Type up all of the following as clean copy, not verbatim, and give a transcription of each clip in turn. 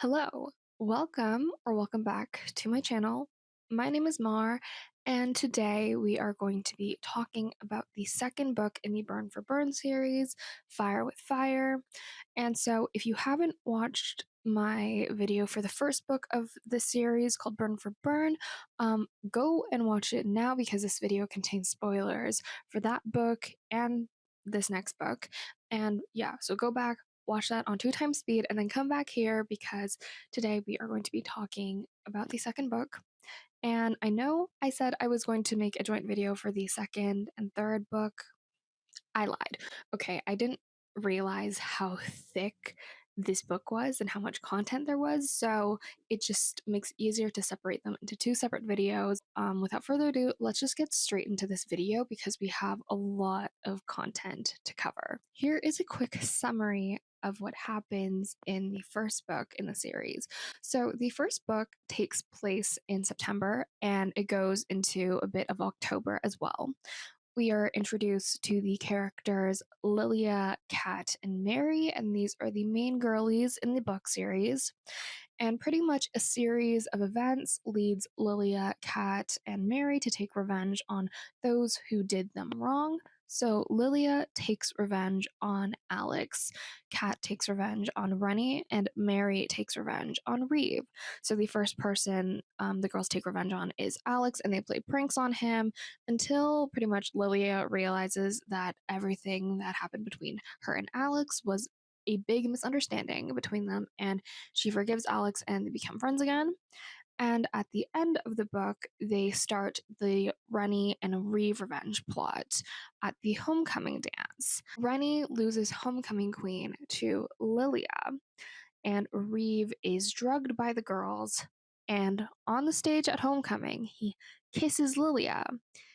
Hello, welcome back to my channel. My name is Mar, and today we are going to be talking about the second book in the Burn for Burn series, Fire with Fire. And so, if you haven't watched my video for the first book of the series called Burn for Burn, go and watch it now because this video contains spoilers for that book and this next book. And yeah, so go back, watch that on 2x speed, and then come back here because today we are going to be talking about the second book. And I know I said I was going to make a joint video for the second and third book. I lied. Okay, I didn't realize how thick this book was and how much content there was, so it just makes it easier to separate them into two separate videos. Without further ado, let's just get straight into this video because we have a lot of content to cover. Here is a quick summary of what happens in the first book in the series. So the first book takes place in September and it goes into a bit of October as well. We are introduced to the characters Lillia, Kat, and Mary, and these are the main girlies in the book series. And pretty much a series of events leads Lillia, Kat, and Mary to take revenge on those who did them wrong. So Lillia takes revenge on Alex, Kat takes revenge on Rennie, and Mary takes revenge on Reeve. So the first person the girls take revenge on is Alex, and they play pranks on him until pretty much Lillia realizes that everything that happened between her and Alex was a big misunderstanding between them, and she forgives Alex and they become friends again. And at the end of the book, they start the Rennie and Reeve revenge plot at the homecoming dance. Rennie loses homecoming queen to Lillia, and Reeve is drugged by the girls. And on the stage at homecoming, he kisses Lillia.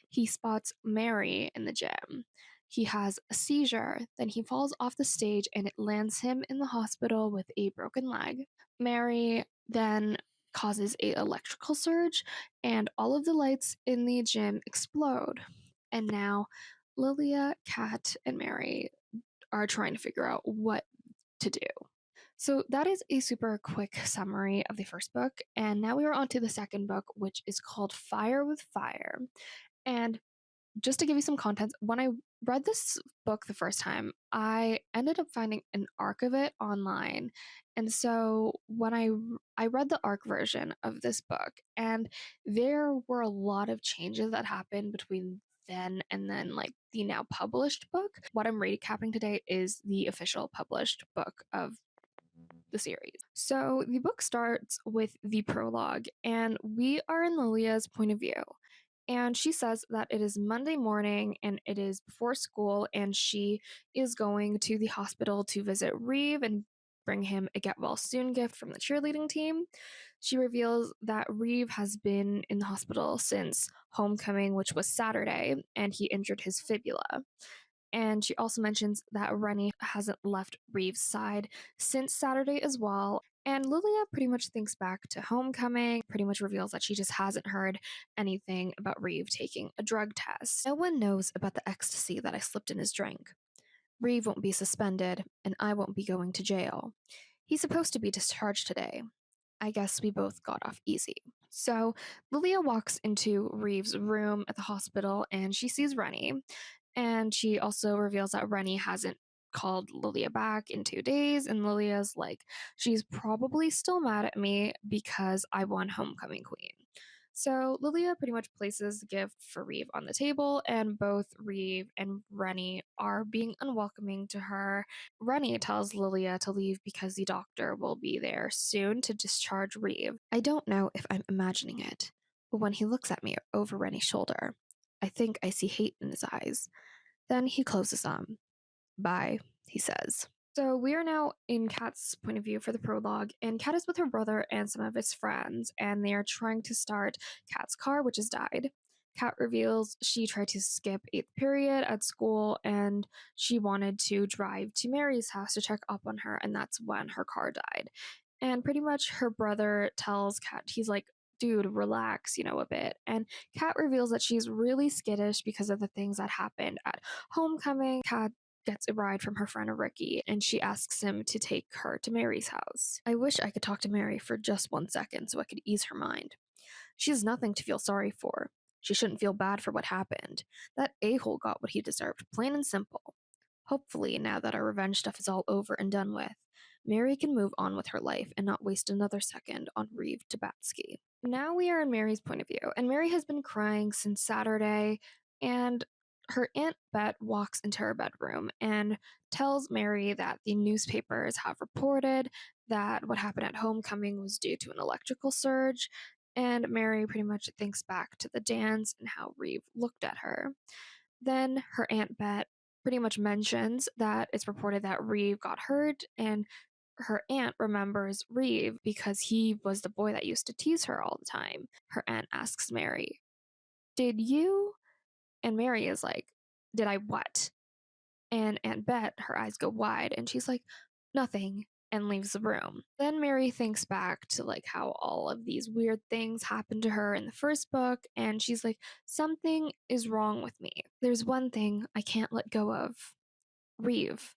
He spots Mary in the gym. He has a seizure, then he falls off the stage and it lands him in the hospital with a broken leg. Mary then causes a electrical surge and all of the lights in the gym explode. And now Lillia, Kat, and Mary are trying to figure out what to do. So that is a super quick summary of the first book, and now we are on to the second book, which is called Fire with Fire. And just to give you some context, when I read this book the first time, I ended up finding an arc of it online. And so when I read the arc version of this book, and there were a lot of changes that happened between then and then, like the now published book. What I'm recapping today is the official published book of the series. So the book starts with the prologue, and we are in Lilia's point of view. And she says that it is Monday morning and it is before school, and she is going to the hospital to visit Reeve and bring him a get well soon gift from the cheerleading team. She reveals that Reeve has been in the hospital since homecoming, which was Saturday, and he injured his fibula. And she also mentions that Rennie hasn't left Reeve's side since Saturday as well. And Lillia pretty much thinks back to homecoming, pretty much reveals that she just hasn't heard anything about Reeve taking a drug test. No one knows about the ecstasy that I slipped in his drink. Reeve won't be suspended, and I won't be going to jail. He's supposed to be discharged today. I guess we both got off easy. So Lillia walks into Reeve's room at the hospital and she sees Rennie. And she also reveals that Rennie hasn't called Lillia back in 2 days. And Lilia's like, she's probably still mad at me because I won Homecoming Queen. So Lillia pretty much places the gift for Reeve on the table, and both Reeve and Rennie are being unwelcoming to her. Rennie tells Lillia to leave because the doctor will be there soon to discharge Reeve. I don't know if I'm imagining it, but when he looks at me over Rennie's shoulder, I think I see hate in his eyes. Then he closes them. Bye, he says. So we are now in Kat's point of view for the prologue, and Kat is with her brother and some of his friends, and they are trying to start Kat's car, which has died. Kat reveals she tried to skip 8th period at school, and she wanted to drive to Mary's house to check up on her, and that's when her car died. And pretty much her brother tells Kat, he's like, dude, relax, a bit. And Kat reveals that she's really skittish because of the things that happened at homecoming. Kat gets a ride from her friend Ricky, and she asks him to take her to Mary's house. I wish I could talk to Mary for just 1 second so I could ease her mind. She has nothing to feel sorry for. She shouldn't feel bad for what happened. That a-hole got what he deserved, plain and simple. Hopefully, now that our revenge stuff is all over and done with, Mary can move on with her life and not waste another second on Reeve Tabatsky. Now we are in Mary's point of view, and Mary has been crying since Saturday, and her Aunt Bet walks into her bedroom and tells Mary that the newspapers have reported that what happened at homecoming was due to an electrical surge, and Mary pretty much thinks back to the dance and how Reeve looked at her. Then her Aunt Bet pretty much mentions that it's reported that Reeve got hurt, and her aunt remembers Reeve because he was the boy that used to tease her all the time. Her aunt asks Mary, "Did you?" And Mary is like, "Did I what?" And Aunt Bet, her eyes go wide, and she's like, "Nothing," and leaves the room. Then Mary thinks back to like how all of these weird things happened to her in the first book, and she's like, "Something is wrong with me. There's one thing I can't let go of. Reeve.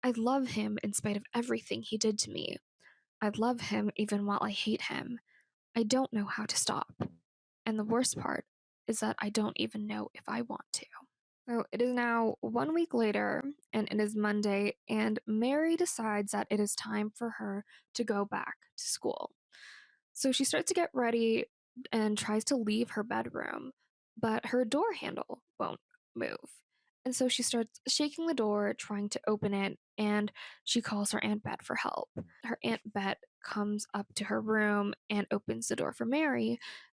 I love him in spite of everything he did to me. I love him even while I hate him. I don't know how to stop. And the worst part is that I don't even know if I want to." So it is now 1 week later, and it is Monday, and Mary decides that it is time for her to go back to school. So she starts to get ready and tries to leave her bedroom, but her door handle won't move. And so she starts shaking the door, trying to open it, and she calls her Aunt Bet for help. Her Aunt Bet comes up to her room and opens the door for Mary,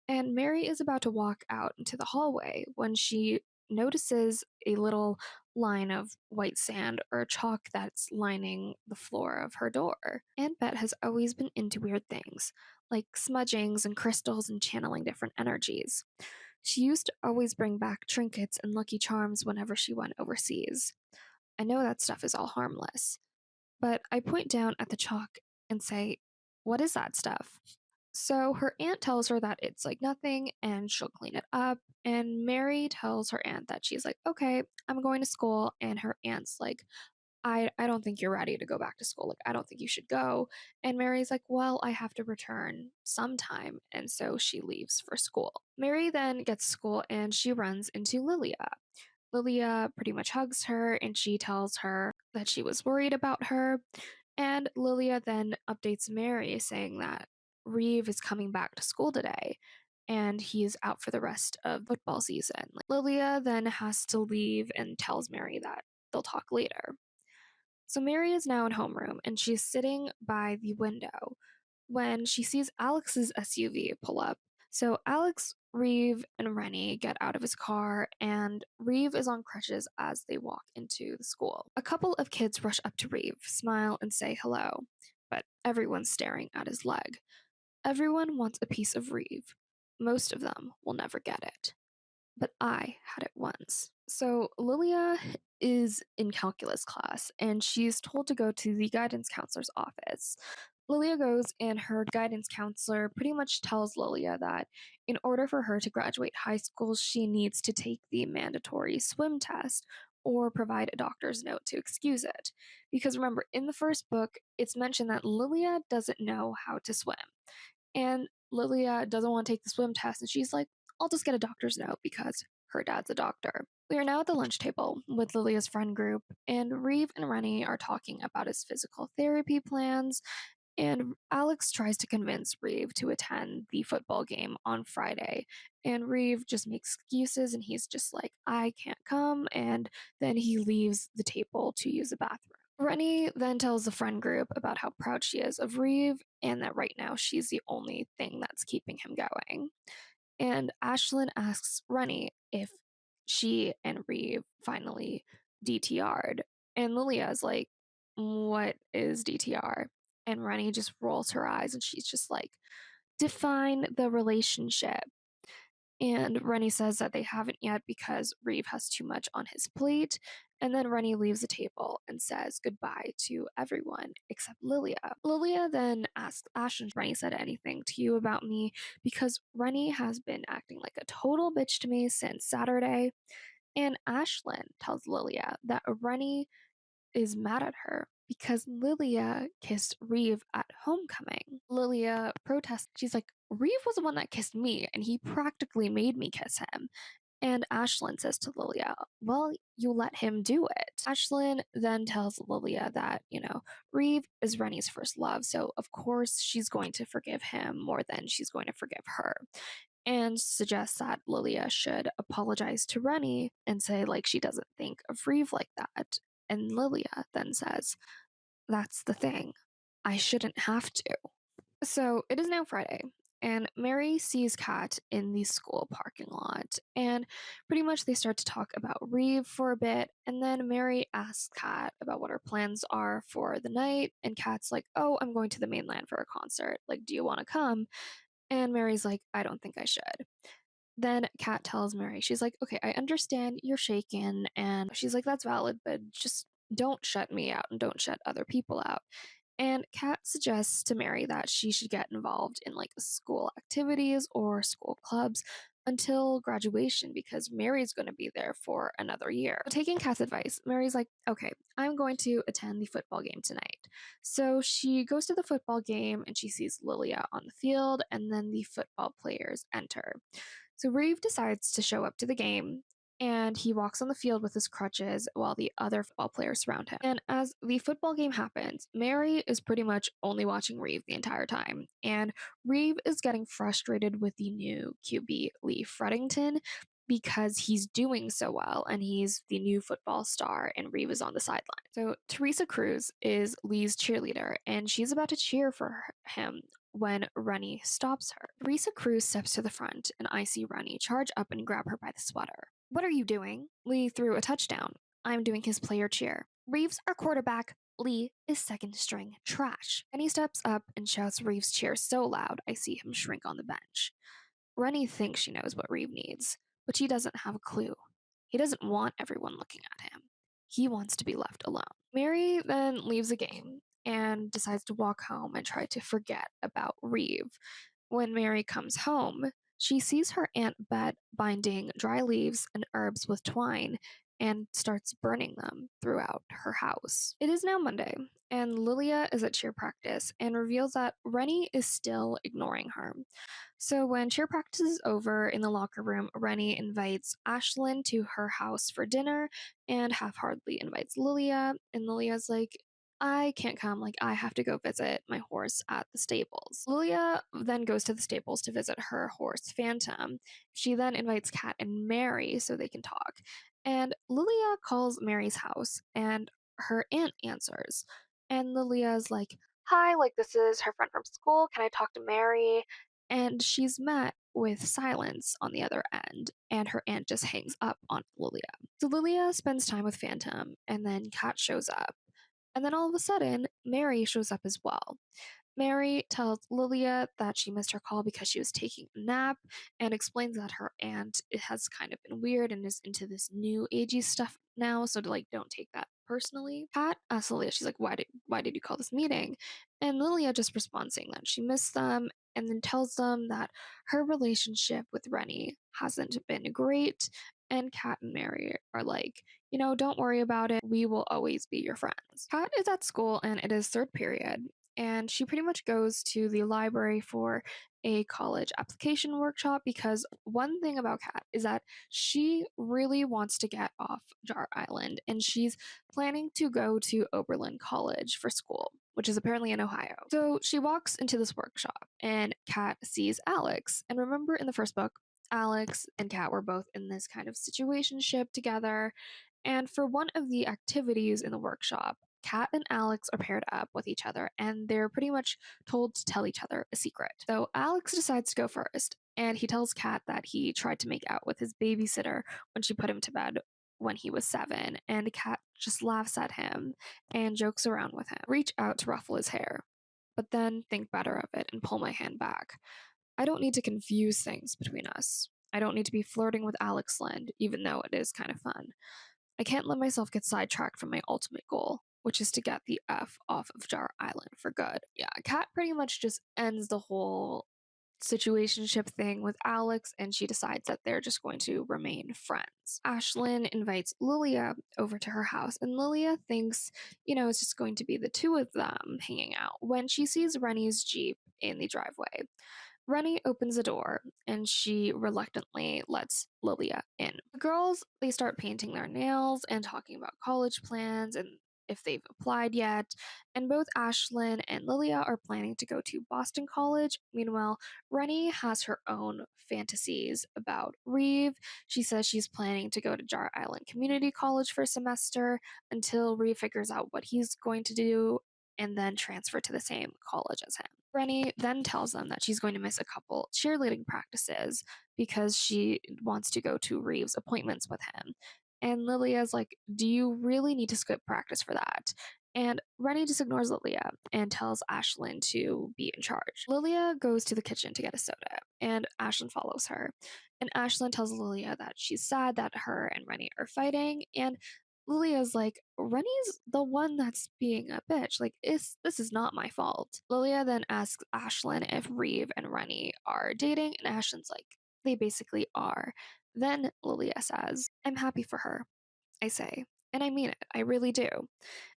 and Mary is about to walk out into the hallway when she notices a little line of white sand or chalk that's lining the floor of her door. Aunt Bet has always been into weird things, like smudgings and crystals and channeling different energies. She used to always bring back trinkets and lucky charms whenever she went overseas. I know that stuff is all harmless, but I point down at the chalk and say, "What is that stuff?" So her aunt tells her that it's like nothing and she'll clean it up. And Mary tells her aunt that she's like, "Okay, I'm going to school." And her aunt's like, I don't think you're ready to go back to school. Like, I don't think you should go." And Mary's like, "Well, I have to return sometime." And so she leaves for school. Mary then gets to school and she runs into Lillia. Lillia pretty much hugs her and she tells her that she was worried about her. And Lillia then updates Mary saying that Reeve is coming back to school today and he's out for the rest of football season. Lillia then has to leave and tells Mary that they'll talk later. So Mary is now in homeroom and she's sitting by the window when she sees Alex's SUV pull up. So Alex, Reeve, and Rennie get out of his car, and Reeve is on crutches as they walk into the school. A couple of kids rush up to Reeve, smile, and say hello, but everyone's staring at his leg. Everyone wants a piece of Reeve. Most of them will never get it. But I had it once. So Lilia is in calculus class and she's told to go to the guidance counselor's office. Lilia goes and her guidance counselor pretty much tells Lilia that in order for her to graduate high school, she needs to take the mandatory swim test or provide a doctor's note to excuse it. Because remember, in the first book, it's mentioned that Lilia doesn't know how to swim. And Lilia doesn't want to take the swim test, and she's like, "I'll just get a doctor's note because her dad's a doctor." We are now at the lunch table with Lilia's friend group, and Reeve and Rennie are talking about his physical therapy plans. And Alex tries to convince Reeve to attend the football game on Friday. And Reeve just makes excuses and he's just like, "I can't come." And then he leaves the table to use the bathroom. Rennie then tells the friend group about how proud she is of Reeve and that right now she's the only thing that's keeping him going. And Ashlyn asks Rennie if she and Reeve finally DTR'd. And Lilia is like, "What is DTR?" And Rennie just rolls her eyes and she's just like, "Define the relationship." And Rennie says that they haven't yet because Reeve has too much on his plate. And then Rennie leaves the table and says goodbye to everyone except Lilia. Lilia then asks Ash if Rennie said anything to you about me because Rennie has been acting like a total bitch to me since Saturday. And Ashlyn tells Lillia that Rennie is mad at her because Lillia kissed Reeve at homecoming. Lillia protests. She's like, Reeve was the one that kissed me, and he practically made me kiss him. And Ashlyn says to Lillia, well, you let him do it. Ashlyn then tells Lillia that, Reeve is Rennie's first love, so of course she's going to forgive him more than she's going to forgive her. And suggests that Lillia should apologize to Rennie and say, like, she doesn't think of Reeve like that. And Lillia then says, that's the thing. I shouldn't have to. So it is now Friday, and Mary sees Kat in the school parking lot, and pretty much they start to talk about Reeve for a bit, and then Mary asks Kat about what her plans are for the night, and Kat's like, oh, I'm going to the mainland for a concert. Like, do you want to come? And Mary's like, I don't think I should. Then Kat tells Mary, she's like, okay, I understand you're shaken, and she's like, that's valid, but just don't shut me out and don't shut other people out. And Kat suggests to Mary that she should get involved in like school activities or school clubs until graduation because Mary's going to be there for another year. Taking Kat's advice, Mary's like, okay, I'm going to attend the football game tonight. So she goes to the football game and she sees Lillia on the field, and then the football players enter. So Reeve decides to show up to the game, and he walks on the field with his crutches while the other football players surround him. And as the football game happens, Mary is pretty much only watching Reeve the entire time, and Reeve is getting frustrated with the new QB, Lee Fredington, because he's doing so well and he's the new football star and Reeve is on the sideline. So Teresa Cruz is Lee's cheerleader and she's about to cheer for him when Rennie stops her. Teresa Cruz steps to the front, and I see Rennie charge up and grab her by the sweater. What are you doing? Lee threw a touchdown. I'm doing his player cheer. Reeves, our quarterback. Lee is second string trash. And he steps up and shouts Reeves' cheer so loud I see him shrink on the bench. Rennie thinks she knows what Reeve needs, but she doesn't have a clue. He doesn't want everyone looking at him. He wants to be left alone. Mary then leaves the game and decides to walk home and try to forget about Reeve. When Mary comes home, she sees her Aunt Bet binding dry leaves and herbs with twine and starts burning them throughout her house. It is now Monday, and Lilia is at cheer practice and reveals that Rennie is still ignoring her. So when cheer practice is over in the locker room, Rennie invites Ashlyn to her house for dinner and half-heartedly invites Lilia. And Lilia's like, I can't come. Like, I have to go visit my horse at the stables. Lilia then goes to the stables to visit her horse, Phantom. She then invites Kat and Mary so they can talk. And Lilia calls Mary's house, and her aunt answers. And Lilia's like, hi, like, this is her friend from school. Can I talk to Mary? And she's met with silence on the other end, and her aunt just hangs up on Lilia. So Lilia spends time with Phantom, and then Kat shows up. And then all of a sudden, Mary shows up as well. Mary tells Lilia that she missed her call because she was taking a nap and explains that her aunt has kind of been weird and is into this new agey stuff now, so to like don't take that personally. Kat asks Lilia, she's like, why did you call this meeting? And Lilia just responds saying that she missed them and then tells them that her relationship with Rennie hasn't been great. And Kat and Mary are like, don't worry about it. We will always be your friends. Kat is at school and it is third period, and she pretty much goes to the library for a college application workshop because one thing about Kat is that she really wants to get off Jar Island and she's planning to go to Oberlin College for school, which is apparently in Ohio. So she walks into this workshop and Kat sees Alex. And remember in the first book, Alex and Kat were both in this kind of situationship together. And for one of the activities in the workshop, Kat and Alex are paired up with each other and they're pretty much told to tell each other a secret. So Alex decides to go first and he tells Kat that he tried to make out with his babysitter when she put him to bed when he was 7, and Kat just laughs at him and jokes around with him. Reach out to ruffle his hair, but then think better of it and pull my hand back. I don't need to confuse things between us. I don't need to be flirting with Alex Lind, even though it is kind of fun. I can't let myself get sidetracked from my ultimate goal, which is to get the F off of Jar Island for good. Yeah, Kat pretty much just ends the whole situationship thing with Alex, and she decides that they're just going to remain friends. Ashlyn invites Lillia over to her house, and Lillia thinks, it's just going to be the two of them hanging out when she sees Rennie's Jeep in the driveway. Rennie opens the door and she reluctantly lets Lillia in. The girls, they start painting their nails and talking about college plans and if they've applied yet. And both Ashlyn and Lillia are planning to go to Boston College. Meanwhile, Rennie has her own fantasies about Reeve. She says she's planning to go to Jar Island Community College for a semester until Reeve figures out what he's going to do and then transfer to the same college as him. Rennie then tells them that she's going to miss a couple cheerleading practices because she wants to go to Reeve's appointments with him. And Lilia's like, do you really need to skip practice for that? And Rennie just ignores Lilia and tells Ashlyn to be in charge. Lilia goes to the kitchen to get a soda, and Ashlyn follows her. And Ashlyn tells Lilia that she's sad that her and Rennie are fighting, and Lilia's like, Rennie's the one that's being a bitch. Like, this is not my fault. Lilia then asks Ashlyn if Reeve and Rennie are dating, and Ashlyn's like, they basically are. Then Lilia says, I'm happy for her. I say, and I mean it. I really do.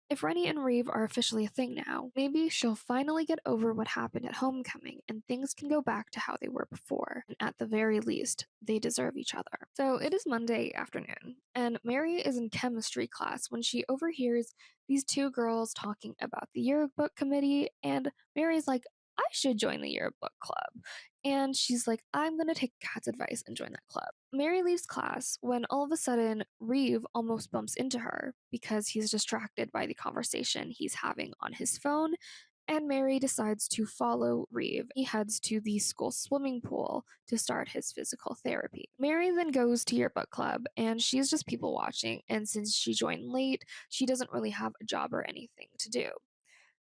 If Rennie and Reeve are officially a thing now, maybe she'll finally get over what happened at homecoming and things can go back to how they were before. And at the very least, they deserve each other. So it is Monday afternoon, and Mary is in chemistry class when she overhears these two girls talking about the yearbook committee, and Mary's like, I should join the yearbook club. And she's like, I'm going to take Kat's advice and join that club. Mary leaves class when all of a sudden Reeve almost bumps into her because he's distracted by the conversation he's having on his phone. And Mary decides to follow Reeve. He heads to the school swimming pool to start his physical therapy. Mary then goes to yearbook club and she's just people watching. And since she joined late, she doesn't really have a job or anything to do.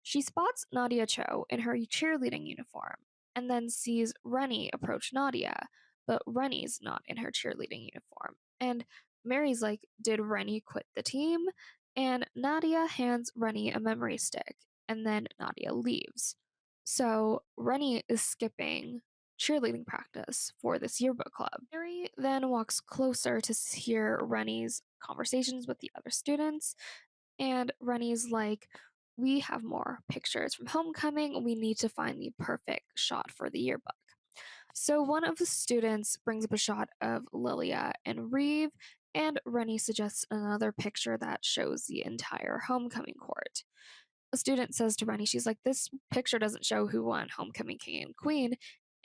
She spots Nadia Cho in her cheerleading uniform and then sees Rennie approach Nadia, but Rennie's not in her cheerleading uniform. And Mary's like, did Rennie quit the team? And Nadia hands Rennie a memory stick, and then Nadia leaves. So Rennie is skipping cheerleading practice for this yearbook club. Mary then walks closer to hear Rennie's conversations with the other students, and Rennie's like, we have more pictures from homecoming. We need to find the perfect shot for the yearbook. So one of the students brings up a shot of Lilia and Reeve, and Rennie suggests another picture that shows the entire homecoming court. A student says to Rennie, she's like, this picture doesn't show who won homecoming king and queen.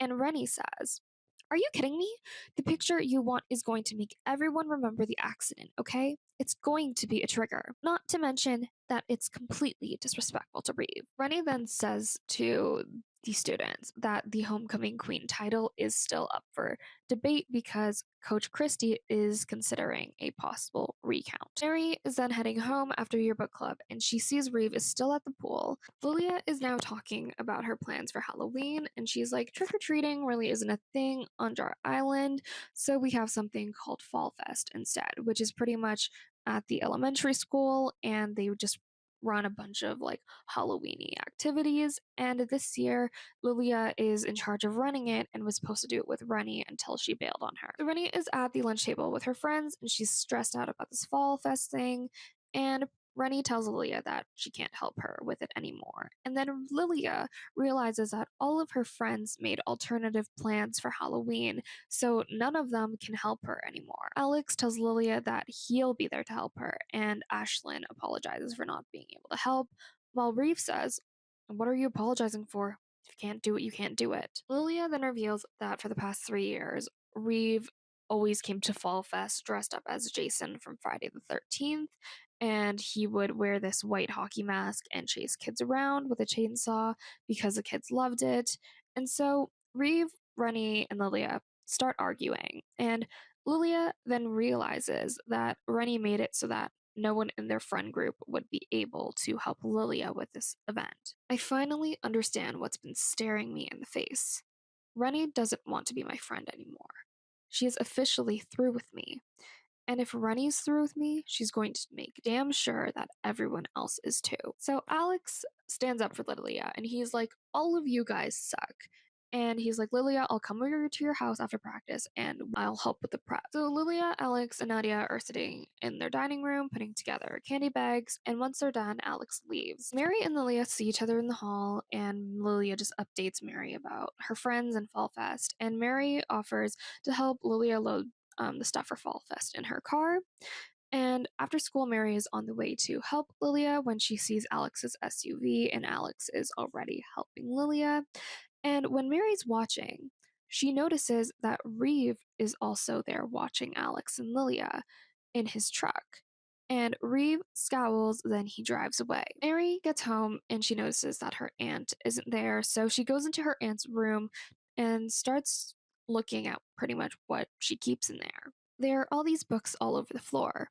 And Rennie says, are you kidding me? The picture you want is going to make everyone remember the accident, okay? It's going to be a trigger. Not to mention that it's completely disrespectful to Reeve. Rennie then says to the students that the homecoming queen title is still up for debate because Coach Christie is considering a possible recount. Mary is then heading home after yearbook club and she sees Reeve is still at the pool. Lilia is now talking about her plans for Halloween and she's like, trick-or-treating really isn't a thing on Jar Island, so we have something called Fall Fest instead, which is pretty much at the elementary school and they would just run a bunch of like Halloweeny activities. And this year, Lilia is in charge of running it and was supposed to do it with Rennie until she bailed on her. So Rennie is at the lunch table with her friends and she's stressed out about this Fall Fest thing. And Rennie tells Lilia that she can't help her with it anymore. And then Lilia realizes that all of her friends made alternative plans for Halloween, so none of them can help her anymore. Alex tells Lilia that he'll be there to help her, and Ashlyn apologizes for not being able to help, while Reeve says, what are you apologizing for? If you can't do it, you can't do it. Lilia then reveals that for the past 3 years, Reeve always came to Fall Fest dressed up as Jason from Friday the 13th, and he would wear this white hockey mask and chase kids around with a chainsaw because the kids loved it. And so Reeve, Rennie, and Lilia start arguing, and Lilia then realizes that Rennie made it so that no one in their friend group would be able to help Lilia with this event. I finally understand what's been staring me in the face. Rennie doesn't want to be my friend anymore. She is officially through with me. And if Rennie's through with me, she's going to make damn sure that everyone else is too. So Alex stands up for Lilia and he's like, all of you guys suck. And he's like, Lillia, I'll come over to your house after practice and I'll help with the prep. So Lillia, Alex, and Nadia are sitting in their dining room putting together candy bags. And once they're done, Alex leaves. Mary and Lillia see each other in the hall, and Lillia just updates Mary about her friends and Fall Fest. And Mary offers to help Lillia load the stuff for Fall Fest in her car. And after school, Mary is on the way to help Lillia when she sees Alex's SUV, and Alex is already helping Lillia. And when Mary's watching, she notices that Reeve is also there watching Alex and Lillia in his truck. And Reeve scowls, then he drives away. Mary gets home and she notices that her aunt isn't there, so she goes into her aunt's room and starts looking at pretty much what she keeps in there. There are all these books all over the floor,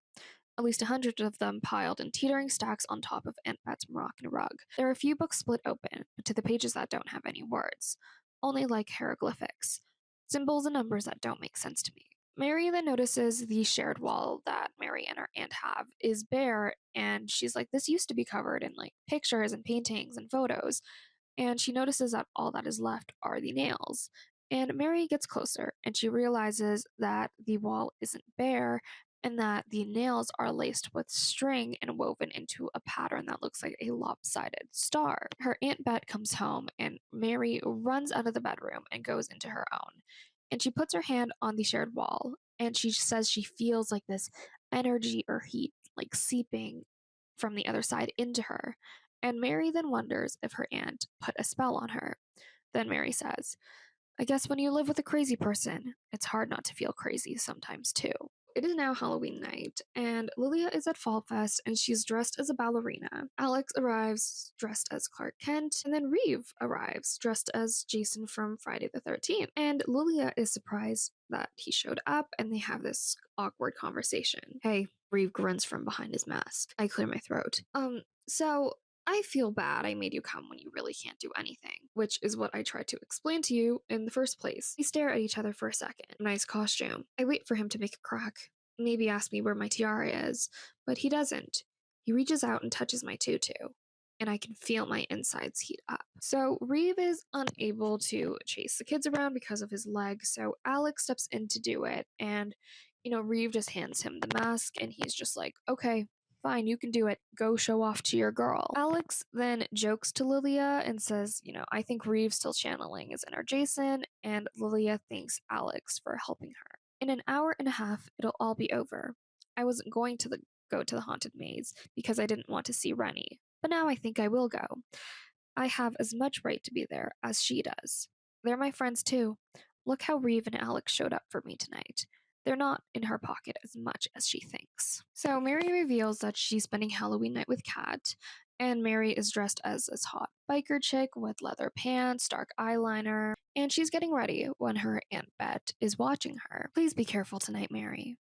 at least 100 of them piled in teetering stacks on top of Aunt Bet's Moroccan rug. There are a few books split open to the pages that don't have any words, only like hieroglyphics, symbols and numbers that don't make sense to me. Mary then notices the shared wall that Mary and her aunt have is bare, and she's like, this used to be covered in like pictures and paintings and photos, and she notices that all that is left are the nails. And Mary gets closer and she realizes that the wall isn't bare and that the nails are laced with string and woven into a pattern that looks like a lopsided star. Her Aunt Bet comes home and Mary runs out of the bedroom and goes into her own. And she puts her hand on the shared wall and she says she feels like this energy or heat like seeping from the other side into her. And Mary then wonders if her aunt put a spell on her. Then Mary says, I guess when you live with a crazy person, it's hard not to feel crazy sometimes too. It is now Halloween night, and Lilia is at Fall Fest and she's dressed as a ballerina. Alex arrives dressed as Clark Kent, and then Reeve arrives dressed as Jason from Friday the 13th. And Lilia is surprised that he showed up and they have this awkward conversation. Hey, Reeve grunts from behind his mask. I clear my throat. So I feel bad I made you come when you really can't do anything, which is what I tried to explain to you in the first place. We stare at each other for a second. Nice costume. I wait for him to make a crack, maybe ask me where my tiara is, but he doesn't. He reaches out and touches my tutu, and I can feel my insides heat up. So Reeve is unable to chase the kids around because of his leg, so Alex steps in to do it, and Reeve just hands him the mask, and he's just like, okay, fine, you can do it. Go show off to your girl. Alex then jokes to Lilia and says, I think Reeve's still channeling his inner Jason, and Lilia thanks Alex for helping her. In an hour and a half, it'll all be over. I wasn't going to go to the haunted maze because I didn't want to see Rennie, but now I think I will go. I have as much right to be there as she does. They're my friends too. Look how Reeve and Alex showed up for me tonight. They're not in her pocket as much as she thinks. So Mary reveals that she's spending Halloween night with Kat, and Mary is dressed as this hot biker chick with leather pants, dark eyeliner, and she's getting ready when her Aunt Bet is watching her. Please be careful tonight, Mary.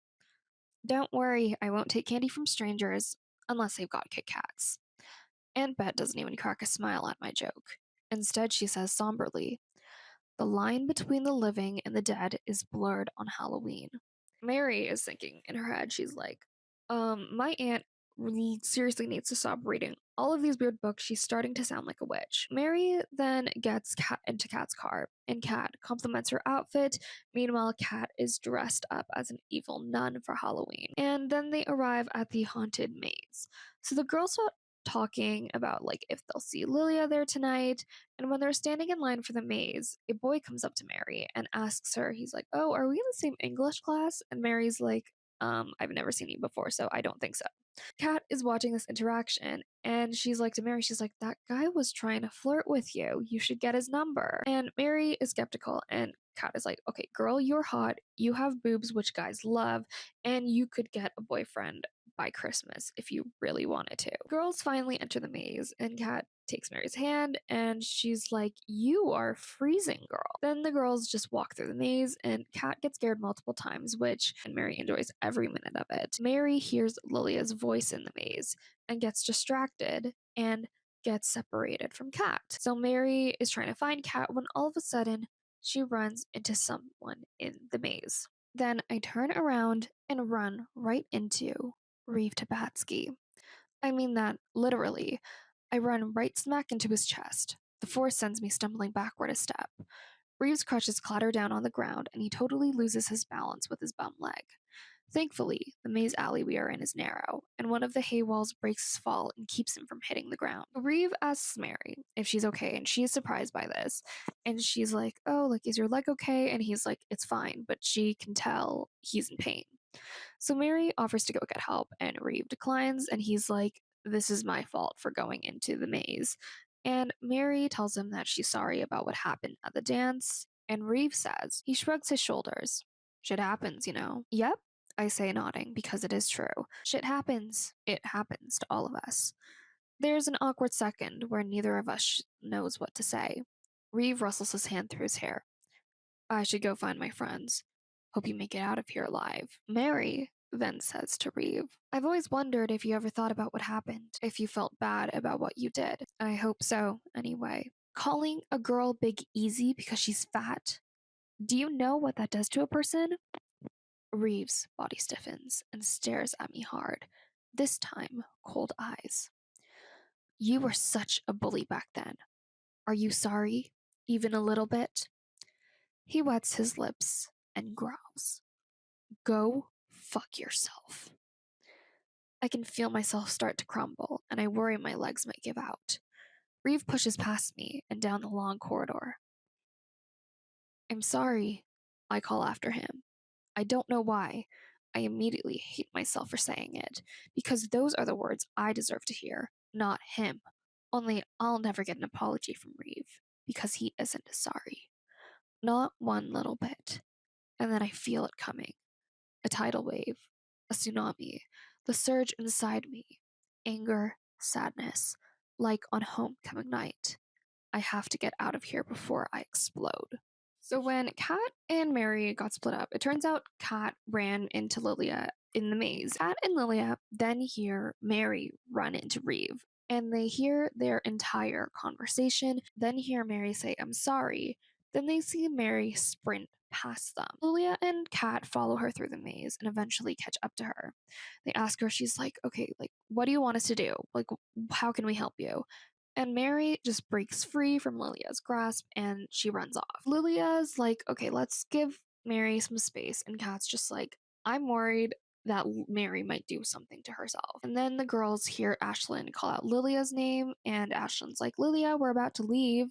Don't worry, I won't take candy from strangers unless they've got Kit Kats. Aunt Bet doesn't even crack a smile at my joke. Instead, she says somberly, the line between the living and the dead is blurred on Halloween. Mary is thinking in her head, she's like, my aunt really seriously needs to stop reading all of these weird books. She's starting to sound like a witch. Mary then gets Kat into Kat's car, and Kat compliments her outfit. Meanwhile, Kat is dressed up as an evil nun for Halloween. And then they arrive at the haunted maze. So the girls start talking about like if they'll see Lilia there tonight. And when they're standing in line for the maze, a boy comes up to Mary and asks her, he's like, oh, are we in the same English class? And Mary's like, I've never seen you before, so I don't think so. Kat is watching this interaction and she's like to Mary, she's like, that guy was trying to flirt with you. You should get his number. And Mary is skeptical and Kat is like, okay, girl, you're hot. You have boobs, which guys love, and you could get a boyfriend by Christmas if you really wanted to. Girls finally enter the maze and Kat takes Mary's hand and she's like, you are freezing, girl. Then the girls just walk through the maze and Kat gets scared multiple times, which and Mary enjoys every minute of it. Mary hears Lilia's voice in the maze and gets distracted and gets separated from Kat. So Mary is trying to find Kat when all of a sudden she runs into someone in the maze. Then I turn around and run right into Reeve Tabatsky. I mean that literally. I run right smack into his chest. The force sends me stumbling backward a step. Reeve's crutches clatter down on the ground, and he totally loses his balance with his bum leg. Thankfully, the maze alley we are in is narrow, and one of the hay walls breaks his fall and keeps him from hitting the ground. Reeve asks Mary if she's okay, and she is surprised by this. And she's like, "Oh, like, is your leg okay?" And he's like, "It's fine," but she can tell he's in pain. So Mary offers to go get help, and Reeve declines, and he's like, "This is my fault for going into the maze." And Mary tells him that she's sorry about what happened at the dance, and Reeve says, he shrugs his shoulders. "Shit happens, you know." "Yep," I say, nodding, because it is true. Shit happens. It happens to all of us. There's an awkward second where neither of us knows what to say. Reeve rustles his hand through his hair. "I should go find my friends. Hope you make it out of here alive." Mary then says to Reeve, "I've always wondered if you ever thought about what happened, if you felt bad about what you did." "I hope so, anyway." "Calling a girl Big Easy because she's fat? Do you know what that does to a person?" Reeve's body stiffens and stares at me hard, this time cold eyes. "You were such a bully back then. Are you sorry? Even a little bit?" He wets his lips and growls, "Go fuck yourself." I can feel myself start to crumble, and I worry my legs might give out. Reeve pushes past me and down the long corridor. "I'm sorry," I call after him. I don't know why. I immediately hate myself for saying it, because those are the words I deserve to hear, not him. Only I'll never get an apology from Reeve, because he isn't sorry. Not one little bit. And then I feel it coming. A tidal wave, a tsunami, the surge inside me. Anger, sadness, like on homecoming night. I have to get out of here before I explode. So when Kat and Mary got split up, it turns out Kat ran into Lillia in the maze. Kat and Lillia then hear Mary run into Reeve, and they hear their entire conversation, then hear Mary say, "I'm sorry." Then they see Mary sprint past them. Lillia and Kat follow her through the maze and eventually catch up to her. They ask her, she's like, "Okay, like, what do you want us to do? Like, how can we help you?" And Mary just breaks free from Lilia's grasp and she runs off. Lilia's like, "Okay, let's give Mary some space." And Kat's just like, "I'm worried that Mary might do something to herself." And then the girls hear Ashlyn call out Lilia's name, and Ashlyn's like, "Lilia, we're about to leave."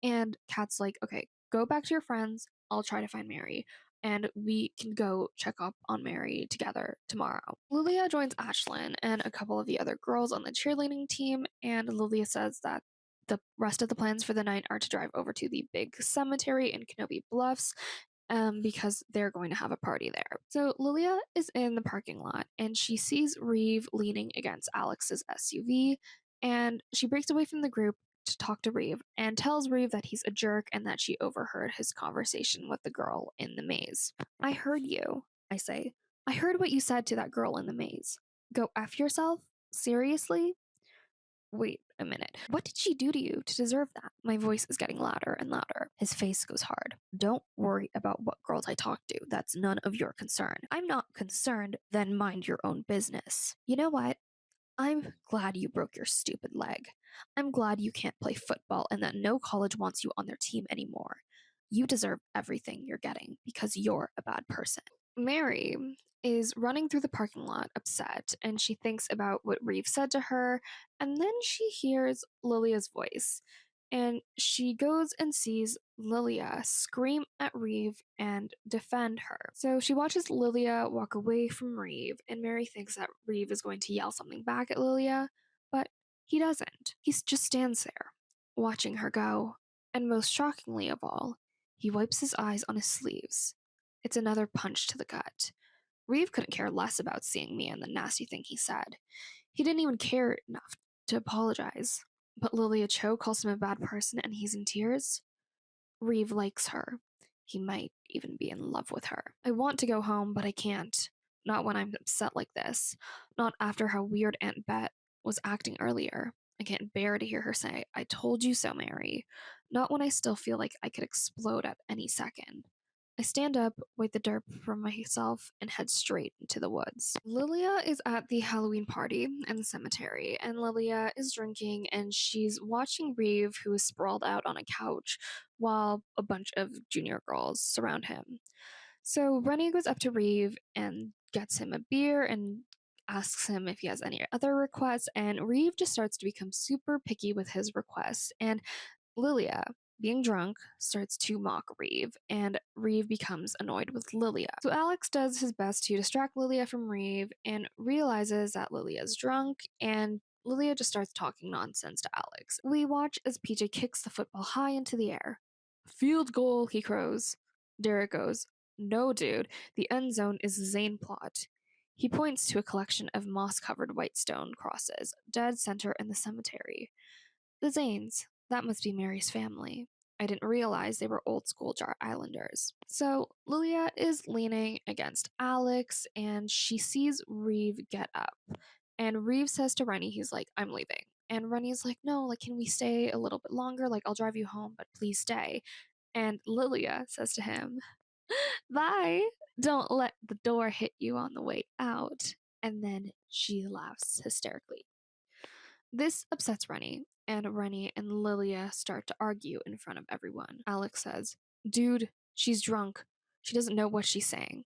And Kat's like, "Okay, go back to your friends. I'll try to find Mary, and we can go check up on Mary together tomorrow." Lilia joins Ashlyn and a couple of the other girls on the cheerleading team, and Lilia says that the rest of the plans for the night are to drive over to the big cemetery in Kenobi Bluffs, because they're going to have a party there. So Lilia is in the parking lot and she sees Reeve leaning against Alex's SUV, and she breaks away from the group to talk to Reeve and tells Reeve that he's a jerk and that she overheard his conversation with the girl in the maze. "I heard you," I say. "I heard what you said to that girl in the maze. Go F yourself? Seriously?" "Wait a minute. What did she do to you to deserve that?" My voice is getting louder and louder. His face goes hard. "Don't worry about what girls I talk to. That's none of your concern." "I'm not concerned, then mind your own business." "You know what? I'm glad you broke your stupid leg. I'm glad you can't play football and that no college wants you on their team anymore. You deserve everything you're getting because you're a bad person." Mary is running through the parking lot upset, and she thinks about what Reeve said to her, and then she hears Lilia's voice, and she goes and sees Lilia scream at Reeve and defend her. So she watches Lilia walk away from Reeve, and Mary thinks that Reeve is going to yell something back at Lilia, but he doesn't. He just stands there, watching her go, and most shockingly of all, he wipes his eyes on his sleeves. It's another punch to the gut. Reeve couldn't care less about seeing me and the nasty thing he said. He didn't even care enough to apologize. But Lilia Cho calls him a bad person and he's in tears? Reeve likes her. He might even be in love with her. I want to go home, but I can't. Not when I'm upset like this. Not after how weird Aunt Bet was acting earlier. I can't bear to hear her say, "I told you so, Mary." Not when I still feel like I could explode at any second. I stand up, wipe the dirt from myself, and head straight into the woods. Lillia is at the Halloween party in the cemetery, and Lillia is drinking and she's watching Reeve, who is sprawled out on a couch, while a bunch of junior girls surround him. So Rennie goes up to Reeve and gets him a beer and asks him if he has any other requests, and Reeve just starts to become super picky with his requests, and Lillia, being drunk, starts to mock Reeve, and Reeve becomes annoyed with Lillia. So Alex does his best to distract Lillia from Reeve and realizes that Lillia is drunk, and Lillia just starts talking nonsense to Alex. We watch as PJ kicks the football high into the air. Field goal, he crows. Derek goes, "No, dude, the end zone is Zane plot." He points to a collection of moss covered white stone crosses, dead center in the cemetery. The Zanes, that must be Mary's family. I didn't realize they were old school Jar Islanders. So Lilia is leaning against Alex and she sees Reeve get up. And Reeve says to Rennie, he's like, "I'm leaving." And Rennie's like, "No, like, can we stay a little bit longer? Like, I'll drive you home, but please stay." And Lilia says to him, "Bye. Don't let the door hit you on the way out." And then she laughs hysterically. This upsets Rennie, and Rennie and Lilia start to argue in front of everyone. Alex says, "Dude, she's drunk. She doesn't know what she's saying."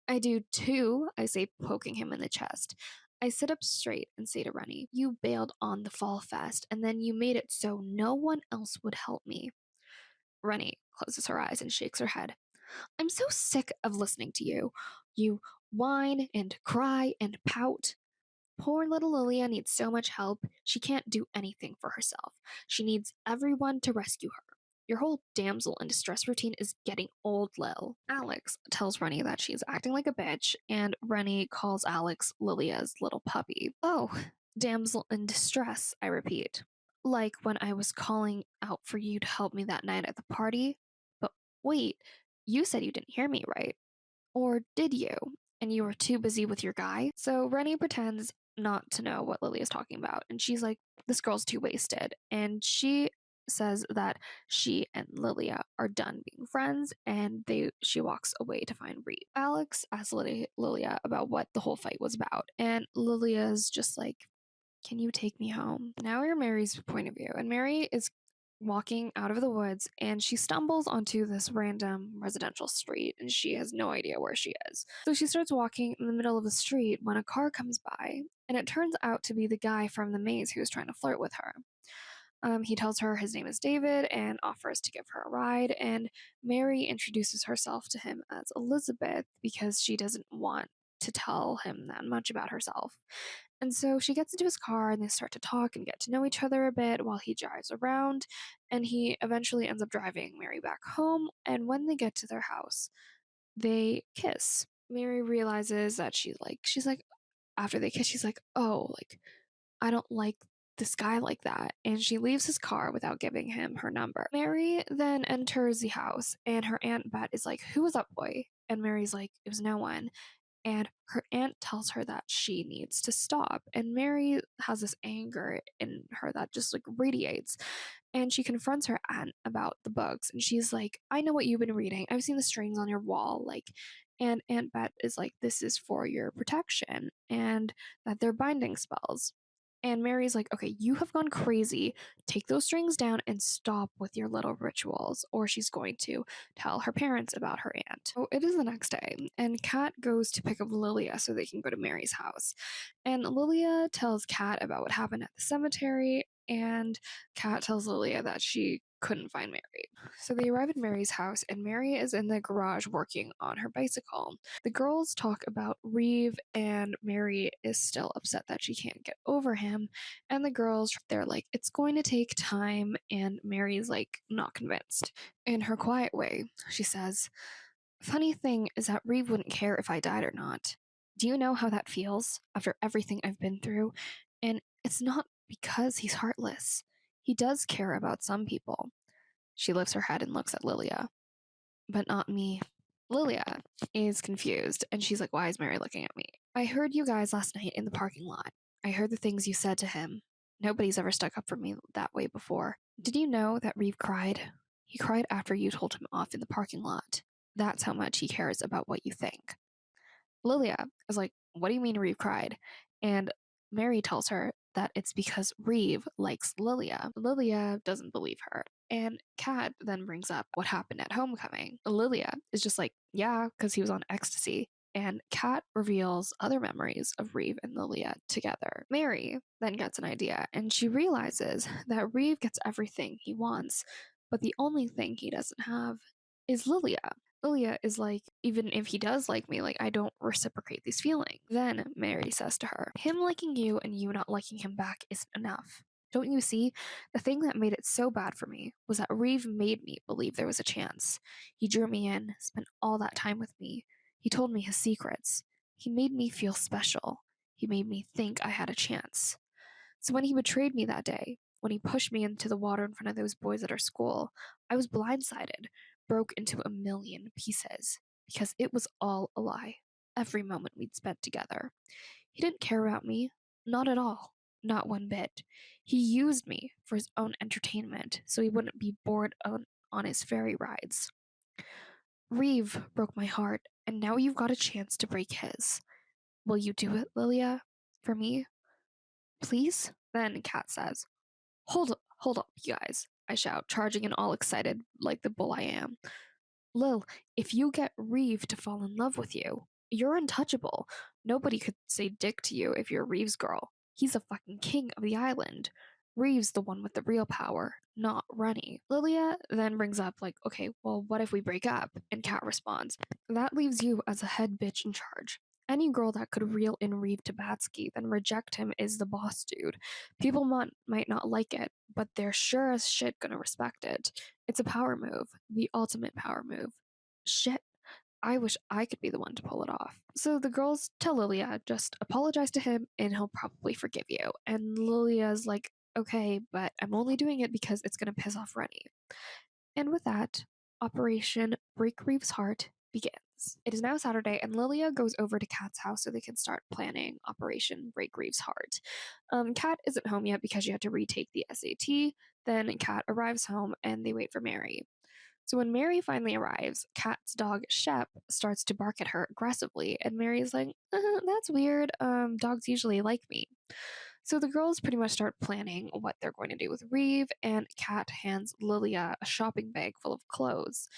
"I do too," I say, poking him in the chest. I sit up straight and say to Rennie, "You bailed on the fall fest, and then you made it so no one else would help me." Rennie closes her eyes and shakes her head. "I'm so sick of listening to you. You whine and cry and pout. Poor little Lilia needs so much help, she can't do anything for herself. She needs everyone to rescue her. Your whole damsel in distress routine is getting old, Lil." Alex tells Rennie that she's acting like a bitch, and Rennie calls Alex Lilia's little puppy. "Oh, damsel in distress," I repeat. "Like when I was calling out for you to help me that night at the party? But wait, you said you didn't hear me, right? Or did you? And you were too busy with your guy?" So Rennie pretends not to know what Lily is talking about. And she's like, "This girl's too wasted." And she says that she and Lilia are done being friends and she walks away to find Reeve. Alex asks Lilia about what the whole fight was about. And Lilia's just like, "Can you take me home?" Now we're Mary's point of view. And Mary is walking out of the woods and she stumbles onto this random residential street and she has no idea where she is. So she starts walking in the middle of the street when a car comes by, and it turns out to be the guy from the maze who was trying to flirt with her. He tells her his name is David and offers to give her a ride, and Mary introduces herself to him as Elizabeth because she doesn't want to tell him that much about herself. And so she gets into his car and they start to talk and get to know each other a bit while he drives around. And he eventually ends up driving Mary back home. And when they get to their house, they kiss. Mary realizes that she's like, after they kiss, she's like, "Oh, like, I don't like this guy like that." And she leaves his car without giving him her number. Mary then enters the house and her Aunt Bet is like, "Who was that boy?" And Mary's like, "It was no one." And her aunt tells her that she needs to stop. And Mary has this anger in her that just like radiates. And she confronts her aunt about the books. And she's like, "I know what you've been reading. I've seen the strings on your wall." Like, and Aunt Bet is like, "This is for your protection and that they're binding spells." And Mary's like, "Okay, you have gone crazy. Take those strings down and stop with your little rituals," or she's going to tell her parents about her aunt. So it is the next day, and Kat goes to pick up Lilia so they can go to Mary's house. And Lilia tells Kat about what happened at the cemetery, and Kat tells Lilia that she couldn't find Mary. So they arrive at Mary's house, and Mary is in the garage working on her bicycle. The girls talk about Reeve, and Mary is still upset that she can't get over him. And the girls, they're like, "It's going to take time," and Mary's like, not convinced. In her quiet way, she says, "Funny thing is that Reeve wouldn't care if I died or not. Do you know how that feels after everything I've been through? And it's not because he's heartless. He does care about some people." She lifts her head and looks at Lilia. "But not me." Lilia is confused and she's like, "Why is Mary looking at me?" "I heard you guys last night in the parking lot. I heard the things you said to him. Nobody's ever stuck up for me that way before. Did you know that Reeve cried? He cried after you told him off in the parking lot." That's how much he cares about what you think. Lillia is like, what do you mean Reeve cried? And Mary tells her that it's because Reeve likes Lillia. Lillia doesn't believe her. And Kat then brings up what happened at homecoming. Lillia is just like, yeah, because he was on ecstasy. And Kat reveals other memories of Reeve and Lillia together. Mary then gets an idea and she realizes that Reeve gets everything he wants, but the only thing he doesn't have is Lillia. Lillia is like, even if he does like me, like, I don't reciprocate these feelings. Then Mary says to her, him liking you and you not liking him back isn't enough. Don't you see? The thing that made it so bad for me was that Reeve made me believe there was a chance. He drew me in, spent all that time with me. He told me his secrets. He made me feel special. He made me think I had a chance. So when he betrayed me that day, when he pushed me into the water in front of those boys at our school, I was blindsided, broke into a million pieces, because it was all a lie. Every moment we'd spent together. He didn't care about me, not at all, not one bit. He used me for his own entertainment so he wouldn't be bored on his ferry rides. Reeve broke my heart, and now you've got a chance to break his. Will you do it, Lilia? For me? Please? Then Kat says, hold up, you guys, I shout, charging in all excited like the bull I am. Lil, if you get Reeve to fall in love with you, you're untouchable. Nobody could say dick to you if you're Reeve's girl. He's a fucking king of the island. Reeve's the one with the real power, not Runny. Lilia then brings up, like, okay, well, what if we break up? And Kat responds, that leaves you as a head bitch in charge. Any girl that could reel in Reeve Tabatsky, then reject him is the boss dude. People might not like it, but they're sure as shit gonna respect it. It's a power move, the ultimate power move. Shit, I wish I could be the one to pull it off. So the girls tell Lilia, just apologize to him and he'll probably forgive you. And Lilia's like, okay, but I'm only doing it because it's gonna piss off Rennie. And with that, Operation Break Reeve's Heart begins. It is now Saturday, and Lilia goes over to Kat's house so they can start planning Operation Break Reeve's Heart. Kat isn't home yet because she had to retake the SAT. Then Kat arrives home, and they wait for Mary. So when Mary finally arrives, Kat's dog Shep starts to bark at her aggressively, and Mary's like, "That's weird. Dogs usually like me." So the girls pretty much start planning what they're going to do with Reeve, and Kat hands Lilia a shopping bag full of clothes,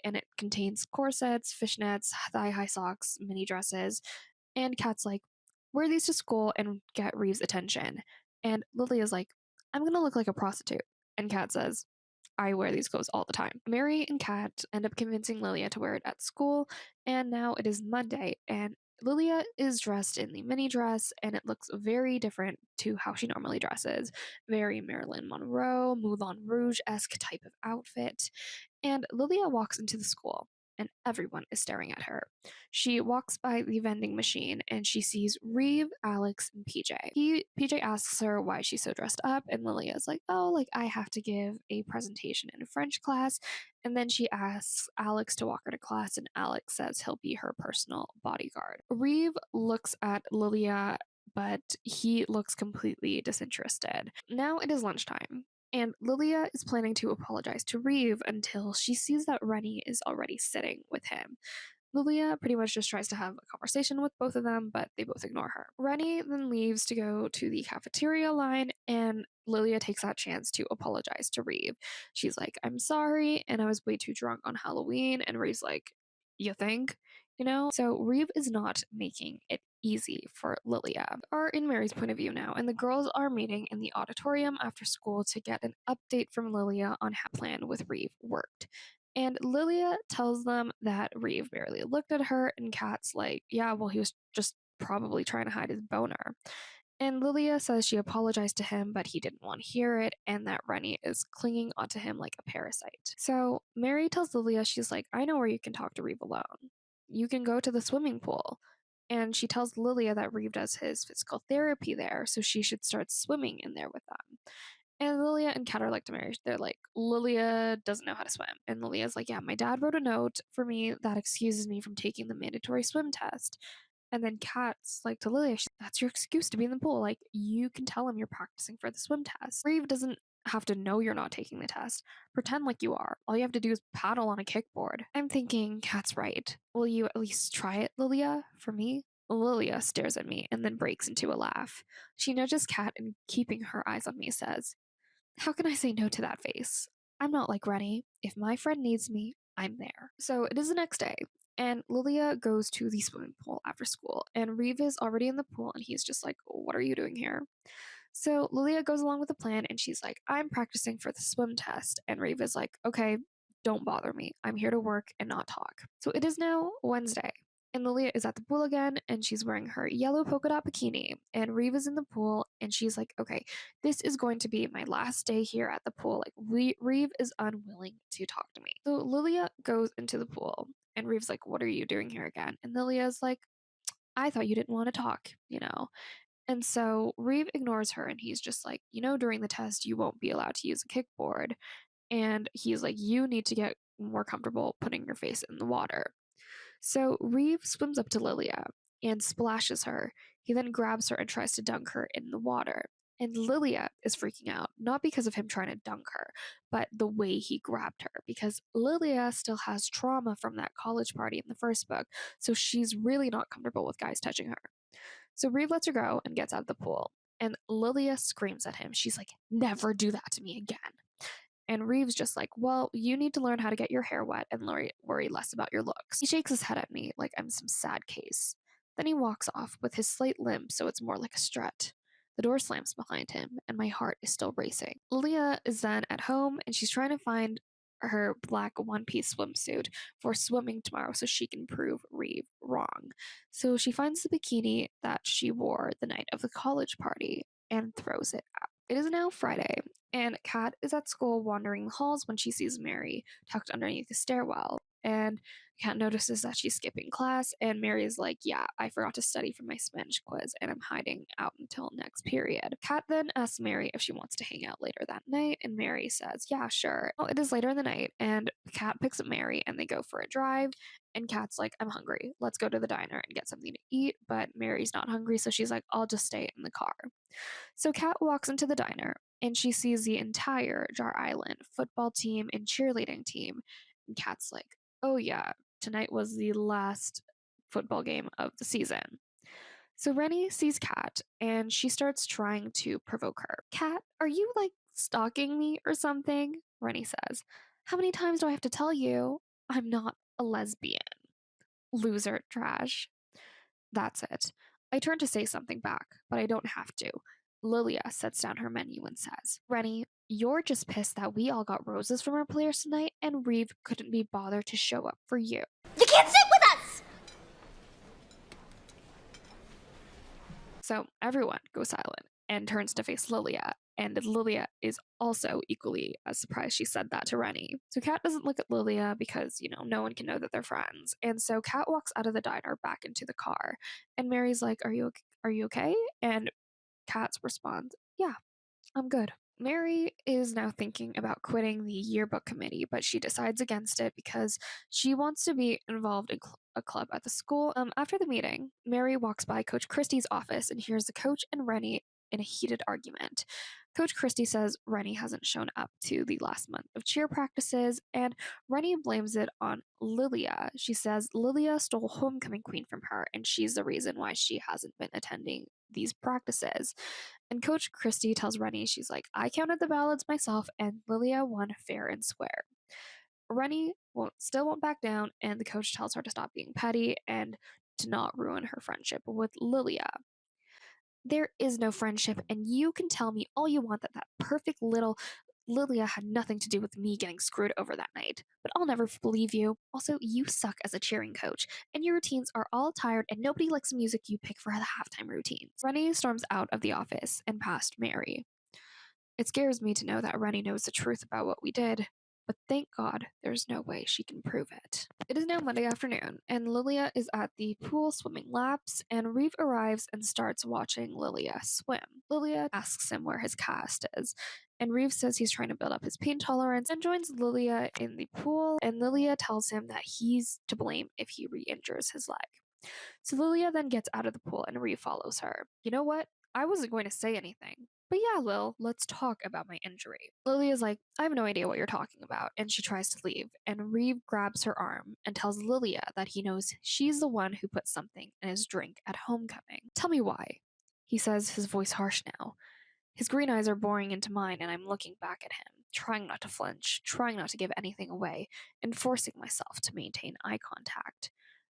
and it contains corsets, fishnets, thigh-high socks, mini dresses, and Kat's like, wear these to school and get Reeve's attention. And Lilia's like, I'm gonna look like a prostitute. And Kat says, I wear these clothes all the time. Mary and Kat end up convincing Lilia to wear it at school, and now it is Monday, and Lilia is dressed in the mini dress, and it looks very different to how she normally dresses. Very Marilyn Monroe, Moulin Rouge esque type of outfit. And Lilia walks into the school, and everyone is staring at her. She walks by the vending machine and she sees Reeve, Alex, and PJ. PJ asks her why she's so dressed up, and Lilia is like, oh, like I have to give a presentation in a French class. And then she asks Alex to walk her to class, and Alex says he'll be her personal bodyguard. Reeve looks at Lilia, but he looks completely disinterested. Now it is lunchtime, and Lilia is planning to apologize to Reeve until she sees that Rennie is already sitting with him. Lilia pretty much just tries to have a conversation with both of them, but they both ignore her. Rennie then leaves to go to the cafeteria line, and Lilia takes that chance to apologize to Reeve. She's like, I'm sorry, and I was way too drunk on Halloween. And Reeve's like, you think? So Reeve is not making it easy for Lilia. Are in Mary's point of view now, and the girls are meeting in the auditorium after school to get an update from Lilia on how the plan with Reeve worked. And Lilia tells them that Reeve barely looked at her, and Kat's like, yeah, well, he was just probably trying to hide his boner. And Lilia says she apologized to him, but he didn't want to hear it, and that Rennie is clinging onto him like a parasite. So Mary tells Lilia, she's like, I know where you can talk to Reeve alone. You can go to the swimming pool. And she tells Lilia that Reeve does his physical therapy there, so she should start swimming in there with them. And Lilia and Kat are like to marry. They're like, Lilia doesn't know how to swim. And Lilia's like, yeah, my dad wrote a note for me that excuses me from taking the mandatory swim test. And then Kat's like to Lilia, that's your excuse to be in the pool. Like, you can tell him you're practicing for the swim test. Reeve doesn't have to know you're not taking the test. Pretend like you are. All you have to do is paddle on a kickboard. I'm thinking, Kat's right. Will you at least try it, Lillia, for me? Lillia stares at me and then breaks into a laugh. She nudges Kat and, keeping her eyes on me, says, how can I say no to that face? I'm not like Rennie. If my friend needs me, I'm there. So it is the next day, and Lilia goes to the swimming pool after school, and Reeve is already in the pool, and he's just like, what are you doing here? So Lilia goes along with the plan, and she's like, I'm practicing for the swim test. And Reeve is like, okay, don't bother me. I'm here to work and not talk. So it is now Wednesday. And Lilia is at the pool again, and she's wearing her yellow polka dot bikini. And Reeve is in the pool, and she's like, okay, this is going to be my last day here at the pool. Like, Reeve is unwilling to talk to me. So Lilia goes into the pool, and Reeve's like, what are you doing here again? And Lilia's like, I thought you didn't want to talk, you know? And so Reeve ignores her, and he's just like, during the test, you won't be allowed to use a kickboard. And he's like, you need to get more comfortable putting your face in the water. So Reeve swims up to Lilia and splashes her. He then grabs her and tries to dunk her in the water. And Lilia is freaking out, not because of him trying to dunk her, but the way he grabbed her, because Lilia still has trauma from that college party in the first book, so she's really not comfortable with guys touching her. So Reeve lets her go and gets out of the pool. And Lilia screams at him. She's like, never do that to me again. And Reeve's just like, well, you need to learn how to get your hair wet and worry less about your looks. He shakes his head at me like I'm some sad case. Then he walks off with his slight limp so it's more like a strut. The door slams behind him, and my heart is still racing. Lilia is then at home, and she's trying to find her black one-piece swimsuit for swimming tomorrow so she can prove Reeve wrong. So she finds the bikini that she wore the night of the college party and throws it out. It is now Friday, and Kat is at school wandering the halls when she sees Mary tucked underneath the stairwell. And Kat notices that she's skipping class, and Mary is like, yeah, I forgot to study for my Spanish quiz, and I'm hiding out until next period. Kat then asks Mary if she wants to hang out later that night, and Mary says, yeah, sure. Well, it is later in the night, and Kat picks up Mary, and they go for a drive, and Kat's like, I'm hungry. Let's go to the diner and get something to eat, but Mary's not hungry, so she's like, I'll just stay in the car. So Kat walks into the diner, and she sees the entire Jar Island football team and cheerleading team. And Kat's like, oh yeah, tonight was the last football game of the season. So Rennie sees Kat, and she starts trying to provoke her. Kat, are you like stalking me or something? Rennie says. How many times do I have to tell you? I'm not a lesbian. Loser trash. That's it. I turn to say something back, but I don't have to. Lilia sets down her menu and says, Rennie, you're just pissed that we all got roses from our players tonight and Reeve couldn't be bothered to show up for you. You can't sit with us! So everyone goes silent and turns to face Lilia, and Lilia is also equally as surprised she said that to Rennie. So Kat doesn't look at Lilia because, no one can know that they're friends. And so Kat walks out of the diner back into the car, and Mary's like, are you okay? And Kat's responds, yeah, I'm good. Mary is now thinking about quitting the yearbook committee, but she decides against it because she wants to be involved in a club at the school. After the meeting, Mary walks by Coach Christie's office and hears the coach and Rennie in a heated argument. Coach Christie says Rennie hasn't shown up to the last month of cheer practices, and Rennie blames it on Lilia. She says Lilia stole homecoming queen from her, and she's the reason why she hasn't been attending these practices. And Coach Christie tells Rennie, she's like, I counted the ballots myself, and Lilia won fair and square. Rennie still won't back down, and the coach tells her to stop being petty and to not ruin her friendship with Lilia. There is no friendship, and you can tell me all you want that perfect little Lilia had nothing to do with me getting screwed over that night, but I'll never believe you. Also, you suck as a cheering coach, and your routines are all tired, and nobody likes the music you pick for the halftime routines. Rennie storms out of the office and past Mary. It scares me to know that Rennie knows the truth about what we did, but thank God there's no way she can prove it. It is now Monday afternoon, and Lilia is at the pool swimming laps, and Reeve arrives and starts watching Lilia swim. Lilia asks him where his cast is, and Reeve says he's trying to build up his pain tolerance and joins Lilia in the pool, and Lilia tells him that he's to blame if he re-injures his leg. So Lilia then gets out of the pool and Reeve follows her. You know what? I wasn't going to say anything, But yeah, Lil, let's talk about my injury. Lily is like, I have no idea what you're talking about, and she tries to leave, and Reeve grabs her arm and tells Lillia that he knows she's the one who put something in his drink at homecoming. Tell me why, he says, his voice harsh now. His green eyes are boring into mine, and I'm looking back at him, trying not to flinch, trying not to give anything away, and forcing myself to maintain eye contact.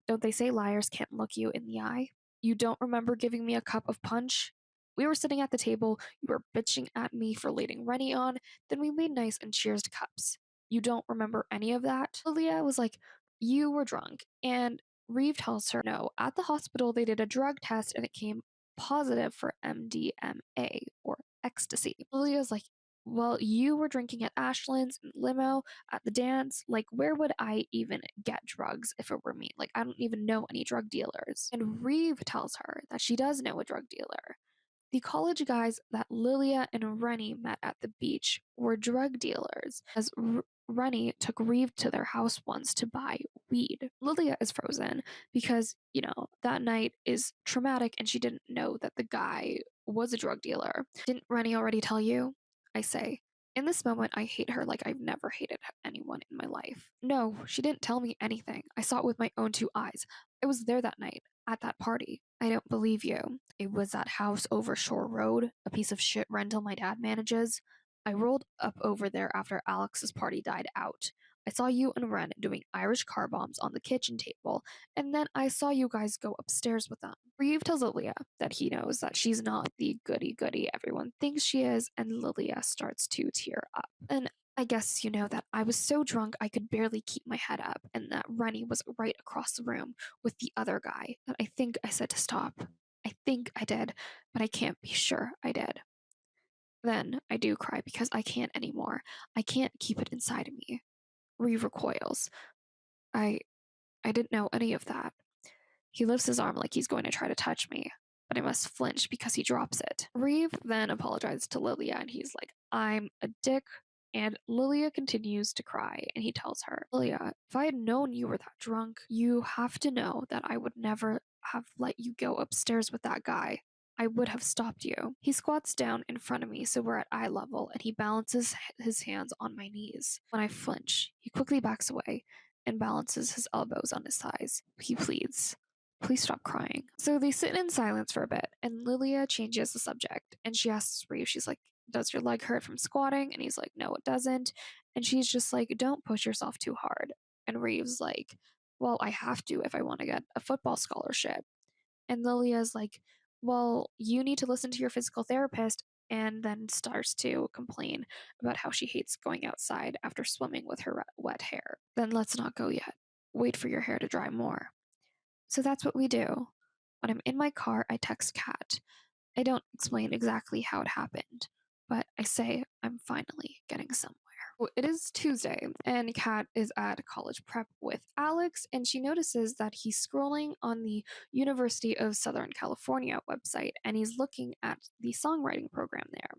Don't they say liars can't look you in the eye? You don't remember giving me a cup of punch? We were sitting at the table, you were bitching at me for leading Rennie on, then we made nice and cheersed cups. You don't remember any of that? Lilia was like, you were drunk, and Reeve tells her no. At the hospital, they did a drug test and it came positive for MDMA or ecstasy. Lilia's like, well, you were drinking at Ashland's in limo at the dance. Like, where would I even get drugs if it were me? Like, I don't even know any drug dealers. And Reeve tells her that she does know a drug dealer. The college guys that Lilia and Rennie met at the beach were drug dealers, as Rennie took Reeve to their house once to buy weed. Lilia is frozen because, that night is traumatic and she didn't know that the guy was a drug dealer. Didn't Rennie already tell you? I say. In this moment, I hate her like I've never hated anyone in my life. No, she didn't tell me anything. I saw it with my own two eyes. I was there that night, at that party. I don't believe you. It was that house over Shore Road, a piece of shit rental my dad manages. I rolled up over there after Alex's party died out. I saw you and Ren doing Irish car bombs on the kitchen table, and then I saw you guys go upstairs with them. Reeve tells Lilia that he knows that she's not the goody goody everyone thinks she is, and Lilia starts to tear up. And I guess you know that I was so drunk I could barely keep my head up, and that Rennie was right across the room with the other guy. That I think I said to stop. I think I did, but I can't be sure I did. Then I do cry because I can't anymore. I can't keep it inside of me. Reeve recoils. I I didn't know any of that. He lifts his arm like he's going to try to touch me, but I must flinch because he drops it. Reeve then apologizes to Lilia and he's like, I'm a dick. And Lilia continues to cry and he tells her, Lilia, if I had known you were that drunk, you have to know that I would never have let you go upstairs with that guy. I would have stopped you. He squats down in front of me so we're at eye level and he balances his hands on my knees. When I flinch, he quickly backs away and balances his elbows on his thighs. He pleads, please stop crying. So they sit in silence for a bit, and Lilia changes the subject, and she asks Reeve, she's like, does your leg hurt from squatting? And he's like, no, it doesn't. And she's just like, don't push yourself too hard. And Reeve's like, well, I have to if I want to get a football scholarship. And Lilia's like, well, you need to listen to your physical therapist, and then starts to complain about how she hates going outside after swimming with her wet hair. Then let's not go yet. Wait for your hair to dry more. So that's what we do. When I'm in my car, I text Kat. I don't explain exactly how it happened, but I say I'm finally getting somewhere. Well, it is Tuesday, and Kat is at college prep with Alex, and she notices that he's scrolling on the University of Southern California website, and he's looking at the songwriting program there.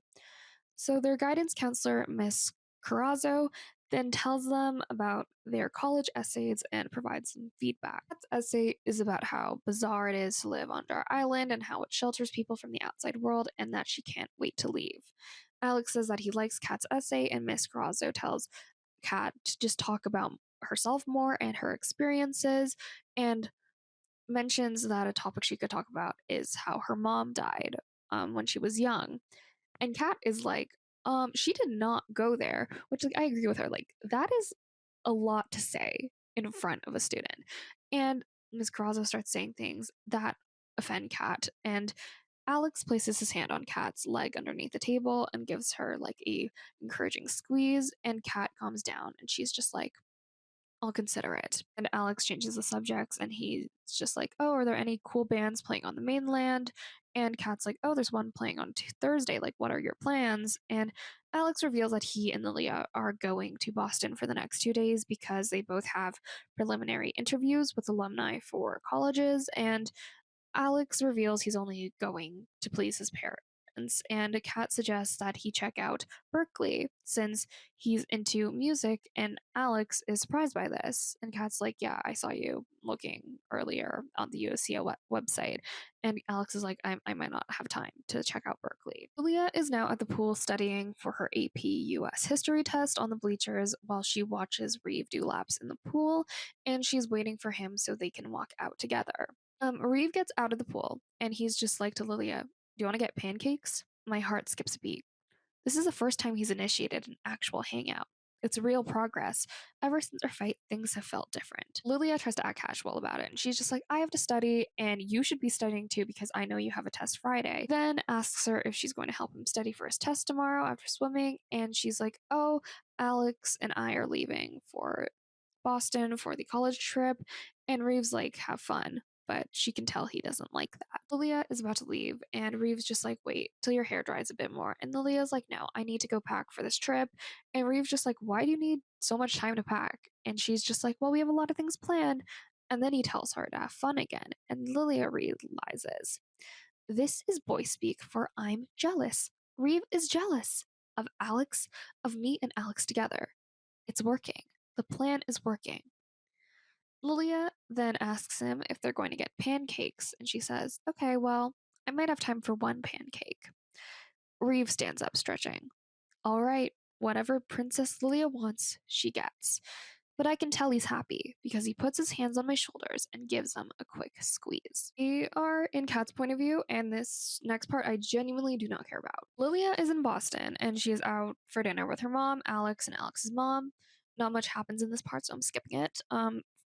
So their guidance counselor, Miss Carrazzo, then tells them about their college essays and provides some feedback. Kat's essay is about how bizarre it is to live on Dar Island and how it shelters people from the outside world and that she can't wait to leave. Alex says that he likes Kat's essay, and Miss Carrazzo tells Kat to just talk about herself more and her experiences, and mentions that a topic she could talk about is how her mom died when she was young. And Kat is like, she did not go there, which like I agree with her. Like that is a lot to say in front of a student. And Ms. Carrazzo starts saying things that offend Kat, and Alex places his hand on Kat's leg underneath the table and gives her like a encouraging squeeze, and Kat calms down and she's just like, I'll consider it. And Alex changes the subjects and he's just like, oh, are there any cool bands playing on the mainland? And Kat's like, oh, there's one playing on Thursday. Like, what are your plans? And Alex reveals that he and Lilia are going to Boston for the next 2 days because they both have preliminary interviews with alumni for colleges. And Alex reveals he's only going to please his distance, and Kat suggests that he check out Berkeley since he's into music, and Alex is surprised by this. And Kat's like, yeah, I saw you looking earlier on the USC website. And Alex is like, I might not have time to check out Berkeley. Julia is now at the pool studying for her AP US history test on the bleachers while she watches Reeve do laps in the pool, and she's waiting for him so they can walk out together. Reeve gets out of the pool, and he's just like to Lillia, do you want to get pancakes? My heart skips a beat. This is the first time he's initiated an actual hangout. It's real progress. Ever since our fight, things have felt different. Lillia tries to act casual about it, and she's just like, I have to study, and you should be studying too because I know you have a test Friday. Then asks her if she's going to help him study for his test tomorrow after swimming, and she's like, oh, Alex and I are leaving for Boston for the college trip, and Reeve's like, have fun. But she can tell he doesn't like that. Lilia is about to leave, and Reeve's just like, wait till your hair dries a bit more. And Lilia's like, no, I need to go pack for this trip. And Reeve's just like, why do you need so much time to pack? And she's just like, well, we have a lot of things planned. And then he tells her to have fun again. And Lilia realizes this is boy speak for I'm jealous. Reeve is jealous of Alex, of me and Alex together. It's working. The plan is working. Lilia then asks him if they're going to get pancakes, and she says, okay, well, I might have time for one pancake. Reeve stands up, stretching. All right, whatever Princess Lilia wants, she gets. But I can tell he's happy because he puts his hands on my shoulders and gives them a quick squeeze. We are in Kat's point of view, and this next part I genuinely do not care about. Lilia is in Boston, and she is out for dinner with her mom, Alex, and Alex's mom. Not much happens in this part, so I'm skipping it.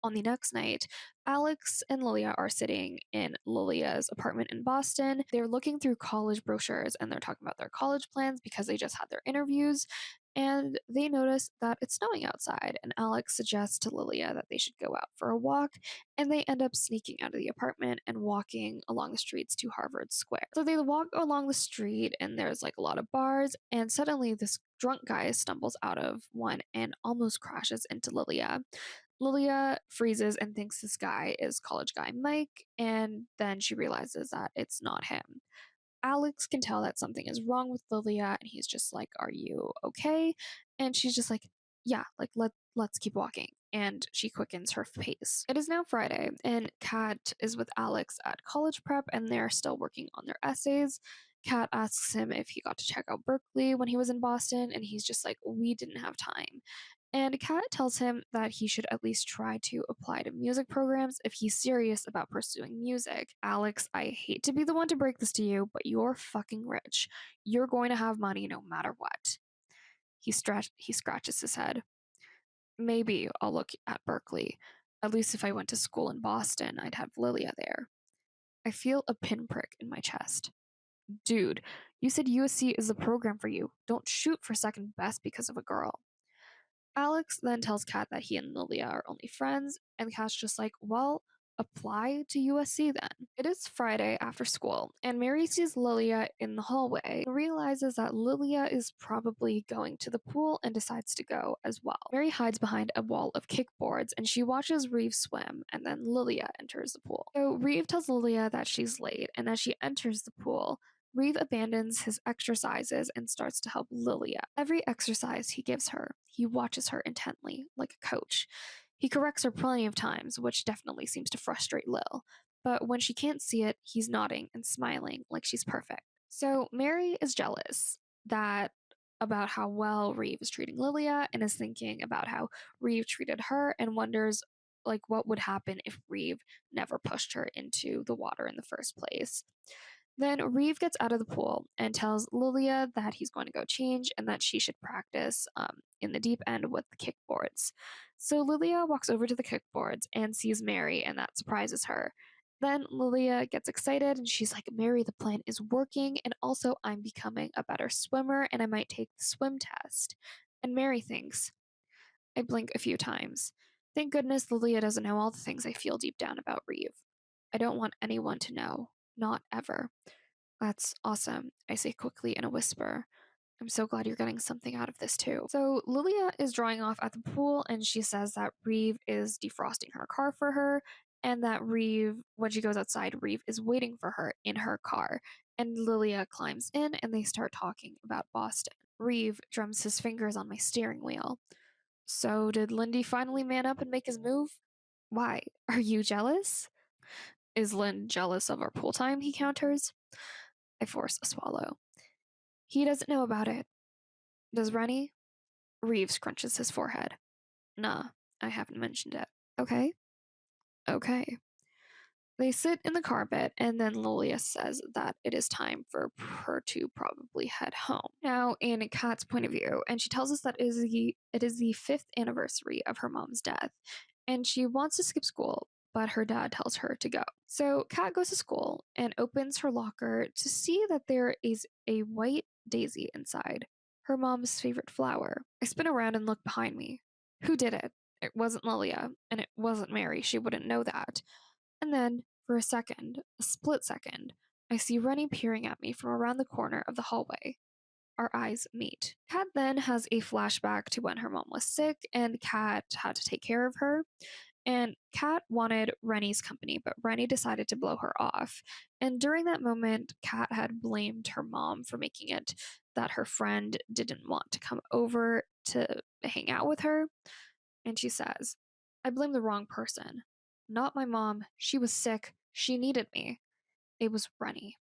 On the next night, Alex and Lilia are sitting in Lilia's apartment in Boston. They're looking through college brochures and they're talking about their college plans because they just had their interviews. And they notice that it's snowing outside, and Alex suggests to Lilia that they should go out for a walk, and they end up sneaking out of the apartment and walking along the streets to Harvard Square. So they walk along the street, and there's like a lot of bars, and suddenly this drunk guy stumbles out of one and almost crashes into Lilia. Lilia freezes and thinks this guy is college guy Mike, and then she realizes that it's not him. Alex can tell that something is wrong with Lilia, and he's just like, are you okay? And she's just like, yeah, like let's keep walking. And she quickens her pace. It is now Friday, and Kat is with Alex at college prep, and they're still working on their essays. Kat asks him if he got to check out Berkeley when he was in Boston, and he's just like, we didn't have time. And Kat tells him that he should at least try to apply to music programs if he's serious about pursuing music. Alex, I hate to be the one to break this to you, but you're fucking rich. You're going to have money no matter what. He scratches his head. Maybe I'll look at Berkeley. At least if I went to school in Boston, I'd have Lilia there. I feel a pinprick in my chest. Dude, you said USC is the program for you. Don't shoot for second best because of a girl. Alex then tells Kat that he and Lilia are only friends, and Kat's just like, well, apply to USC then. It is Friday after school, and Mary sees Lilia in the hallway and realizes that Lilia is probably going to the pool and decides to go as well. Mary hides behind a wall of kickboards and she watches Reeve swim, and then Lilia enters the pool. So Reeve tells Lilia that she's late, and as she enters the pool, Reeve abandons his exercises and starts to help Lilia. Every exercise he gives her, he watches her intently, like a coach. He corrects her plenty of times, which definitely seems to frustrate Lil. But when she can't see it, he's nodding and smiling like she's perfect. So Mary is jealous that about how well Reeve is treating Lilia and is thinking about how Reeve treated her and wonders like what would happen if Reeve never pushed her into the water in the first place. Then Reeve gets out of the pool and tells Lilia that he's going to go change and that she should practice in the deep end with the kickboards. So Lilia walks over to the kickboards and sees Mary, and that surprises her. Then Lilia gets excited and she's like, Mary, the plan is working, and also I'm becoming a better swimmer and I might take the swim test. And Mary thinks, I blink a few times. Thank goodness Lilia doesn't know all the things I feel deep down about Reeve. I don't want anyone to know. Not ever. That's awesome, I say quickly in a whisper. I'm so glad you're getting something out of this too. So Lilia is drying off at the pool and she says that Reeve is defrosting her car for her and that Reeve, when she goes outside, Reeve is waiting for her in her car. And Lillia climbs in and they start talking about Boston. Reeve drums his fingers on my steering wheel. So, did Lindy finally man up and make his move? Why? Are you jealous? Is Lynn jealous of our pool time? He counters. I force a swallow. He doesn't know about it. Does Rennie? Reeves crunches his forehead. Nah, I haven't mentioned it. Okay. Okay. They sit in the car bit, and then Lilia says that it is time for her to probably head home. Now, in Kat's point of view, and she tells us that it is the 5th anniversary of her mom's death, and she wants to skip school, but her dad tells her to go. So Kat goes to school and opens her locker to see that there is a white daisy inside, her mom's favorite flower. I spin around and look behind me. Who did it? It wasn't Lilia, and it wasn't Mary. She wouldn't know that. And then, for a split second, I see Rennie peering at me from around the corner of the hallway. Our eyes meet. Kat then has a flashback to when her mom was sick and Kat had to take care of her. And Kat wanted Rennie's company, but Rennie decided to blow her off. And during that moment, Kat had blamed her mom for making it that her friend didn't want to come over to hang out with her. And she says, I blame the wrong person. Not my mom. She was sick. She needed me. It was Rennie.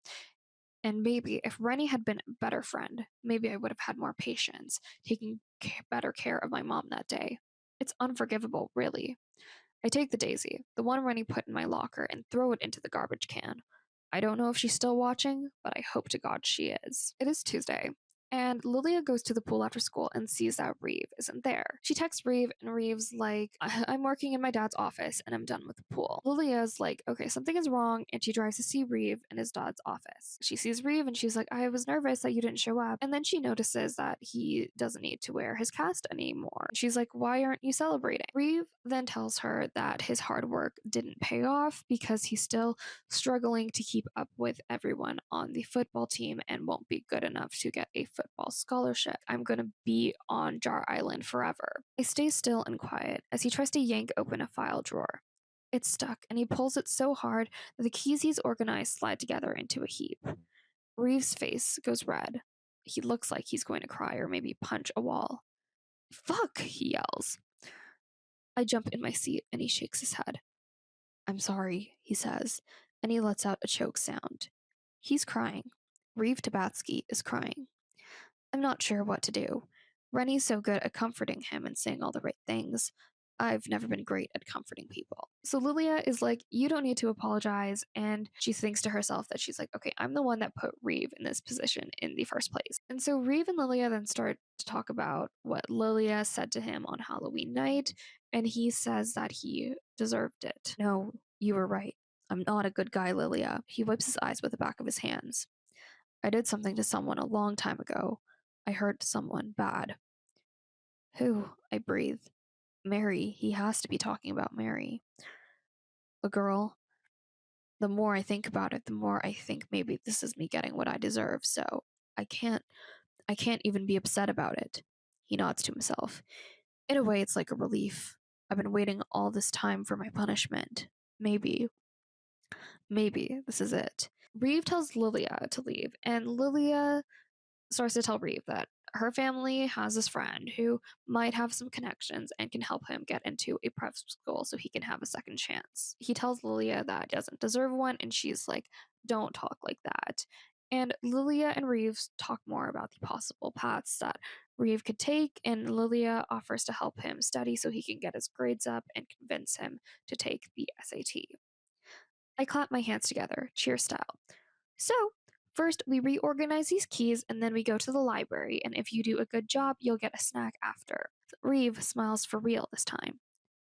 And maybe if Rennie had been a better friend, maybe I would have had more patience, taking better care of my mom that day. It's unforgivable, really. I take the daisy, the one Rennie put in my locker, and throw it into the garbage can. I don't know if she's still watching, but I hope to God she is. It is Tuesday, and Lilia goes to the pool after school and sees that Reeve isn't there. She texts Reeve, and Reeve's like, I'm working in my dad's office and I'm done with the pool. Lilia's like, okay, something is wrong, and she drives to see Reeve in his dad's office. She sees Reeve and she's like, I was nervous that you didn't show up. And then she notices that he doesn't need to wear his cast anymore. She's like, why aren't you celebrating? Reeve then tells her that his hard work didn't pay off because he's still struggling to keep up with everyone on the football team and won't be good enough to get a football scholarship. I'm going to be on Jar Island forever. I stay still and quiet as he tries to yank open a file drawer. It's stuck, and he pulls it so hard that the keys he's organized slide together into a heap. Reeve's face goes red. He looks like he's going to cry or maybe punch a wall. Fuck, he yells. I jump in my seat and he shakes his head. I'm sorry, he says, and he lets out a choke sound. He's crying. Reeve Tabatsky is crying. I'm not sure what to do. Rennie's so good at comforting him and saying all the right things. I've never been great at comforting people. So Lilia is like, you don't need to apologize. And she thinks to herself that she's like, okay, I'm the one that put Reeve in this position in the first place. And so Reeve and Lilia then start to talk about what Lilia said to him on Halloween night. And he says that he deserved it. No, you were right. I'm not a good guy, Lilia. He wipes his eyes with the back of his hands. I did something to someone a long time ago. I hurt someone bad. Who? I breathe. Mary. He has to be talking about Mary. A girl. The more I think about it, the more I think maybe this is me getting what I deserve, so I can't even be upset about it. He nods to himself. In a way, it's like a relief. I've been waiting all this time for my punishment. Maybe this is it. Reeve tells Lilia to leave, and Lilia starts to tell Reeve that her family has this friend who might have some connections and can help him get into a prep school so he can have a second chance. He tells Lilia that he doesn't deserve one, and she's like, don't talk like that. And Lilia and Reeves talk more about the possible paths that Reeve could take, and Lilia offers to help him study so he can get his grades up and convince him to take the SAT. I clap my hands together, cheer style. So, first we reorganize these keys and then we go to the library, and if you do a good job, you'll get a snack after. Reeve smiles for real this time.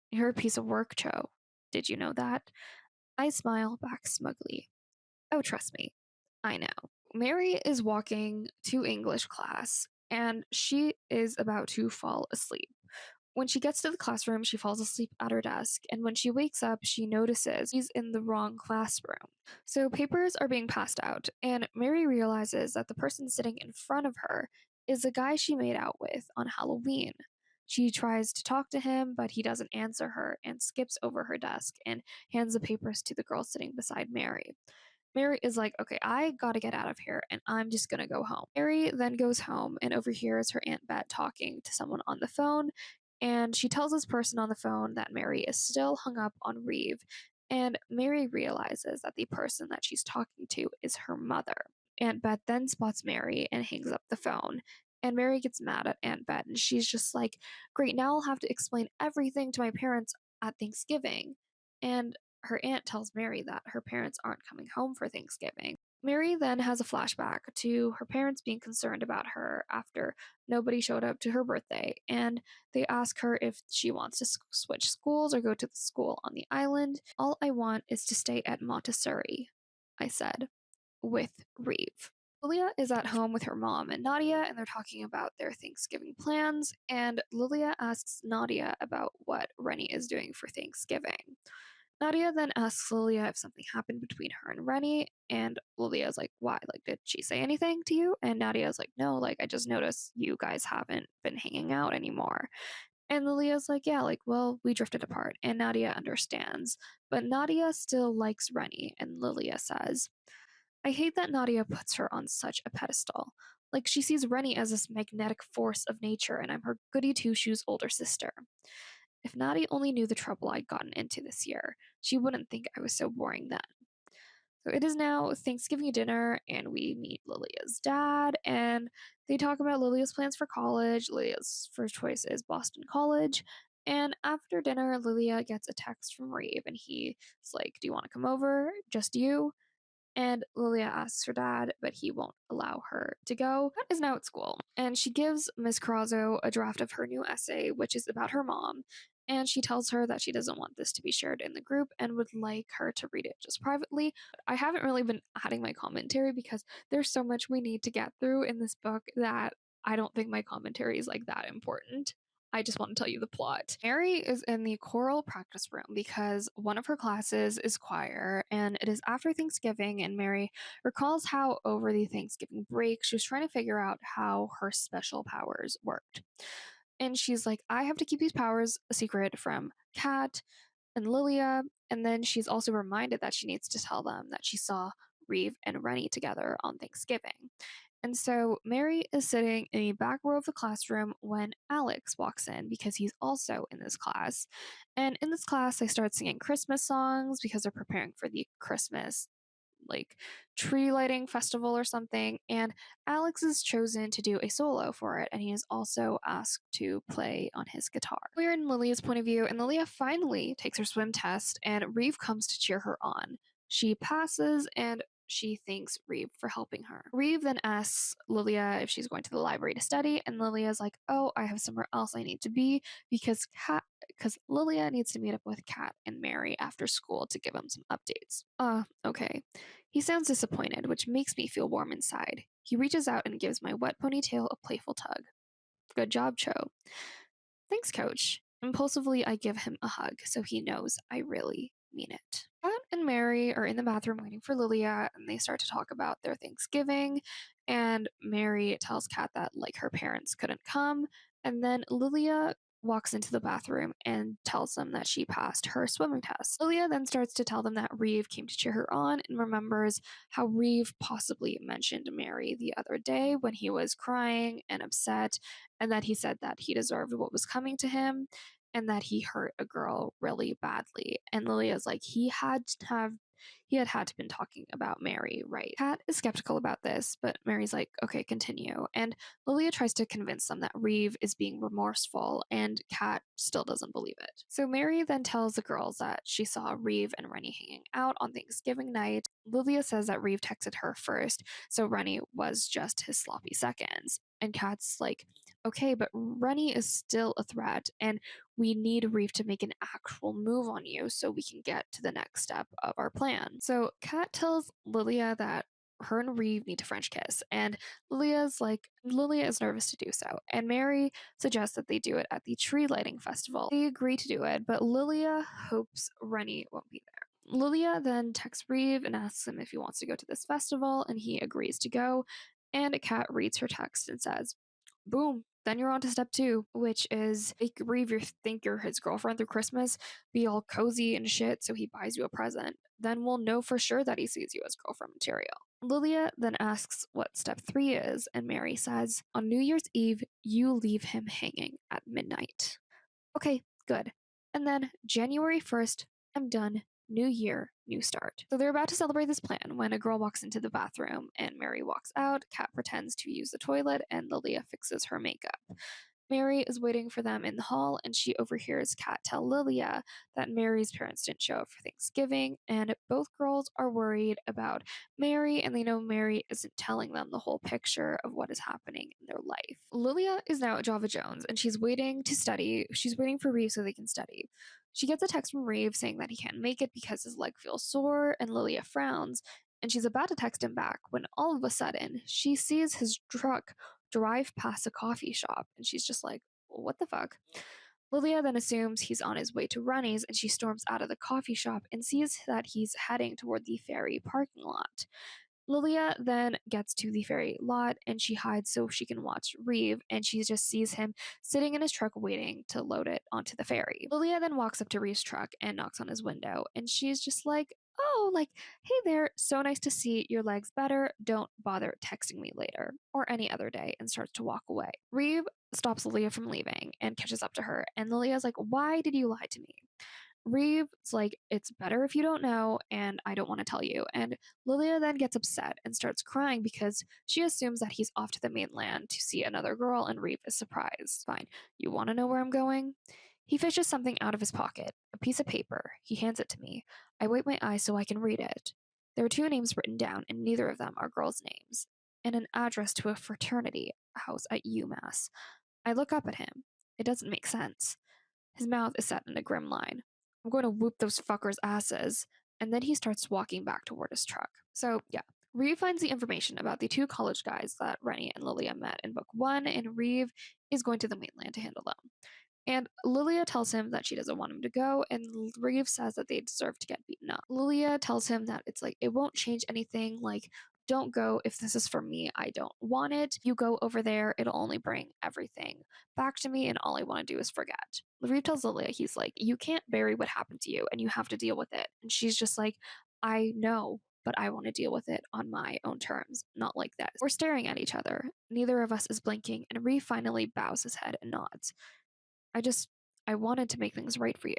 You're a piece of work, Cho. Did you know that? I smile back smugly. Oh, trust me. I know. Mary is walking to English class and she is about to fall asleep. When she gets to the classroom, she falls asleep at her desk, and when she wakes up, she notices she's in the wrong classroom. So papers are being passed out, and Mary realizes that the person sitting in front of her is the guy she made out with on Halloween. She tries to talk to him, but he doesn't answer her and skips over her desk and hands the papers to the girl sitting beside Mary. Mary is like, okay, I gotta get out of here and I'm just gonna go home. Mary then goes home and overhears her Aunt Bet talking to someone on the phone. And she tells this person on the phone that Mary is still hung up on Reeve. And Mary realizes that the person that she's talking to is her mother. Aunt Bet then spots Mary and hangs up the phone. And Mary gets mad at Aunt Bet and she's just like, great, now I'll have to explain everything to my parents at Thanksgiving. And her aunt tells Mary that her parents aren't coming home for Thanksgiving. Mary then has a flashback to her parents being concerned about her after nobody showed up to her birthday, and they ask her if she wants to switch schools or go to the school on the island. All I want is to stay at Montessori, I said, with Reeve. Lilia is at home with her mom and Nadia, and they're talking about their Thanksgiving plans. And Lilia asks Nadia about what Rennie is doing for Thanksgiving. Nadia then asks Lilia if something happened between her and Rennie, and Lilia's like, why? Like, did she say anything to you? And Nadia's like, no, like, I just noticed you guys haven't been hanging out anymore. And Lilia's like, yeah, like, well, we drifted apart, and Nadia understands. But Nadia still likes Rennie, and Lilia says, I hate that Nadia puts her on such a pedestal. Like, she sees Rennie as this magnetic force of nature, and I'm her goody two shoes older sister. If Nadia only knew the trouble I'd gotten into this year, she wouldn't think I was so boring then. So it is now Thanksgiving dinner, and we meet Lilia's dad, and they talk about Lilia's plans for college. Lilia's first choice is Boston College. And after dinner, Lilia gets a text from Reeve, and he's like, do you want to come over? Just you? And Lilia asks her dad, but he won't allow her to go. Kat is now at school, and she gives Miss Carrazzo a draft of her new essay, which is about her mom. And she tells her that she doesn't want this to be shared in the group and would like her to read it just privately. I haven't really been adding my commentary because there's so much we need to get through in this book that I don't think my commentary is like that important. I just want to tell you the plot. Mary is in the choral practice room because one of her classes is choir, and it is after Thanksgiving, and Mary recalls how over the Thanksgiving break she was trying to figure out how her special powers worked. And she's like, I have to keep these powers a secret from Kat and Lilia. And then she's also reminded that she needs to tell them that she saw Reeve and Rennie together on Thanksgiving. And so Mary is sitting in the back row of the classroom when Alex walks in because he's also in this class. And in this class, they start singing Christmas songs because they're preparing for the Christmas like tree lighting festival or something, and Alex is chosen to do a solo for it, and he is also asked to play on his guitar. We're in Lilia's point of view, and Lilia finally takes her swim test, and Reeve comes to cheer her on. She passes, and she thanks Reeve for helping her. Reeve then asks Lilia if she's going to the library to study, and Lilia's like, oh, I have somewhere else I need to be because Lilia needs to meet up with Kat and Mary after school to give them some updates. Okay. He sounds disappointed, which makes me feel warm inside. He reaches out and gives my wet ponytail a playful tug. Good job, Cho. Thanks, coach. Impulsively, I give him a hug so he knows I really mean it. Kat and Mary are in the bathroom waiting for Lilia, and they start to talk about their Thanksgiving. And Mary tells Kat that, like, her parents couldn't come. And then Lilia walks into the bathroom and tells them that she passed her swimming test. Lilia then starts to tell them that Reeve came to cheer her on and remembers how Reeve possibly mentioned Mary the other day when he was crying and upset, and that he said that he deserved what was coming to him and that he hurt a girl really badly. And Lilia's like, he had to been talking about Mary, right? Kat is skeptical about this, but Mary's like, okay, continue. And Lilia tries to convince them that Reeve is being remorseful, and Kat still doesn't believe it. So Mary then tells the girls that she saw Reeve and Rennie hanging out on Thanksgiving night. Lilia says that Reeve texted her first, so Rennie was just his sloppy seconds. And Kat's like, okay, but Rennie is still a threat, and we need Reeve to make an actual move on you so we can get to the next step of our plan. So Kat tells Lilia that her and Reeve need to French kiss, and Lilia is nervous to do so, and Mary suggests that they do it at the tree lighting festival. They agree to do it, but Lilia hopes Rennie won't be there. Lilia then texts Reeve and asks him if he wants to go to this festival, and he agrees to go. And Kat reads her text and says, boom, Then you're on to step two, which is make Reeve think you're his girlfriend through Christmas, be all cozy and shit so he buys you a present. Then we'll know for sure that he sees you as girlfriend material. Lillia then asks what step three is, and Mary says, on New Year's Eve, you leave him hanging at midnight. Okay, good. And then January 1st, I'm done. New year, new start. So they're about to celebrate this plan when a girl walks into the bathroom and Mary walks out. Kat pretends to use the toilet and Lilia fixes her makeup. Mary is waiting for them in the hall and she overhears Kat tell Lilia that Mary's parents didn't show up for Thanksgiving, and both girls are worried about Mary and they know Mary isn't telling them the whole picture of what is happening in their life. Lilia is now at Java Jones and she's waiting to study. She's waiting for Reeve so they can study. She gets a text from Reeve saying that he can't make it because his leg feels sore, and Lilia frowns. And she's about to text him back when all of a sudden she sees his truck drive past a coffee shop and she's just like, what the fuck? Lilia then assumes he's on his way to Ronnie's and she storms out of the coffee shop and sees that he's heading toward the ferry parking lot. Lilia then gets to the ferry lot and she hides so she can watch Reeve, and she just sees him sitting in his truck waiting to load it onto the ferry. Lilia then walks up to Reeve's truck and knocks on his window, and she's just like, oh, like, hey there, so nice to see your legs better. Don't bother texting me later or any other day, and starts to walk away. Reeve stops Lilia from leaving and catches up to her, and Lilia's like, why did you lie to me? Reeve's like, it's better if you don't know, and I don't want to tell you. And Lilia then gets upset and starts crying because she assumes that he's off to the mainland to see another girl, and Reeve is surprised. Fine, you want to know where I'm going? He fishes something out of his pocket, a piece of paper. He hands it to me. I wipe my eyes so I can read it. There are two names written down, and neither of them are girls' names, and an address to a fraternity house at UMass. I look up at him. It doesn't make sense. His mouth is set in a grim line. I'm going to whoop those fuckers' asses. And then he starts walking back toward his truck. So, yeah. Reeve finds the information about the two college guys that Rennie and Lilia met in book one, and Reeve is going to the mainland to handle them. And Lilia tells him that she doesn't want him to go, and Reeve says that they deserve to get beaten up. Lilia tells him that it's like, it won't change anything, like, don't go. If this is for me, I don't want it. You go over there, it'll only bring everything back to me, and all I want to do is forget. Reeve tells Lilia, he's like, you can't bury what happened to you, and you have to deal with it. And she's just like, I know, but I want to deal with it on my own terms, not like this. We're staring at each other. Neither of us is blinking, and Reeve finally bows his head and nods. I wanted to make things right for you.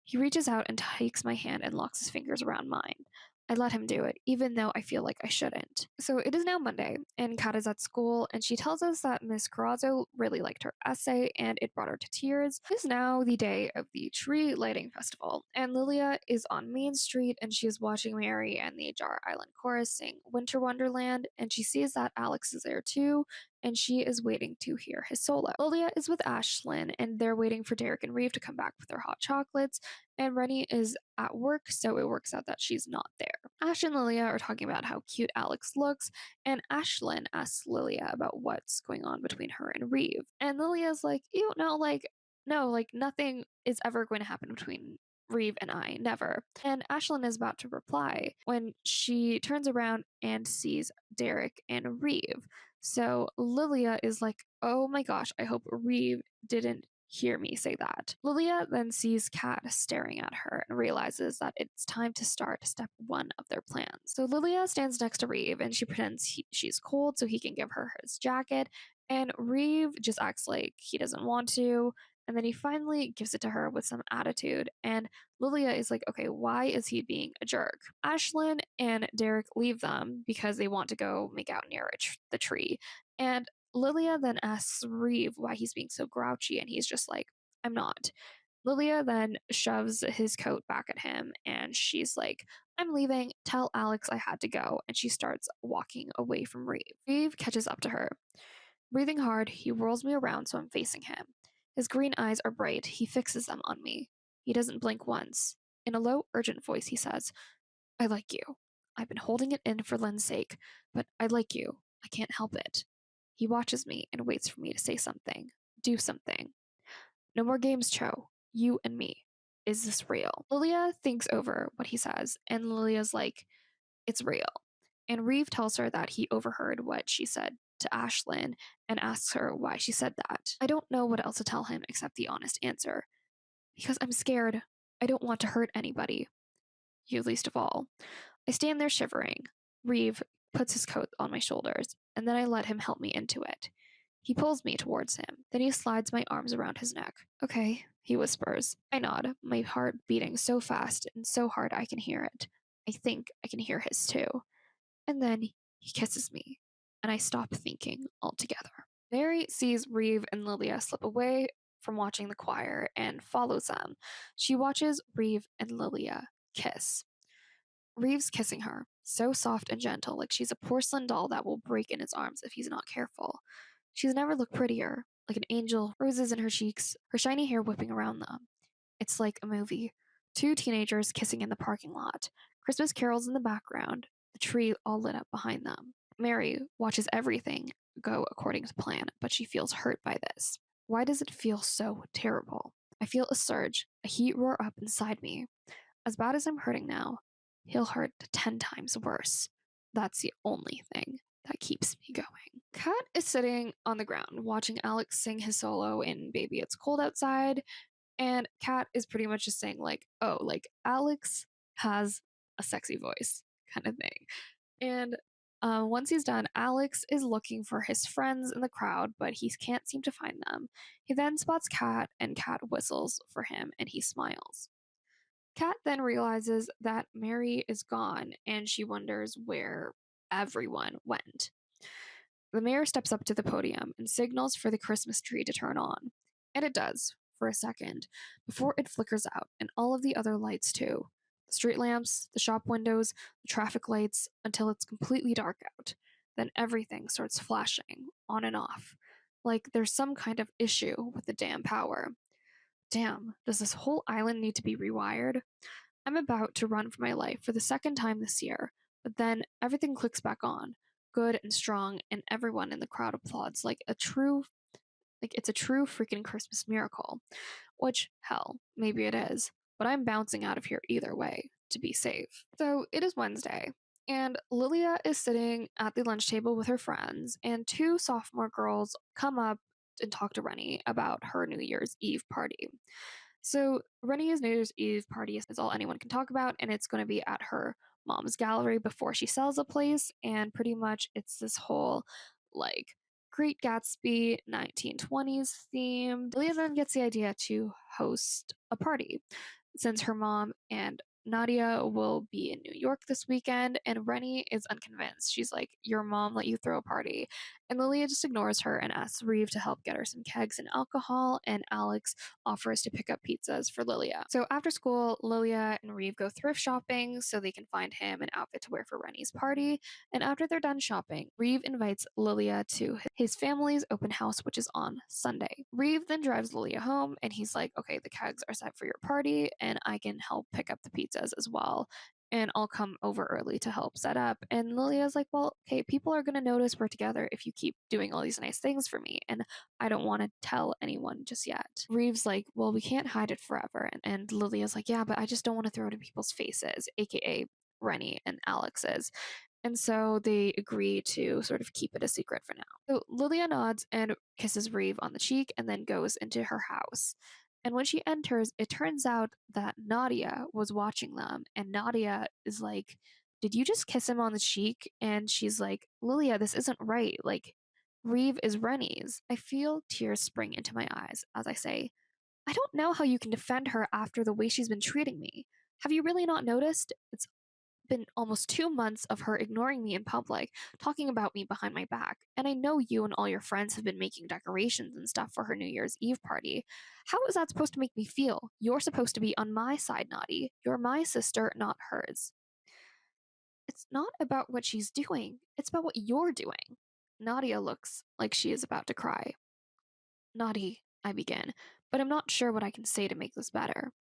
He reaches out and takes my hand and locks his fingers around mine. I let him do it, even though I feel like I shouldn't. So it is now Monday, and Kat is at school, and she tells us that Miss Carrazzo really liked her essay, and it brought her to tears. It is now the day of the tree lighting festival, and Lilia is on Main Street, and she is watching Mary and the Jar Island Chorus sing Winter Wonderland, and she sees that Alex is there too, and she is waiting to hear his solo. Lilia is with Ashlyn, and they're waiting for Derek and Reeve to come back with their hot chocolates, and Rennie is at work, so it works out that she's not there. Ash and Lilia are talking about how cute Alex looks, and Ashlyn asks Lilia about what's going on between her and Reeve. And Lilia's like, you know, like, no, like, nothing is ever going to happen between Reeve and I, never. And Ashlyn is about to reply when she turns around and sees Derek and Reeve. So Lilia is like, oh my gosh, I hope Reeve didn't hear me say that. Lilia then sees Kat staring at her and realizes that it's time to start step one of their plans. So Lilia stands next to Reeve and she pretends she's cold so he can give her his jacket, and Reeve just acts like he doesn't want to, and then he finally gives it to her with some attitude, and Lilia is like, okay, why is he being a jerk? Ashlyn and Derek leave them because they want to go make out near the tree, and Lilia then asks Reeve why he's being so grouchy, and he's just like, I'm not. Lilia then shoves his coat back at him, and she's like, I'm leaving. Tell Alex I had to go. And she starts walking away from Reeve. Reeve catches up to her. Breathing hard, he whirls me around so I'm facing him. His green eyes are bright. He fixes them on me. He doesn't blink once. In a low, urgent voice, he says, I like you. I've been holding it in for Lynn's sake, but I like you. I can't help it. He watches me and waits for me to say something. Do something. No more games, Cho. You and me. Is this real? Lilia thinks over what he says, and Lilia's like, it's real. And Reeve tells her that he overheard what she said to Ashlyn and asks her why she said that. I don't know what else to tell him except the honest answer. Because I'm scared. I don't want to hurt anybody. You least of all. I stand there shivering. Reeve puts his coat on my shoulders, and then I let him help me into it. He pulls me towards him, then he slides my arms around his neck. Okay, he whispers. I nod, my heart beating so fast and so hard I can hear it. I think I can hear his too. And then he kisses me, and I stop thinking altogether. Mary sees Reeve and Lillia slip away from watching the choir and follows them. She watches Reeve and Lillia kiss. Reeve's kissing her, so soft and gentle, like she's a porcelain doll that will break in his arms if he's not careful. She's never looked prettier, like an angel, roses in her cheeks, her shiny hair whipping around them. It's like a movie. Two teenagers kissing in the parking lot, Christmas carols in the background, the tree all lit up behind them. Mary watches everything go according to plan, but she feels hurt by this. Why does it feel so terrible? I feel a surge, a heat roar up inside me. As bad as I'm hurting now, he'll hurt 10 times worse. That's the only thing that keeps me going. Kat is sitting on the ground watching Alex sing his solo in Baby It's Cold Outside, and Kat is pretty much just saying, like, oh, like, Alex has a sexy voice kind of thing. And once he's done, Alex is looking for his friends in the crowd, but he can't seem to find them. He then spots Kat, and Kat whistles for him, and he smiles. Kat then realizes that Mary is gone, and she wonders where everyone went. The mayor steps up to the podium and signals for the Christmas tree to turn on. And it does, for a second, before it flickers out, and all of the other lights too. The street lamps, the shop windows, the traffic lights, until it's completely dark out. Then everything starts flashing, on and off, like there's some kind of issue with the damn power. Damn, does this whole island need to be rewired? I'm about to run for my life for the second time this year, but then everything clicks back on, good and strong, and everyone in the crowd applauds like it's a true freaking Christmas miracle. Which, hell, maybe it is, but I'm bouncing out of here either way to be safe. So it is Wednesday, and Lillia is sitting at the lunch table with her friends, and two sophomore girls come up and talk to Rennie about her New Year's Eve party. So Rennie's New Year's Eve party is all anyone can talk about, and it's going to be at her mom's gallery before she sells the place. And pretty much it's this whole like Great Gatsby 1920s themed. Leah then gets the idea to host a party since her mom and Nadia will be in New York this weekend, and Rennie is unconvinced. She's like, your mom let you throw a party. And Lilia just ignores her and asks Reeve to help get her some kegs and alcohol, and Alex offers to pick up pizzas for Lilia. So after school, Lilia and Reeve go thrift shopping so they can find him an outfit to wear for Rennie's party. And after they're done shopping, Reeve invites Lilia to his family's open house, which is on Sunday. Reeve then drives Lilia home, and he's like, okay, the kegs are set for your party, and I can help pick up the pizzas as well. And I'll come over early to help set up. And Lilia's like, well, okay, people are going to notice we're together if you keep doing all these nice things for me. And I don't want to tell anyone just yet. Reeve's like, well, we can't hide it forever. And Lilia's like, yeah, but I just don't want to throw it in people's faces, aka Rennie and Alex's. And so they agree to sort of keep it a secret for now. So Lilia nods and kisses Reeve on the cheek and then goes into her house. And when she enters, it turns out that Nadia was watching them. And Nadia is like, did you just kiss him on the cheek? And she's like, Lilia, this isn't right. Like, Reeve is Rennie's. I feel tears spring into my eyes as I say, I don't know how you can defend her after the way she's been treating me. Have you really not noticed? It's been almost 2 months of her ignoring me in public, talking about me behind my back. And I know you and all your friends have been making decorations and stuff for her New Year's Eve party. How is that supposed to make me feel? You're supposed to be on my side, Naughty. You're my sister, not hers. It's not about what she's doing, it's about what you're doing. Nadia looks like she is about to cry. Naughty, I begin, but I'm not sure what I can say to make this better.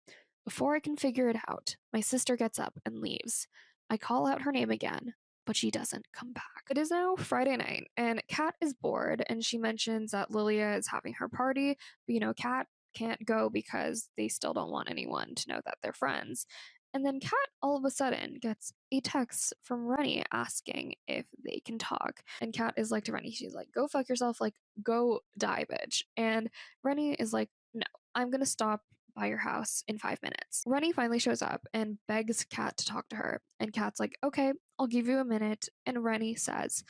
Before I can figure it out, my sister gets up and leaves. I call out her name again, but she doesn't come back. It is now Friday night, and Kat is bored, and she mentions that Lilia is having her party, but Kat can't go because they still don't want anyone to know that they're friends. And then Kat all of a sudden gets a text from Rennie asking if they can talk. And Kat is like to Rennie, she's like, go fuck yourself, like, go die, bitch. And Rennie is like, no, I'm gonna stop by your house in 5 minutes. Rennie finally shows up and begs Kat to talk to her. And Kat's like, okay, I'll give you a minute. And Rennie says,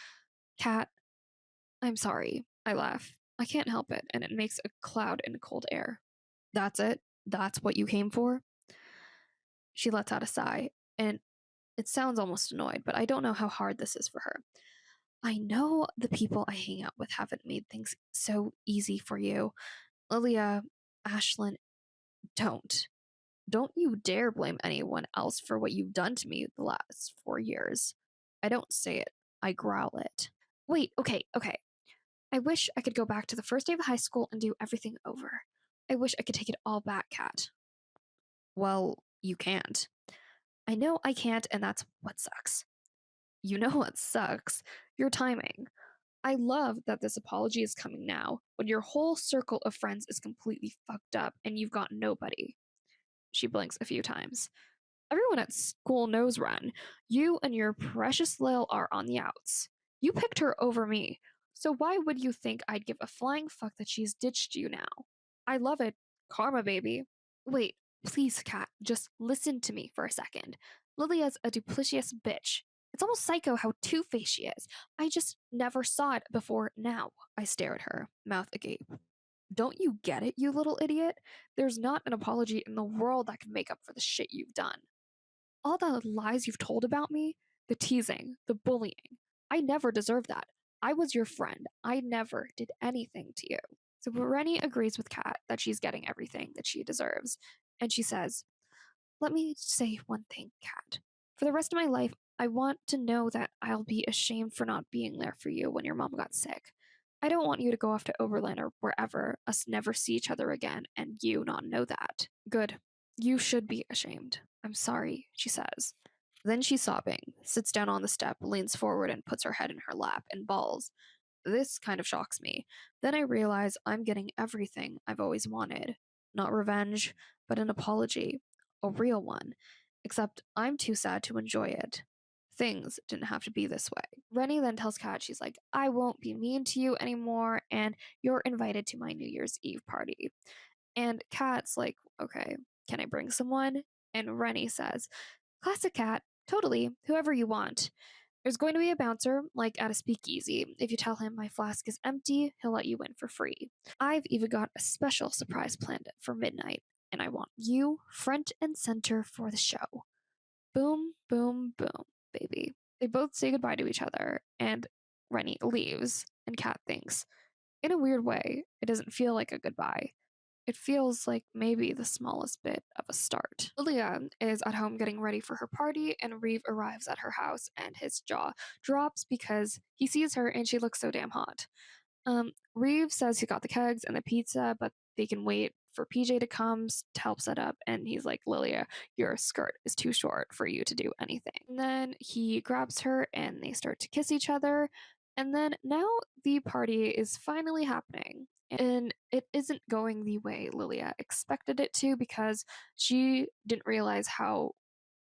Kat, I'm sorry. I laugh. I can't help it. And it makes a cloud in cold air. That's it? That's what you came for? She lets out a sigh, and it sounds almost annoyed, but I don't know how hard this is for her. I know the people I hang out with haven't made things so easy for you. Lillia, Ashlyn, don't. Don't you dare blame anyone else for what you've done to me the last 4 years. I don't say it, I growl it. Wait, okay. I wish I could go back to the first day of high school and do everything over. I wish I could take it all back, Kat. Well, you can't. I know I can't, and that's what sucks. You know what sucks? Your timing. I love that this apology is coming now, when your whole circle of friends is completely fucked up and you've got nobody. She blinks a few times. Everyone at school knows Ren. You and your precious Lil are on the outs. You picked her over me, so why would you think I'd give a flying fuck that she's ditched you now? I love it. Karma, baby. Wait, please, Kat, just listen to me for a second. Lilia's a duplicitous bitch. It's almost psycho how two-faced she is. I just never saw it before now. I stare at her, mouth agape. Don't you get it, you little idiot? There's not an apology in the world that can make up for the shit you've done. All the lies you've told about me, the teasing, the bullying. I never deserved that. I was your friend. I never did anything to you. So Rennie agrees with Kat that she's getting everything that she deserves. And she says, let me say one thing, Kat. For the rest of my life, I want to know that I'll be ashamed for not being there for you when your mom got sick. I don't want you to go off to Oberlin or wherever, us never see each other again, and you not know that. Good. You should be ashamed. I'm sorry, she says. Then she's sobbing, sits down on the step, leans forward, and puts her head in her lap and bawls. This kind of shocks me. Then I realize I'm getting everything I've always wanted. Not revenge, but an apology. A real one. Except I'm too sad to enjoy it. Things didn't have to be this way. Rennie then tells Kat, she's like, I won't be mean to you anymore, and you're invited to my New Year's Eve party. And Kat's like, okay, can I bring someone? And Rennie says, classic Kat, totally, whoever you want. There's going to be a bouncer, like at a speakeasy. If you tell him my flask is empty, he'll let you in for free. I've even got a special surprise planned for midnight, and I want you front and center for the show. Boom, boom, boom, baby. They both say goodbye to each other, and Rennie leaves, and Kat thinks, in a weird way, it doesn't feel like a goodbye. It feels like maybe the smallest bit of a start. Lilia is at home getting ready for her party, and Reeve arrives at her house, and his jaw drops because he sees her and she looks so damn hot. Reeve says he got the kegs and the pizza, but they can wait for PJ to come to help set up. And he's like, Lilia, your skirt is too short for you to do anything. And then he grabs her and they start to kiss each other. And then now the party is finally happening. And it isn't going the way Lilia expected it to because she didn't realize how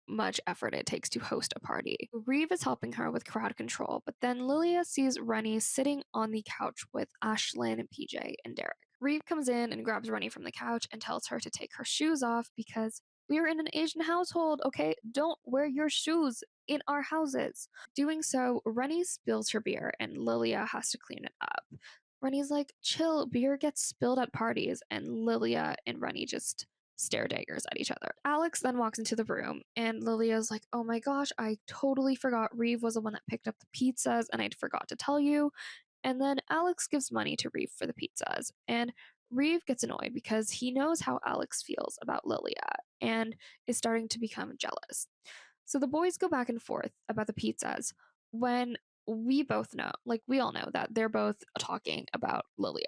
much effort it takes to host a party. Reeve is helping her with crowd control, but then Lilia sees Rennie sitting on the couch with Ashlyn, PJ, and Derek. Reeve comes in and grabs Rennie from the couch and tells her to take her shoes off because we're in an Asian household, okay? Don't wear your shoes in our houses. Doing so, Rennie spills her beer and Lilia has to clean it up. Rennie's like, chill, beer gets spilled at parties, and Lilia and Rennie just stare daggers at each other. Alex then walks into the room, and Lilia's like, oh my gosh, I totally forgot Reeve was the one that picked up the pizzas, and I forgot to tell you. And then Alex gives money to Reeve for the pizzas, and Reeve gets annoyed because he knows how Alex feels about Lilia and is starting to become jealous. So the boys go back and forth about the pizzas when we both know, like we all know that they're both talking about Lilia.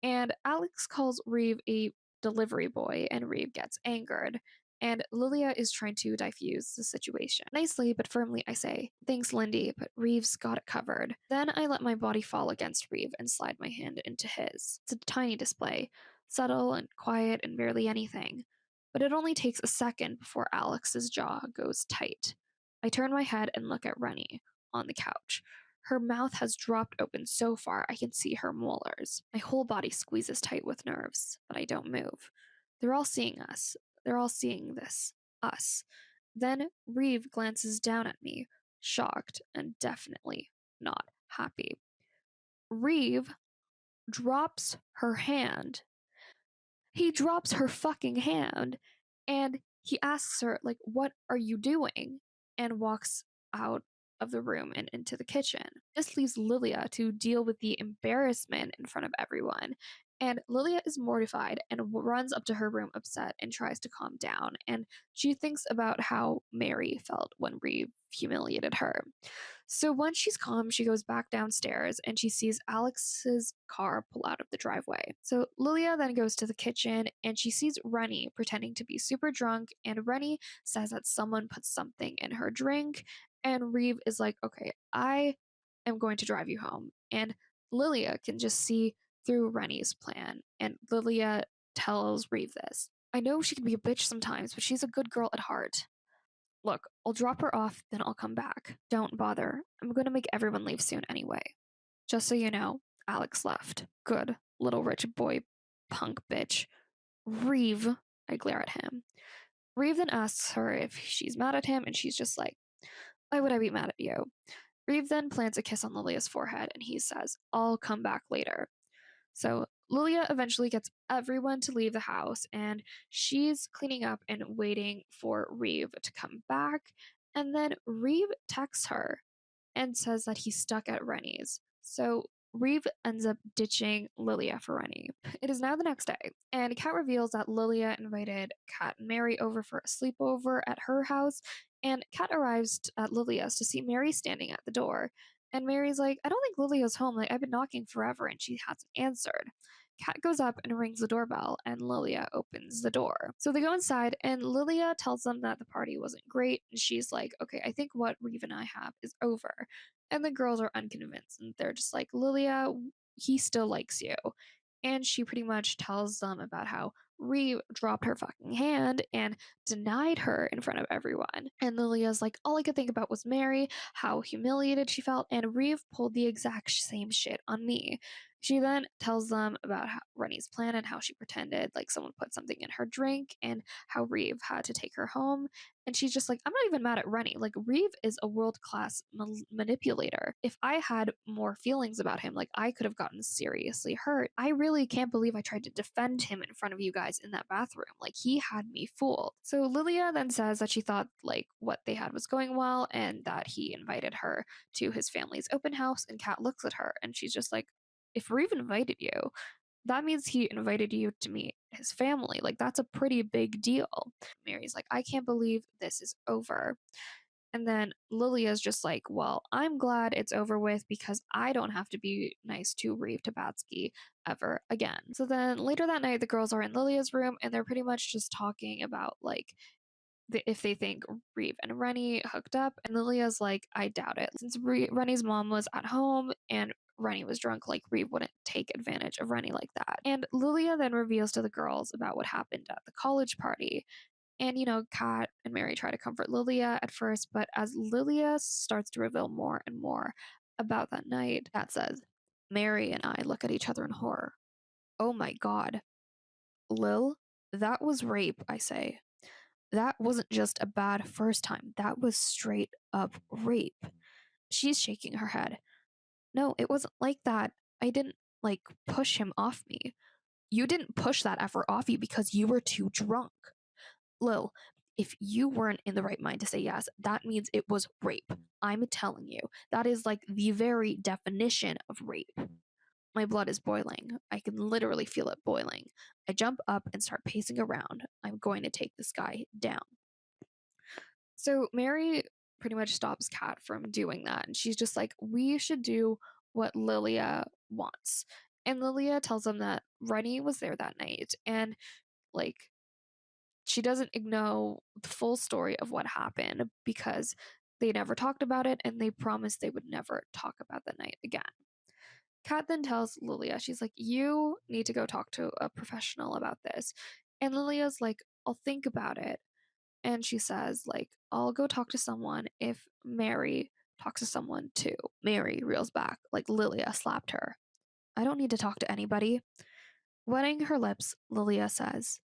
And Alex calls Reeve a delivery boy, and Reeve gets angered. And Lilia is trying to diffuse the situation. Nicely but firmly, I say, thanks, Lindy, but Reeve's got it covered. Then I let my body fall against Reeve and slide my hand into his. It's a tiny display, subtle and quiet and barely anything. but it only takes a second before Alex's jaw goes tight. I turn my head and look at Rennie on the couch. Her mouth has dropped open so far I can see her molars. My whole body squeezes tight with nerves, but I don't move. They're all seeing us. They're all seeing this. Us. Then Reeve glances down at me, shocked and definitely not happy. Reeve drops her hand. He drops her fucking hand and he asks her, like, what are you doing? And walks out of the room and into the kitchen. This leaves Lillia to deal with the embarrassment in front of everyone. And Lillia is mortified and runs up to her room upset and tries to calm down. And she thinks about how Mary felt when Reeve humiliated her. So once she's calm, she goes back downstairs and she sees Alex's car pull out of the driveway. So Lilia then goes to the kitchen and she sees Rennie pretending to be super drunk. And Rennie says that someone put something in her drink. And Reeve is like, okay, I am going to drive you home. And Lilia can just see through Rennie's plan. And Lilia tells Reeve this. I know she can be a bitch sometimes, but she's a good girl at heart. Look, I'll drop her off, then I'll come back. Don't bother. I'm going to make everyone leave soon anyway. Just so you know, Alex left. Good. Little rich boy, punk bitch. Reeve, I glare at him. Reeve then asks her if she's mad at him, and she's just like, why would I be mad at you? Reeve then plants a kiss on Lilia's forehead, and he says, I'll come back later. So Lilia eventually gets everyone to leave the house and she's cleaning up and waiting for Reeve to come back. And then Reeve texts her and says that he's stuck at Rennie's. So Reeve ends up ditching Lilia for Rennie. It is now the next day, and Kat reveals that Lilia invited Kat and Mary over for a sleepover at her house, and Kat arrives at Lilia's to see Mary standing at the door. And Mary's like, I don't think Lilia's home. Like, I've been knocking forever and she hasn't answered. Kat goes up and rings the doorbell, and Lilia opens the door. So they go inside, and Lilia tells them that the party wasn't great. And she's like, okay, I think what Reeve and I have is over. And the girls are unconvinced, and they're just like, Lilia, he still likes you. And she pretty much tells them about how Reeve dropped her fucking hand and denied her in front of everyone. And Lilia's like, all I could think about was Mary, how humiliated she felt, and Reeve pulled the exact same shit on me. She then tells them about Rennie's plan and how she pretended like someone put something in her drink and how Reeve had to take her home. And she's just like, I'm not even mad at Rennie. Like, Reeve is a world class manipulator. If I had more feelings about him, like, I could have gotten seriously hurt. I really can't believe I tried to defend him in front of you guys in that bathroom. Like, he had me fooled. So Lilia then says that she thought, like, what they had was going well and that he invited her to his family's open house. And Kat looks at her and she's just like, if Reeve invited you, that means he invited you to meet his family. Like, that's a pretty big deal. Mary's like, I can't believe this is over. And then Lilia's just like, well, I'm glad it's over with because I don't have to be nice to Reeve Tabatsky ever again. So then later that night, the girls are in Lilia's room and they're pretty much just talking about like if they think Reeve and Rennie hooked up. And Lilia's like, I doubt it. Since Rennie's mom was at home and Rennie was drunk, like Reeve wouldn't take advantage of Rennie like that. And Lilia then reveals to the girls about what happened at the college party. And, you know, Kat and Mary try to comfort Lilia at first, but as Lilia starts to reveal more and more about that night, Kat says, Mary and I look at each other in horror. Oh my God. Lil, that was rape, I say. That wasn't just a bad first time. That was straight up rape. She's shaking her head. No, it wasn't like that. I didn't, like, push him off me. You didn't push that effort off you because you were too drunk. Lil, if you weren't in the right mind to say yes, that means it was rape. I'm telling you. That is like the very definition of rape. My blood is boiling. I can literally feel it boiling. I jump up and start pacing around. I'm going to take this guy down. So Mary pretty much stops Kat from doing that. And she's just like, we should do what Lilia wants. And Lilia tells them that Rennie was there that night. And like, she doesn't know the full story of what happened because they never talked about it and they promised they would never talk about the night again. Kat then tells Lilia, she's like, you need to go talk to a professional about this. And Lilia's like, I'll think about it. And she says, like, I'll go talk to someone if Mary talks to someone too. Mary reels back, like Lilia slapped her. I don't need to talk to anybody. Wetting her lips, Lilia says,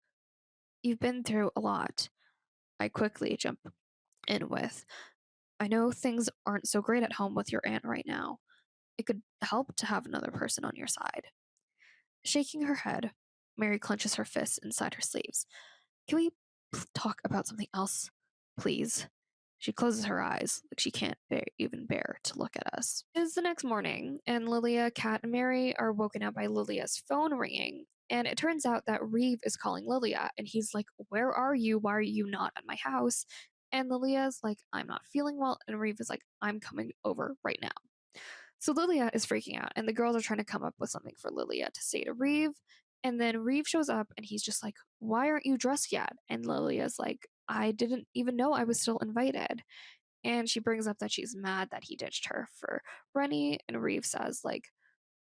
You've been through a lot. I quickly jump in with, I know things aren't so great at home with your aunt right now. It could help to have another person on your side. Shaking her head, Mary clenches her fists inside her sleeves. Can we talk about something else, please? She closes her eyes, like she can't even bear to look at us. It is the next morning, and Lilia, Kat, and Mary are woken up by Lilia's phone ringing. And it turns out that Reeve is calling Lilia, and he's like, Where are you? Why are you not at my house? And Lilia's like, I'm not feeling well. And Reeve is like, I'm coming over right now. So Lilia is freaking out, and the girls are trying to come up with something for Lilia to say to Reeve. And then Reeve shows up, and he's just like, Why aren't you dressed yet? And Lilia's like, I didn't even know I was still invited. And she brings up that she's mad that he ditched her for Rennie. And Reeve says, like,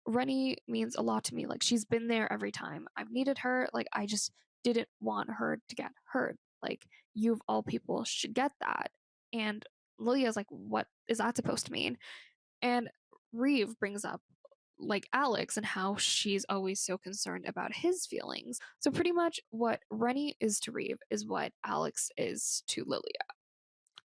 Rennie means a lot to me. Like, she's been there every time I've needed her. Like, I just didn't want her to get hurt. Like, you of all people should get that. And Lilia's like, What is that supposed to mean? And Reeve brings up like Alex and how she's always so concerned about his feelings. So pretty much what Rennie is to Reeve is what Alex is to Lilia.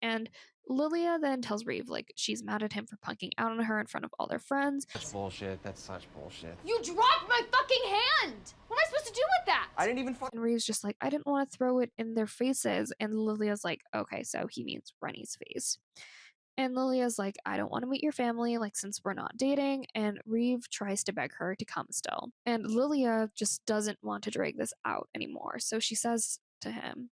And Lilia then tells Reeve like she's mad at him for punking out on her in front of all their friends. Such bullshit. That's such bullshit. You dropped my fucking hand! What am I supposed to do with that? I didn't even And Reeve's just like, I didn't want to throw it in their faces. And Lilia's like, okay, so he means Rennie's face. And Lilia's like, I don't want to meet your family, like, since we're not dating. And Reeve tries to beg her to come still. And Lilia just doesn't want to drag this out anymore. So she says to him,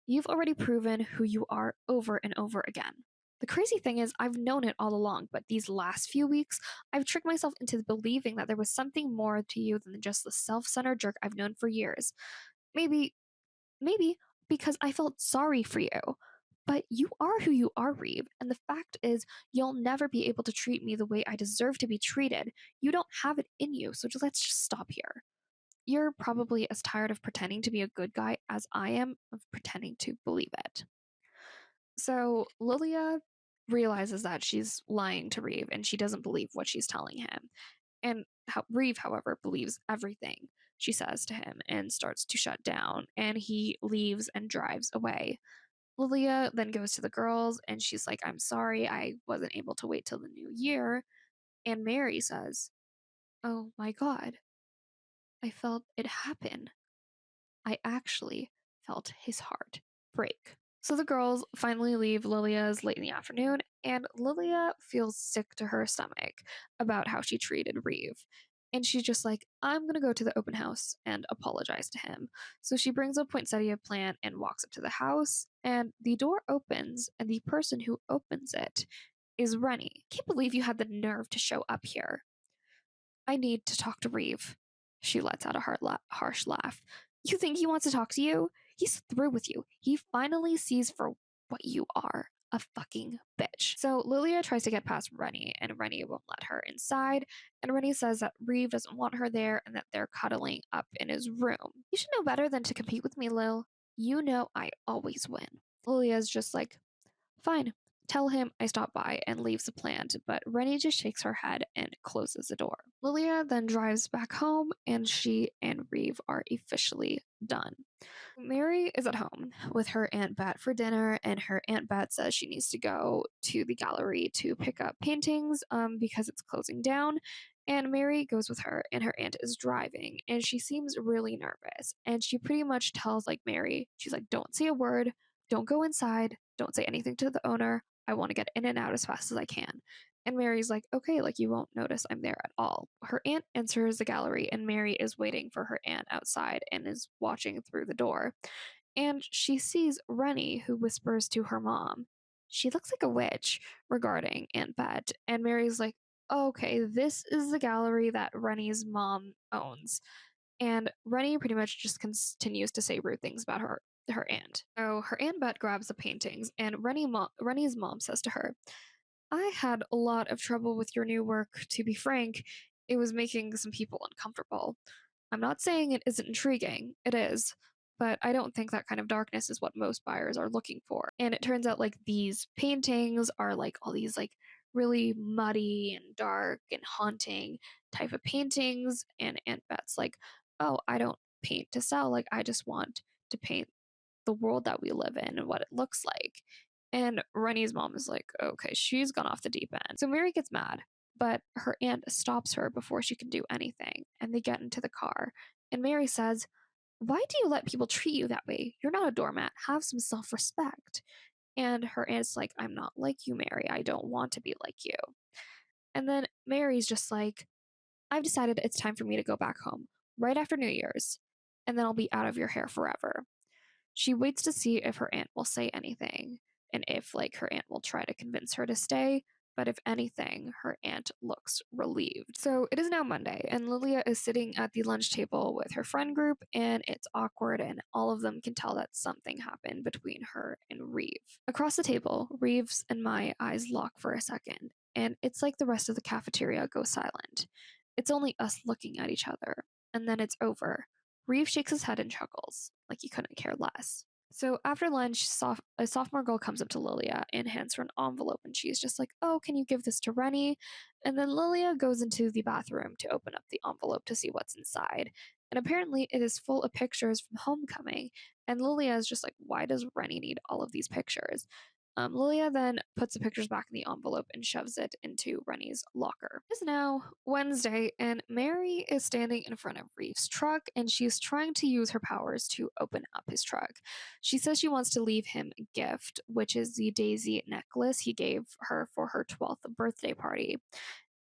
You've already proven who you are over and over again. The crazy thing is, I've known it all along, but these last few weeks, I've tricked myself into believing that there was something more to you than just the self centered jerk I've known for years. Maybe, maybe because I felt sorry for you. But you are who you are, Reeve, and the fact is, you'll never be able to treat me the way I deserve to be treated. You don't have it in you, so let's just stop here. You're probably as tired of pretending to be a good guy as I am of pretending to believe it. So Lilia realizes that she's lying to Reeve and she doesn't believe what she's telling him. And Reeve, however, believes everything she says to him and starts to shut down, and he leaves and drives away. Lilia then goes to the girls and she's like, I'm sorry, I wasn't able to wait till the new year. And Mary says, Oh my God, I felt it happen. I actually felt his heart break. So the girls finally leave Lilia's late in the afternoon, and Lilia feels sick to her stomach about how she treated Reeve. And she's just like, I'm gonna go to the open house and apologize to him. So she brings a poinsettia plant and walks up to the house, and the door opens, and the person who opens it is Rennie. Can't believe you had the nerve to show up here. I need to talk to Reeve. She lets out a harsh laugh. You think he wants to talk to you? He's through with you. He finally sees for what you are, a fucking bitch. So Lilia tries to get past Rennie, and Rennie won't let her inside. And Rennie says that Reeve doesn't want her there and that they're cuddling up in his room. You should know better than to compete with me, Lil. You know I always win. Lilia's just like, Fine, tell him I stopped by, and leaves the plant, but Rennie just shakes her head and closes the door. Lilia then drives back home, and she and Reeve are officially done. Mary is at home with her Aunt Bet for dinner, and her Aunt Bet says she needs to go to the gallery to pick up paintings because it's closing down. And Mary goes with her, and her aunt is driving, and she seems really nervous. And she pretty much tells like Mary, she's like, don't say a word, don't go inside, don't say anything to the owner. I want to get in and out as fast as I can. And Mary's like, okay, like you won't notice I'm there at all. Her aunt enters the gallery, and Mary is waiting for her aunt outside and is watching through the door. And she sees Rennie, who whispers to her mom, she looks like a witch, regarding Aunt Bet. And Mary's like, okay, this is the gallery that Rennie's mom owns. And Rennie pretty much just continues to say rude things about her aunt. So her Aunt Bet grabs the paintings, and Rennie's mom says to her, I had a lot of trouble with your new work, to be frank. It was making some people uncomfortable. I'm not saying it isn't intriguing, it is, but I don't think that kind of darkness is what most buyers are looking for. And it turns out like these paintings are like all these like really muddy and dark and haunting type of paintings. And Aunt Bette's like, oh, I don't paint to sell. Like, I just want to paint the world that we live in and what it looks like. And Rennie's mom is like, okay, she's gone off the deep end. So Mary gets mad, but her aunt stops her before she can do anything. And they get into the car. And Mary says, why do you let people treat you that way? You're not a doormat. Have some self respect. And her aunt's like, I'm not like you, Mary. I don't want to be like you. And then Mary's just like, I've decided it's time for me to go back home right after New Year's, and then I'll be out of your hair forever. She waits to see if her aunt will say anything and if like her aunt will try to convince her to stay, but if anything, her aunt looks relieved. So it is now Monday, and Lilia is sitting at the lunch table with her friend group, and it's awkward, and all of them can tell that something happened between her and Reeve. Across the table, Reeves and my eyes lock for a second, and it's like the rest of the cafeteria goes silent. It's only us looking at each other, and then it's over. Reeve shakes his head and chuckles, like he couldn't care less. So after lunch, a sophomore girl comes up to Lilia and hands her an envelope, and she's just like, oh, can you give this to Rennie? And then Lilia goes into the bathroom to open up the envelope to see what's inside. And apparently, it is full of pictures from homecoming. And Lilia is just like, why does Rennie need all of these pictures? Lilia then puts the pictures back in the envelope and shoves it into Rennie's locker. It is now Wednesday, and Mary is standing in front of Reeve's truck, and she's trying to use her powers to open up his truck. She says she wants to leave him a gift, which is the daisy necklace he gave her for her 12th birthday party.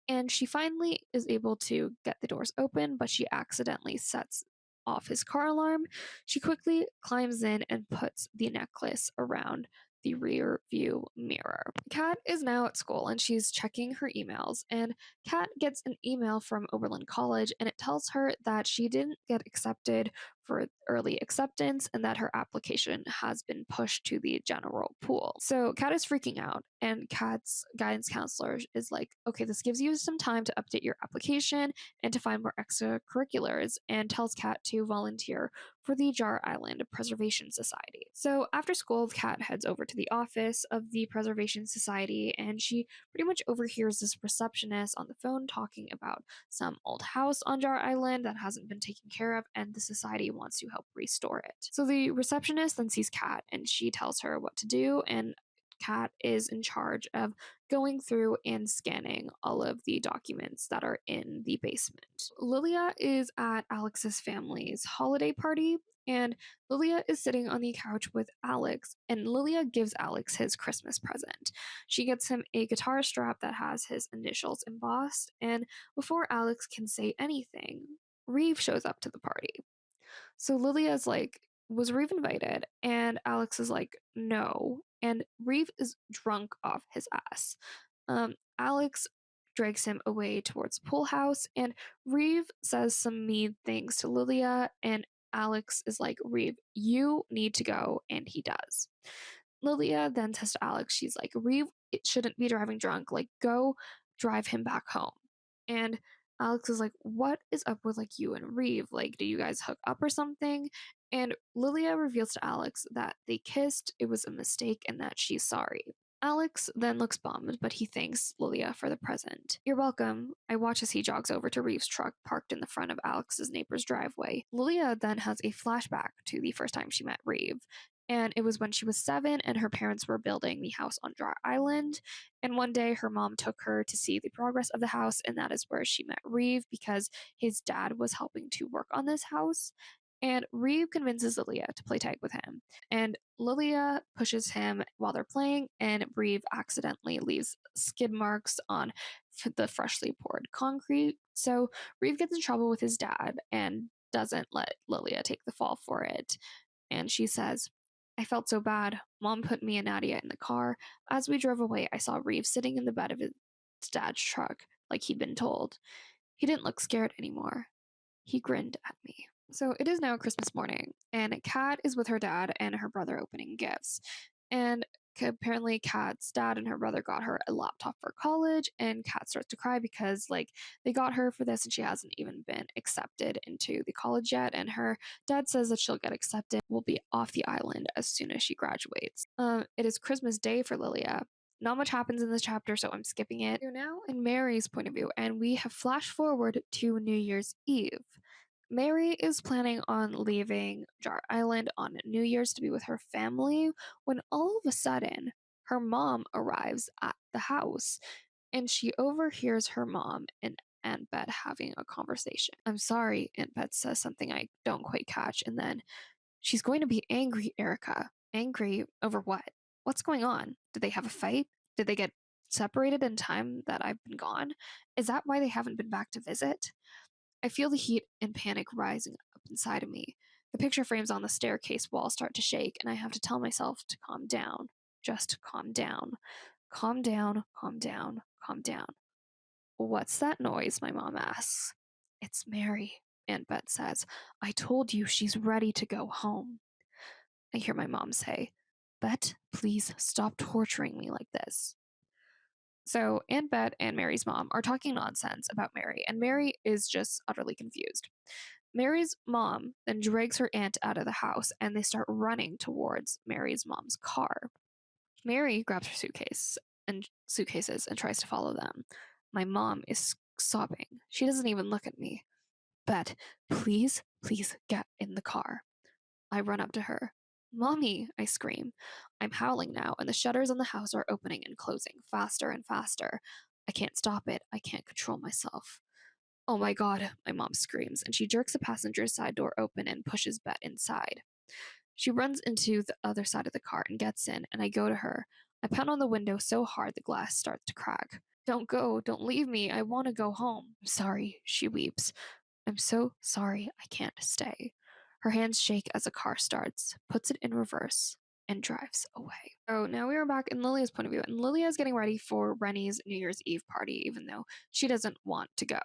And she finally is able to get the doors open, but she accidentally sets off his car alarm. She quickly climbs in and puts the necklace around the rear view mirror. Kat is now at school and she's checking her emails. And Kat gets an email from Oberlin College, and it tells her that she didn't get accepted for early acceptance and that her application has been pushed to the general pool. So Kat is freaking out, and Kat's guidance counselor is like, okay, this gives you some time to update your application and to find more extracurriculars, and tells Kat to volunteer for the Jar Island Preservation Society. So after school, Kat heads over to the office of the Preservation Society, and she pretty much overhears this receptionist on the phone talking about some old house on Jar Island that hasn't been taken care of, and the society wants to help restore it. So the receptionist then sees Kat, and she tells her what to do, and Kat is in charge of going through and scanning all of the documents that are in the basement. Lilia is at Alex's family's holiday party, and Lilia is sitting on the couch with Alex, and Lilia gives Alex his Christmas present. She gets him a guitar strap that has his initials embossed, and before Alex can say anything, Reeve shows up to the party. So Lilia's like, was Reeve invited? And Alex is like, no. And Reeve is drunk off his ass. Alex drags him away towards the pool house, and Reeve says some mean things to Lilia, and Alex is like, Reeve, you need to go, and he does. Lilia then says to Alex, she's like, Reeve it shouldn't be driving drunk. Like, go drive him back home. And Alex is like, what is up with like you and Reeve? Like, do you guys hook up or something? And Lilia reveals to Alex that they kissed, it was a mistake, and that she's sorry. Alex then looks bummed, but he thanks Lilia for the present. You're welcome. I watch as he jogs over to Reeve's truck parked in the front of Alex's neighbor's driveway. Lilia then has a flashback to the first time she met Reeve. And it was when she was 7 and her parents were building the house on Jar Island. And one day her mom took her to see the progress of the house, and that is where she met Reeve because his dad was helping to work on this house. And Reeve convinces Lilia to play tag with him. And Lilia pushes him while they're playing, and Reeve accidentally leaves skid marks on the freshly poured concrete. So Reeve gets in trouble with his dad and doesn't let Lilia take the fall for it. And she says, I felt so bad. Mom put me and Nadia in the car. As we drove away, I saw Reeve sitting in the bed of his dad's truck, like he'd been told. He didn't look scared anymore. He grinned at me. So it is now Christmas morning, and Kat is with her dad and her brother opening gifts. And apparently Kat's dad and her brother got her a laptop for college, and Kat starts to cry because like they got her for this and she hasn't even been accepted into the college yet, and her dad says that she'll get accepted, will be off the island as soon as she graduates. It is Christmas Day for Lillia. Not much happens in this chapter, so I'm skipping it. We're now in Mary's point of view, and we have flashed forward to New Year's Eve. Mary is planning on leaving Jar Island on New Year's to be with her family when all of a sudden her mom arrives at the house and she overhears her mom and Aunt Bet having a conversation. I'm sorry, Aunt Bet says something I don't quite catch, and then she's going to be angry, Erica. Angry over what? What's going on? Did they have a fight? Did they get separated in time that I've been gone? Is that why they haven't been back to visit? I feel the heat and panic rising up inside of me. The picture frames on the staircase wall start to shake, and I have to tell myself to calm down. Just calm down. Calm down, calm down, calm down. What's that noise? My mom asks. It's Mary, Aunt Bet says. I told you she's ready to go home. I hear my mom say, Bet, please stop torturing me like this. So Aunt Bet and Mary's mom are talking nonsense about Mary, and Mary is just utterly confused. Mary's mom then drags her aunt out of the house, and they start running towards Mary's mom's car. Mary grabs her suitcases and tries to follow them. My mom is sobbing. She doesn't even look at me. Bet, please, please get in the car. I run up to her. Mommy, I scream. I'm howling now, and the shutters on the house are opening and closing faster and faster. I can't stop it. I can't control myself. Oh my god, my mom screams, and she jerks the passenger side door open and pushes Bet inside. She runs into the other side of the car and gets in, and I go to her. I pound on the window so hard the glass starts to crack. Don't go, don't leave me, I want to go home. I'm sorry, she weeps. I'm so sorry, I can't stay. Her hands shake as the car starts, puts it in reverse, and drives away. So now we are back in Lillia's point of view, and Lilia is getting ready for Rennie's New Year's Eve party, even though she doesn't want to go.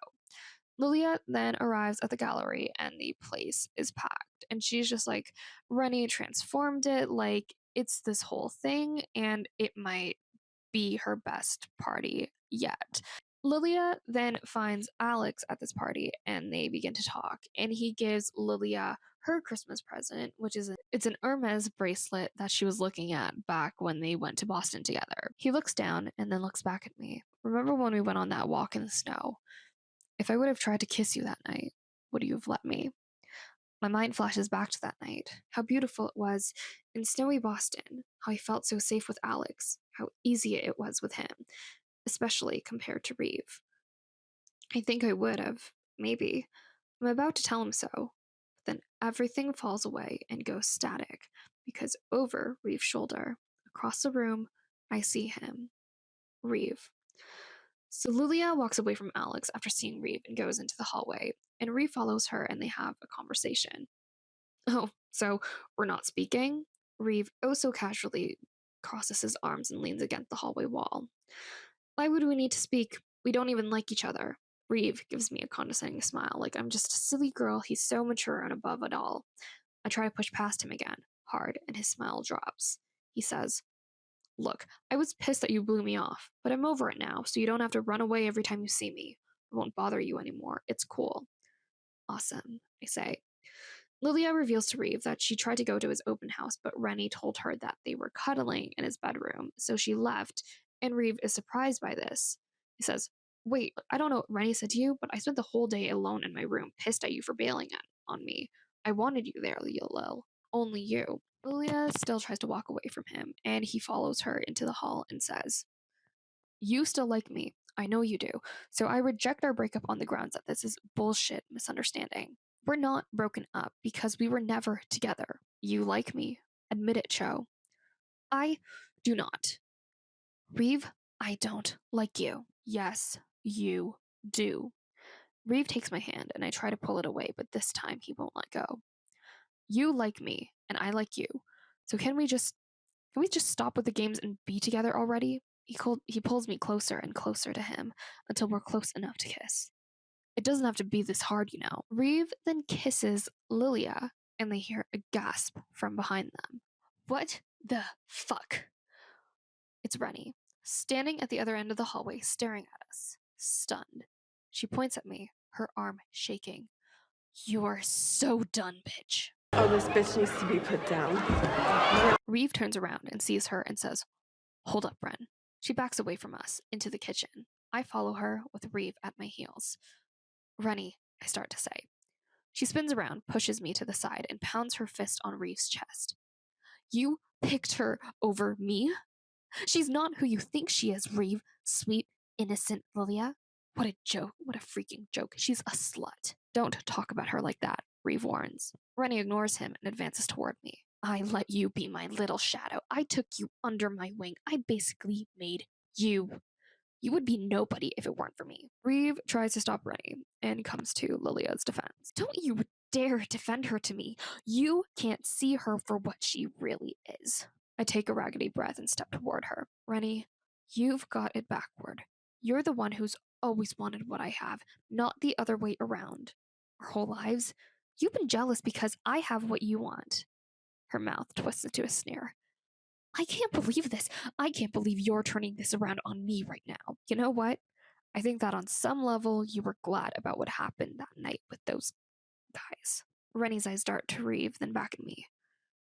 Lilia then arrives at the gallery and the place is packed. And she's just like, Rennie transformed it. Like, it's this whole thing, and it might be her best party yet. Lilia then finds Alex at this party and they begin to talk. And he gives Lilia her Christmas present, which is it's an Hermes bracelet that she was looking at back when they went to Boston together. He looks down and then looks back at me. Remember when we went on that walk in the snow? If I would have tried to kiss you that night, would you have let me? My mind flashes back to that night. How beautiful it was in snowy Boston. How I felt so safe with Alex. How easy it was with him, especially compared to Reeve. I think I would have, maybe. I'm about to tell him so, but then everything falls away and goes static because over Reeve's shoulder, across the room, I see him. Reeve. So Lilia walks away from Alex after seeing Reeve and goes into the hallway, and Reeve follows her and they have a conversation. Oh, so we're not speaking? Reeve oh so casually crosses his arms and leans against the hallway wall. Why would we need to speak? We don't even like each other. Reeve gives me a condescending smile, like I'm just a silly girl. He's so mature and above it all. I try to push past him again, hard, and his smile drops. He says, Look, I was pissed that you blew me off, but I'm over it now, so you don't have to run away every time you see me. I won't bother you anymore. It's cool. Awesome, I say. Lilia reveals to Reeve that she tried to go to his open house, but Rennie told her that they were cuddling in his bedroom, so she left, and Reeve is surprised by this. He says, Wait, I don't know what Rennie said to you, but I spent the whole day alone in my room, pissed at you for bailing on me. I wanted you there, Lil. Only you. Lilia still tries to walk away from him, and he follows her into the hall and says, You still like me. I know you do. So I reject our breakup on the grounds that this is bullshit misunderstanding. We're not broken up because we were never together. You like me. Admit it, Cho. I do not. Reeve, I don't like you. Yes, you do. Reeve takes my hand and I try to pull it away, but this time he won't let go. You like me and I like you. So can we just stop with the games and be together already? He pulls me closer and closer to him until we're close enough to kiss. It doesn't have to be this hard, you know. Reeve then kisses Lilia, and they hear a gasp from behind them. What the fuck? It's Rennie, standing at the other end of the hallway, staring at us, stunned. She points at me, her arm shaking. You are so done, bitch. Oh, this bitch needs to be put down. Reeve turns around and sees her and says, Hold up, Bren. She backs away from us, into the kitchen. I follow her, with Reeve at my heels. Rennie, I start to say. She spins around, pushes me to the side, and pounds her fist on Reeve's chest. You picked her over me? She's not who you think she is, Reeve. Sweet, innocent Lillia. What a joke. What a freaking joke. She's a slut. Don't talk about her like that, Reeve warns. Rennie ignores him and advances toward me. I let you be my little shadow. I took you under my wing. I basically made you. You would be nobody if it weren't for me. Reeve tries to stop Rennie and comes to Lilia's defense. Don't you dare defend her to me. You can't see her for what she really is. I take a raggedy breath and step toward her. Rennie, you've got it backward. You're the one who's always wanted what I have, not the other way around. Our whole lives, you've been jealous because I have what you want. Her mouth twists into a sneer. I can't believe this. I can't believe you're turning this around on me right now. You know what? I think that on some level you were glad about what happened that night with those guys. Rennie's eyes dart to Reeve, then back at me.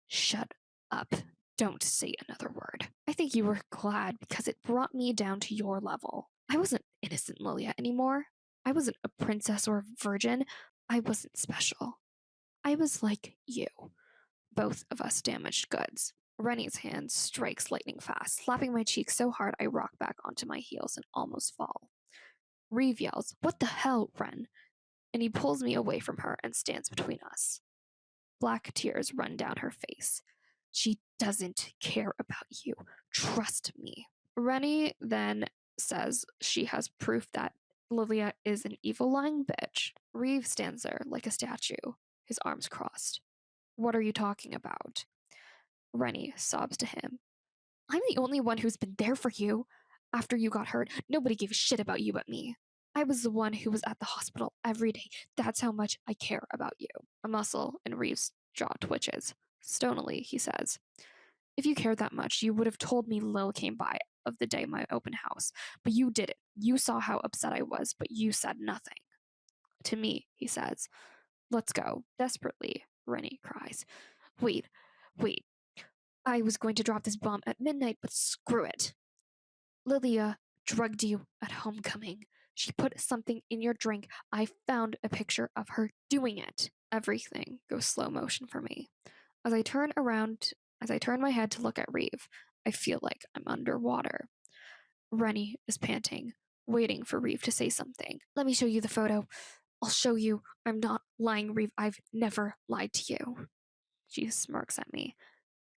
Shut up. Don't say another word. I think you were glad because it brought me down to your level. I wasn't innocent Lillia anymore. I wasn't a princess or a virgin. I wasn't special. I was like you. Both of us damaged goods. Rennie's hand strikes lightning fast, slapping my cheek so hard I rock back onto my heels and almost fall. Reeve yells, What the hell, Ren? And he pulls me away from her and stands between us. Black tears run down her face. She doesn't care about you. Trust me. Rennie then says she has proof that Lillia is an evil lying bitch. Reeve stands there like a statue, his arms crossed. What are you talking about? Rennie sobs to him. I'm the only one who's been there for you. After you got hurt, nobody gave a shit about you but me. I was the one who was at the hospital every day. That's how much I care about you. A muscle in Reeve's jaw twitches. Stonily, he says, If you cared that much, you would have told me Lil came by of the day my open house. But you didn't. You saw how upset I was, but you said nothing. To me, he says, Let's go. Desperately, Rennie cries. Wait. I was going to drop this bomb at midnight, but screw it. Lillia drugged you at homecoming. She put something in your drink. I found a picture of her doing it. Everything goes slow motion for me. As I turn my head to look at Reeve, I feel like I'm underwater. Rennie is panting, waiting for Reeve to say something. Let me show you the photo. I'll show you. I'm not lying, Reeve. I've never lied to you. She smirks at me.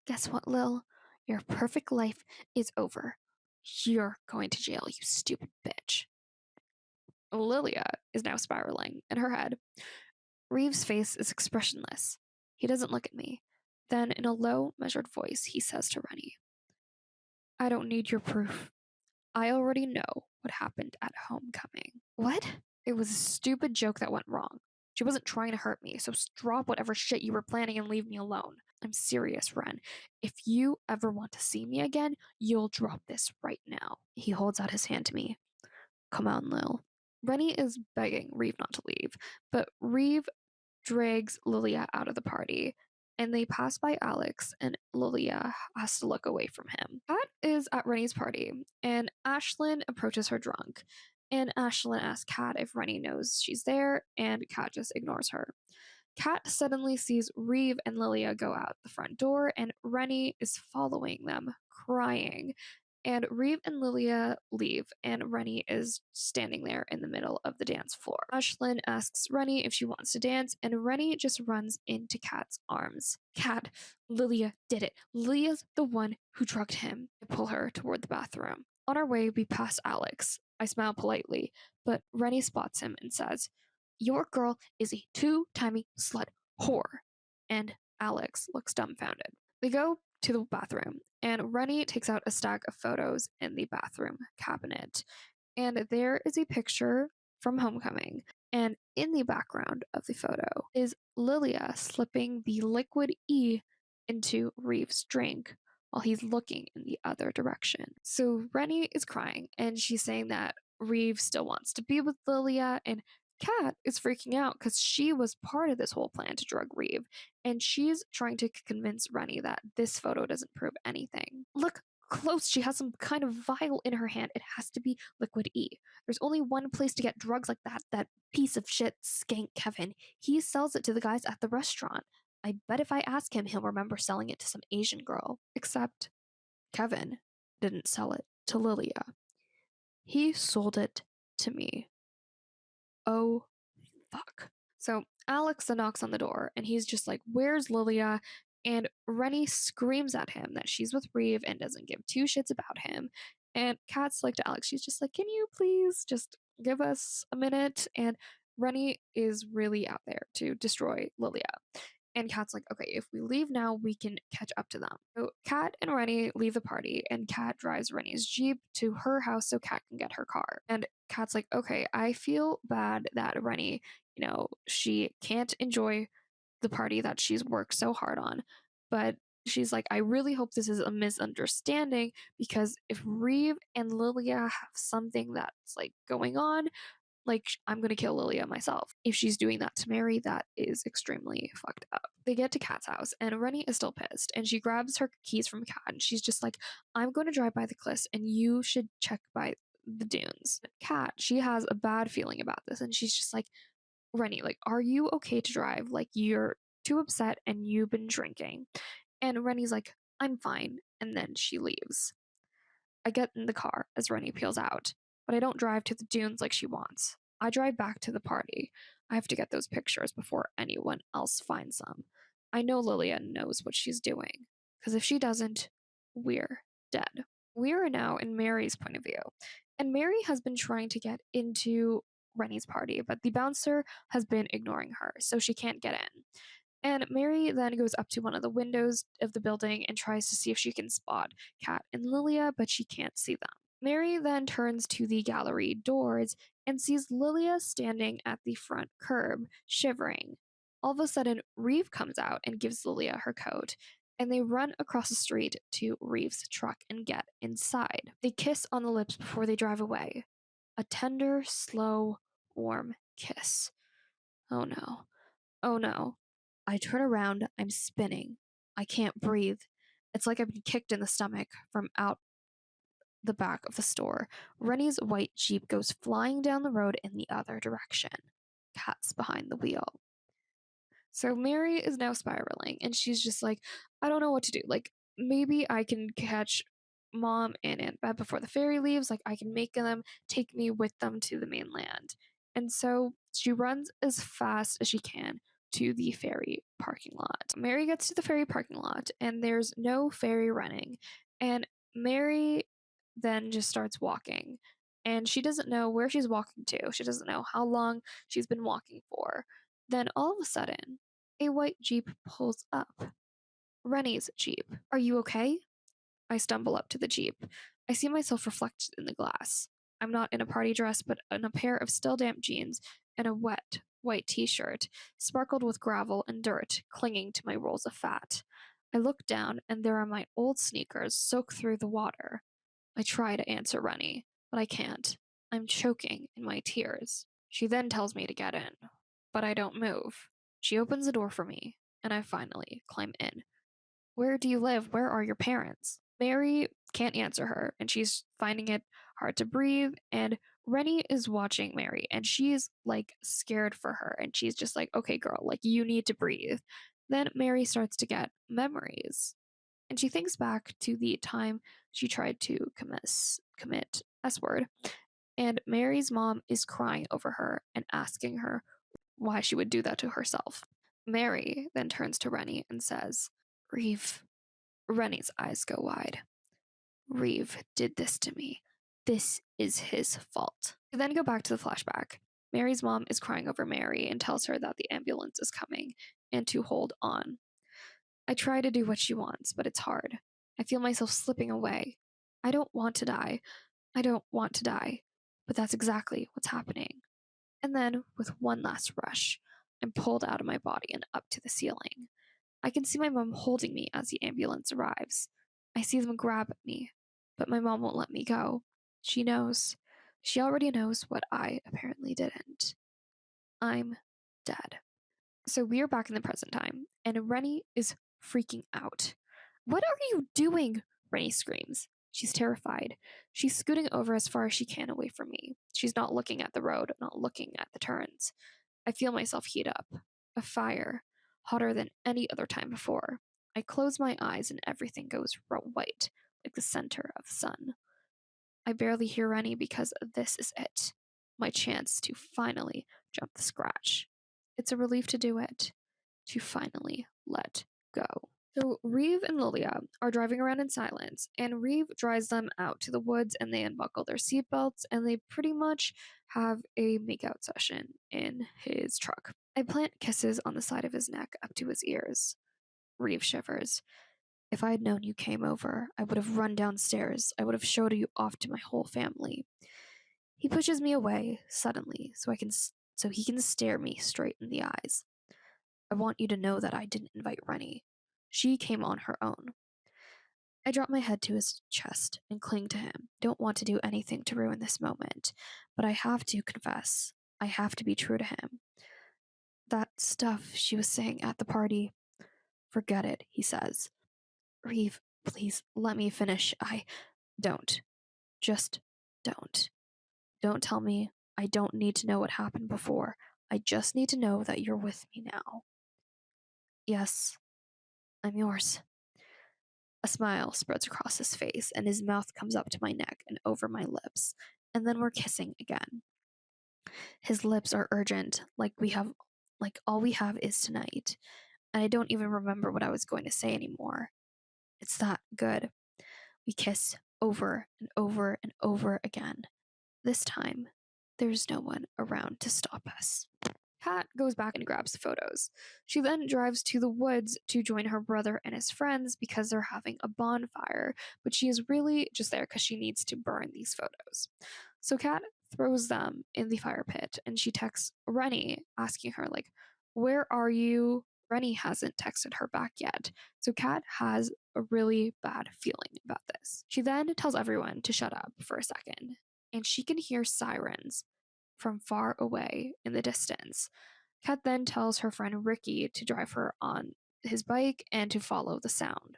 Guess what, Lil? Your perfect life is over. You're going to jail, you stupid bitch. Lillia is now spiraling in her head. Reeve's face is expressionless. He doesn't look at me. Then, in a low, measured voice, he says to Rennie, I don't need your proof. I already know what happened at homecoming. What? It was a stupid joke that went wrong. She wasn't trying to hurt me, so drop whatever shit you were planning and leave me alone. I'm serious, Ren. If you ever want to see me again, you'll drop this right now. He holds out his hand to me. Come on, Lil. Rennie is begging Reeve not to leave, but Reeve drags Lillia out of the party, and they pass by Alex, and Lillia has to look away from him. Kat is at Rennie's party, and Ashlyn approaches her drunk. And Ashlyn asks Kat if Rennie knows she's there, and Kat just ignores her. Kat suddenly sees Reeve and Lillia go out the front door, and Rennie is following them, crying. And Reeve and Lillia leave, and Rennie is standing there in the middle of the dance floor. Ashlyn asks Rennie if she wants to dance, and Rennie just runs into Kat's arms. Kat, Lillia did it. Lillia's the one who drugged him. I pull her toward the bathroom. On our way, we pass Alex. I smile politely, but Rennie spots him and says, Your girl is a two-timey slut whore. And Alex looks dumbfounded. They go to the bathroom, and Rennie takes out a stack of photos in the bathroom cabinet. And there is a picture from homecoming. And in the background of the photo is Lillia slipping the liquid E into Reeve's drink while he's looking in the other direction. So Rennie is crying and she's saying that Reeve still wants to be with Lillia, and Kat is freaking out because she was part of this whole plan to drug Reeve, and she's trying to convince Rennie that this photo doesn't prove anything. Look close, she has some kind of vial in her hand. It has to be liquid E. There's only one place to get drugs like that piece of shit skank Kevin. He sells it to the guys at the restaurant. I bet if I ask him, he'll remember selling it to some Asian girl. Except Kevin didn't sell it to Lillia. He sold it to me. Oh, fuck. So Alex knocks on the door and he's just like, "Where's Lillia?" And Rennie screams at him that she's with Reeve and doesn't give two shits about him. And Kat's like to Alex, she's just like, "Can you please just give us a minute?" And Rennie is really out there to destroy Lillia. And Kat's like, "Okay, if we leave now, we can catch up to them." So Kat and Rennie leave the party, and Kat drives Rennie's Jeep to her house so Kat can get her car. And Kat's like, "Okay, I feel bad that Rennie, she can't enjoy the party that she's worked so hard on." But she's like, "I really hope this is a misunderstanding, because if Reeve and Lillia have something that's like going on, like, I'm gonna kill Lillia myself. If she's doing that to Mary, that is extremely fucked up." They get to Kat's house, and Rennie is still pissed, and she grabs her keys from Kat, and she's just like, "I'm going to drive by the cliffs, and you should check by the dunes." Kat, she has a bad feeling about this, and she's just like, "Rennie, like, are you okay to drive? Like, you're too upset, and you've been drinking." And Rennie's like, "I'm fine," and then she leaves. I get in the car as Rennie peels out, but I don't drive to the dunes like she wants. I drive back to the party. I have to get those pictures before anyone else finds them. I know Lillia knows what she's doing, because if she doesn't, we're dead. We are now in Mary's point of view, and Mary has been trying to get into Rennie's party, but the bouncer has been ignoring her, so she can't get in. And Mary then goes up to one of the windows of the building and tries to see if she can spot Kat and Lillia, but she can't see them. Mary then turns to the gallery doors and sees Lillia standing at the front curb, shivering. All of a sudden, Reeve comes out and gives Lillia her coat, and they run across the street to Reeve's truck and get inside. They kiss on the lips before they drive away. A tender, slow, warm kiss. Oh no. Oh no. I turn around, I'm spinning. I can't breathe. It's like I've been kicked in the stomach from out the back of the store. Rennie's white Jeep goes flying down the road in the other direction. Kat's behind the wheel. So Mary is now spiraling, and she's just like, "I don't know what to do. Like, maybe I can catch Mom and Aunt Bet before the ferry leaves. Like, I can make them take me with them to the mainland." And so she runs as fast as she can to the ferry parking lot. Mary gets to the ferry parking lot, and there's no ferry running. And Mary then just starts walking. And she doesn't know where she's walking to. She doesn't know how long she's been walking for. Then all of a sudden, a white Jeep pulls up. Rennie's Jeep. "Are you okay?" I stumble up to the Jeep. I see myself reflected in the glass. I'm not in a party dress, but in a pair of still damp jeans and a wet, white t shirt, sparkled with gravel and dirt clinging to my rolls of fat. I look down, and there are my old sneakers soaked through the water. I try to answer Rennie, but I can't. I'm choking in my tears. She then tells me to get in, but I don't move. She opens the door for me, and I finally climb in. "Where do you live? Where are your parents?" Mary can't answer her, and she's finding it hard to breathe. And Rennie is watching Mary, and she's like scared for her. And she's just like, "Okay, girl, like you need to breathe." Then Mary starts to get memories, and she thinks back to the time she tried to commit S word. And Mary's mom is crying over her and asking her why she would do that to herself. Mary then turns to Rennie and says, "Reeve." Rennie's eyes go wide. "Reeve did this to me. This is his fault." We then go back to the flashback. Mary's mom is crying over Mary and tells her that the ambulance is coming and to hold on. I try to do what she wants, but it's hard. I feel myself slipping away. I don't want to die. I don't want to die. But that's exactly what's happening. And then, with one last rush, I'm pulled out of my body and up to the ceiling. I can see my mom holding me as the ambulance arrives. I see them grab at me, but my mom won't let me go. She knows. She already knows what I apparently didn't. I'm dead. So we are back in the present time, and Rennie is freaking out. What are you doing? Rennie screams. She's terrified. She's scooting over as far as she can away from me. She's not looking at the road, not looking at the turns. I feel myself heat up. A fire, hotter than any other time before. I close my eyes and everything goes white, like the center of the sun. I barely hear any because this is it. My chance to finally jump the scratch. It's a relief to do it, to finally let go. So Reeve and Lillia are driving around in silence, and Reeve drives them out to the woods and they unbuckle their seatbelts and they pretty much have a makeout session in his truck. I plant kisses on the side of his neck up to his ears. Reeve shivers. If I had known you came over, I would have run downstairs. I would have showed you off to my whole family. He pushes me away suddenly so he can stare me straight in the eyes. I want you to know that I didn't invite Rennie. She came on her own. I drop my head to his chest and cling to him. Don't want to do anything to ruin this moment, but I have to confess. I have to be true to him. That stuff she was saying at the party, forget it, he says. Reeve, please let me finish. Don't. Just don't. Don't tell me. I don't need to know what happened before. I just need to know that you're with me now. Yes, I'm yours. A smile spreads across his face, and his mouth comes up to my neck and over my lips, and then we're kissing again. His lips are urgent, like all we have is tonight, and I don't even remember what I was going to say anymore. It's that good. We kiss over and over and over again. This time, there's no one around to stop us. Kat goes back and grabs the photos. She then drives to the woods to join her brother and his friends because they're having a bonfire, but she is really just there because she needs to burn these photos. So Kat throws them in the fire pit and she texts Rennie asking her, like, where are you? Rennie hasn't texted her back yet. So Kat has a really bad feeling about this. She then tells everyone to shut up for a second, and she can hear sirens from far away in the distance. Kat then tells her friend Ricky to drive her on his bike and to follow the sound.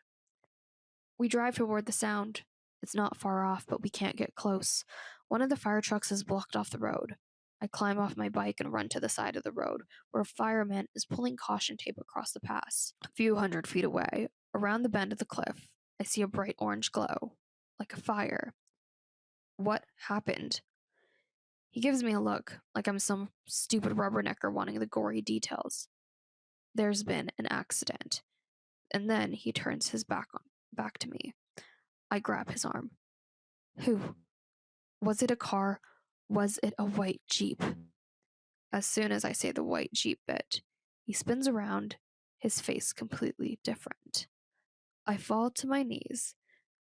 We drive toward the sound. It's not far off, but we can't get close. One of the fire trucks is blocked off the road. I climb off my bike and run to the side of the road, where a fireman is pulling caution tape across the pass. A few 100 feet away, around the bend of the cliff, I see a bright orange glow, like a fire. What happened? He gives me a look, like I'm some stupid rubbernecker wanting the gory details. There's been an accident. And then he turns his back to me. I grab his arm. Who? Was it a car? Was it a white Jeep? As soon as I say the white Jeep bit, he spins around, his face completely different. I fall to my knees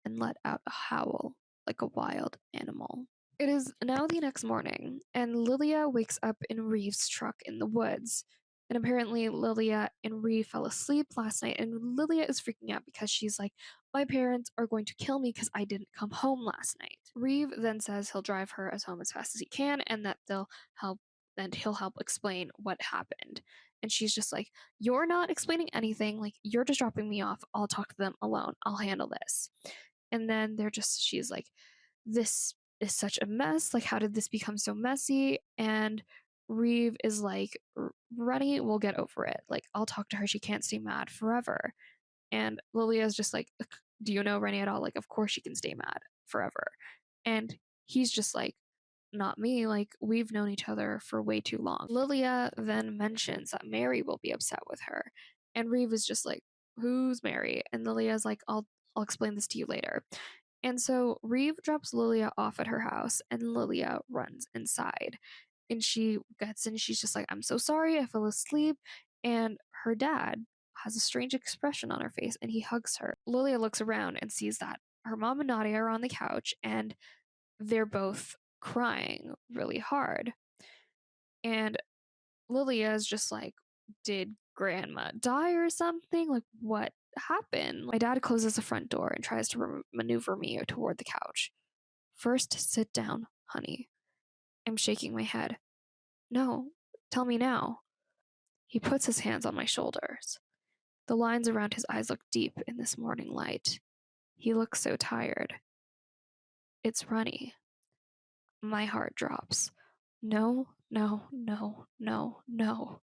and let out a howl like a wild animal. It is now the next morning, and Lillia wakes up in Reeve's truck in the woods. And apparently, Lillia and Reeve fell asleep last night, and Lillia is freaking out because she's like, my parents are going to kill me because I didn't come home last night. Reeve then says he'll drive her as home as fast as he can, and that he'll help explain what happened. And she's just like, you're not explaining anything, like, you're just dropping me off. I'll talk to them alone. I'll handle this. And then she's like, this is such a mess. Like, how did this become so messy? And Reeve is like, Rennie will get over it. Like, I'll talk to her. She can't stay mad forever. And Lilia is just like, do you know Rennie at all? Like, of course she can stay mad forever. And he's just like, not me. Like, we've known each other for way too long. Lilia then mentions that Mary will be upset with her. And Reeve is just like, who's Mary? And Lilia's like, I'll explain this to you later. And so Reeve drops Lillia off at her house, and Lillia runs inside. And she gets in, she's just like, I'm so sorry, I fell asleep. And her dad has a strange expression on her face, and he hugs her. Lillia looks around and sees that her mom and Nadia are on the couch, and they're both crying really hard. And Lillia is just like, did grandma die or something? Like, what happen? My dad closes the front door and tries to maneuver me toward the couch. First, sit down, honey. I'm shaking my head. No, tell me now. He puts his hands on my shoulders. The lines around his eyes look deep in this morning light. He looks so tired. It's Runny. My heart drops. No, no, no, no, no.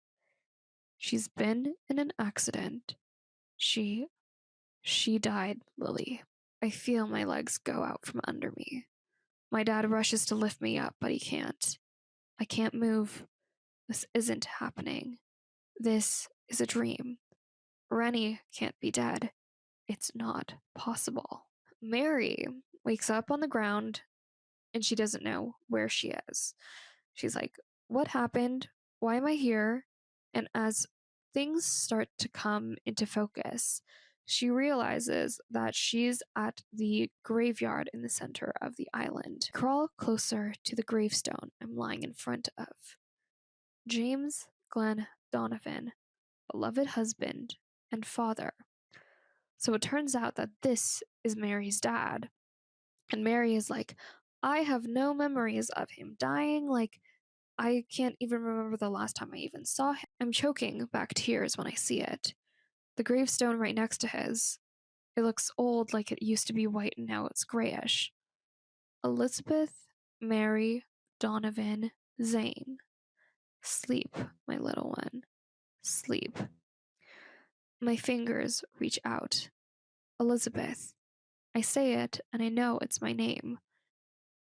She's been in an accident. She died, Lily. I feel my legs go out from under me. My dad rushes to lift me up, but he can't. I can't move. This isn't happening. This is a dream. Rennie can't be dead. It's not possible. Mary wakes up on the ground and she doesn't know where she is. She's like, what happened? Why am I here? And as things start to come into focus, she realizes that she's at the graveyard in the center of the island. Crawl closer to the gravestone I'm lying in front of. James Glenn Donovan, beloved husband and father. So it turns out that this is Mary's dad. And Mary is like, I have no memories of him dying. Like, I can't even remember the last time I even saw him. I'm choking back tears when I see it. The gravestone right next to his. It looks old, like it used to be white and now it's grayish. Elizabeth Mary Donovan Zane. Sleep, my little one. Sleep. My fingers reach out. Elizabeth. I say it, and I know it's my name.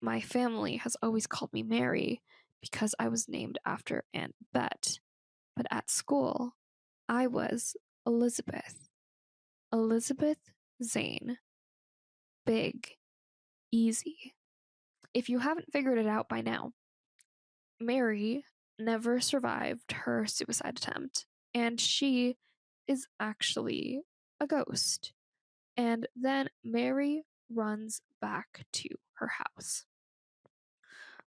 My family has always called me Mary because I was named after Aunt Bet. But at school, I was Elizabeth. Elizabeth Zane. Big. Easy. If you haven't figured it out by now, Mary never survived her suicide attempt, and she is actually a ghost. And then Mary runs back to her house.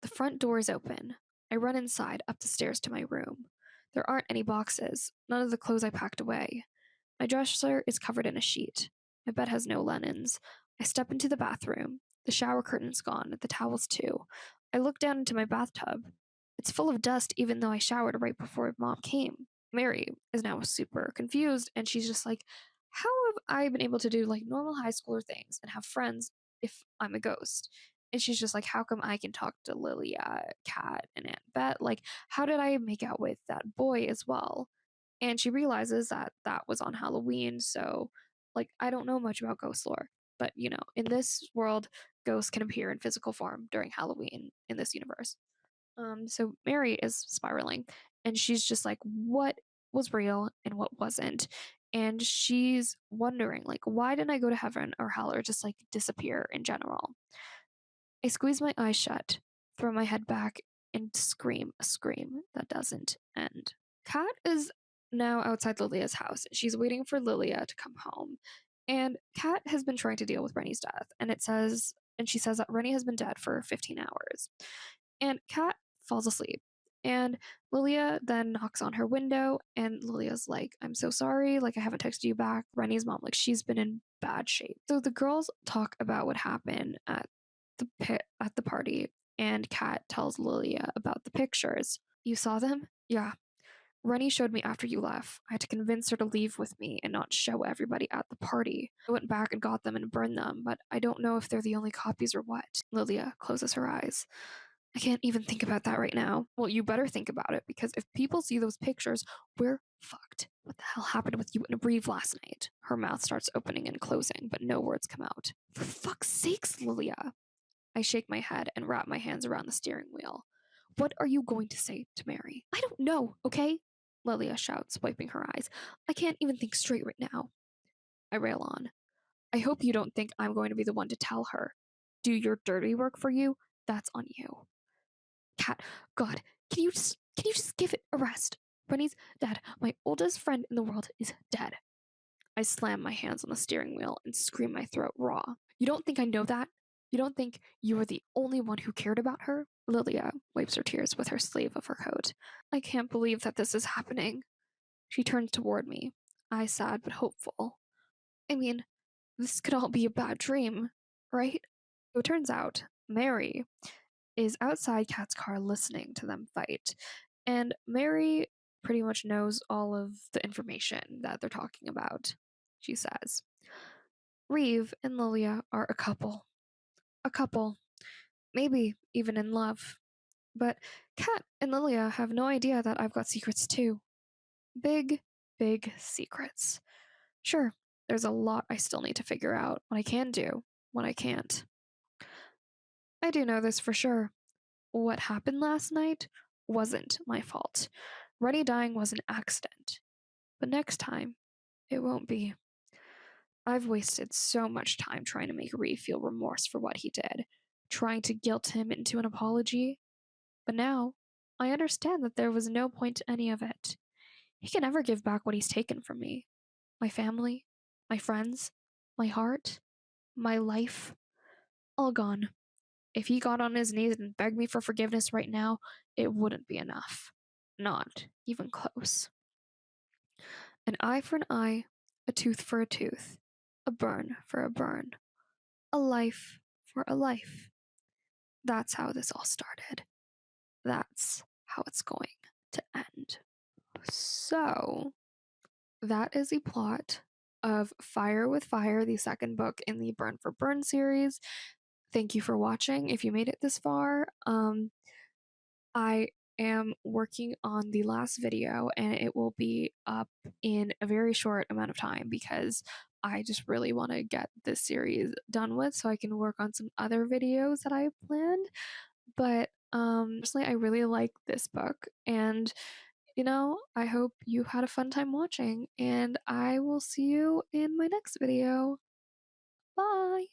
The front door is open. I run inside, up the stairs to my room. There aren't any boxes, none of the clothes I packed away. My dresser is covered in a sheet. My bed has no linens. I step into the bathroom. The shower curtain's gone, the towels too. I look down into my bathtub. It's full of dust, even though I showered right before Mom came. Mary is now super confused, and she's just like, how have I been able to do like normal high schooler things and have friends if I'm a ghost? And she's just like, how come I can talk to Lillia, Kat, and Aunt Bet? Like, how did I make out with that boy as well? And she realizes that that was on Halloween. So, like, I don't know much about ghost lore, but you know, in this world, ghosts can appear in physical form during Halloween in this universe. So Mary is spiraling, and she's just like, what was real and what wasn't? And she's wondering, like, why didn't I go to heaven or hell or just like disappear in general? I squeeze my eyes shut, throw my head back, and scream a scream that doesn't end. Kat is now outside Lilia's house. She's waiting for Lilia to come home. And Kat has been trying to deal with Rennie's death, and she says that Rennie has been dead for 15 hours. And Kat falls asleep. And Lilia then knocks on her window, and Lilia's like, I'm so sorry, like I haven't texted you back. Rennie's mom, like she's been in bad shape. So the girls talk about what happened at the party, and Kat tells Lilia about the pictures. You saw them? Yeah. Rennie showed me after you left. I had to convince her to leave with me and not show everybody at the party. I went back and got them and burned them, but I don't know if they're the only copies or what. Lilia closes her eyes. I can't even think about that right now. Well, you better think about it, because if people see those pictures, we're fucked. What the hell happened with you and Reeve last night? Her mouth starts opening and closing, but no words come out. For fuck's sakes, Lilia. I shake my head and wrap my hands around the steering wheel. What are you going to say to Mary? I don't know, okay? Lilia shouts, wiping her eyes. I can't even think straight right now. I rail on. I hope you don't think I'm going to be the one to tell her. Do your dirty work for you? That's on you. Kat, God, can you just give it a rest? Rennie's dad, my oldest friend in the world, is dead. I slam my hands on the steering wheel and scream my throat raw. You don't think I know that? You don't think you are the only one who cared about her? Lilia wipes her tears with her sleeve of her coat. I can't believe that this is happening. She turns toward me, eyes sad but hopeful. I mean, this could all be a bad dream, right? So it turns out Mary is outside Kat's car listening to them fight. And Mary pretty much knows all of the information that they're talking about. She says, Reeve and Lillia are a couple. A couple. Maybe even in love. But Kat and Lillia have no idea that I've got secrets too. Big, big secrets. Sure, there's a lot I still need to figure out, what I can do, what I can't. I do know this for sure. What happened last night wasn't my fault. Reddy dying was an accident. But next time, it won't be. I've wasted so much time trying to make Reeve feel remorse for what he did, trying to guilt him into an apology. But now, I understand that there was no point to any of it. He can never give back what he's taken from me. My family, my friends, my heart, my life, all gone. If he got on his knees and begged me for forgiveness right now, it wouldn't be enough. Not even close. An eye for an eye, a tooth for a tooth, a burn for a burn, a life for a life. That's how this all started. That's how it's going to end. So, that is the plot of Fire with Fire, the second book in the Burn for Burn series. Thank you for watching. If you made it this far, I am working on the last video and it will be up in a very short amount of time because I just really want to get this series done with so I can work on some other videos that I have planned. But personally, I really like this book and I hope you had a fun time watching and I will see you in my next video. Bye!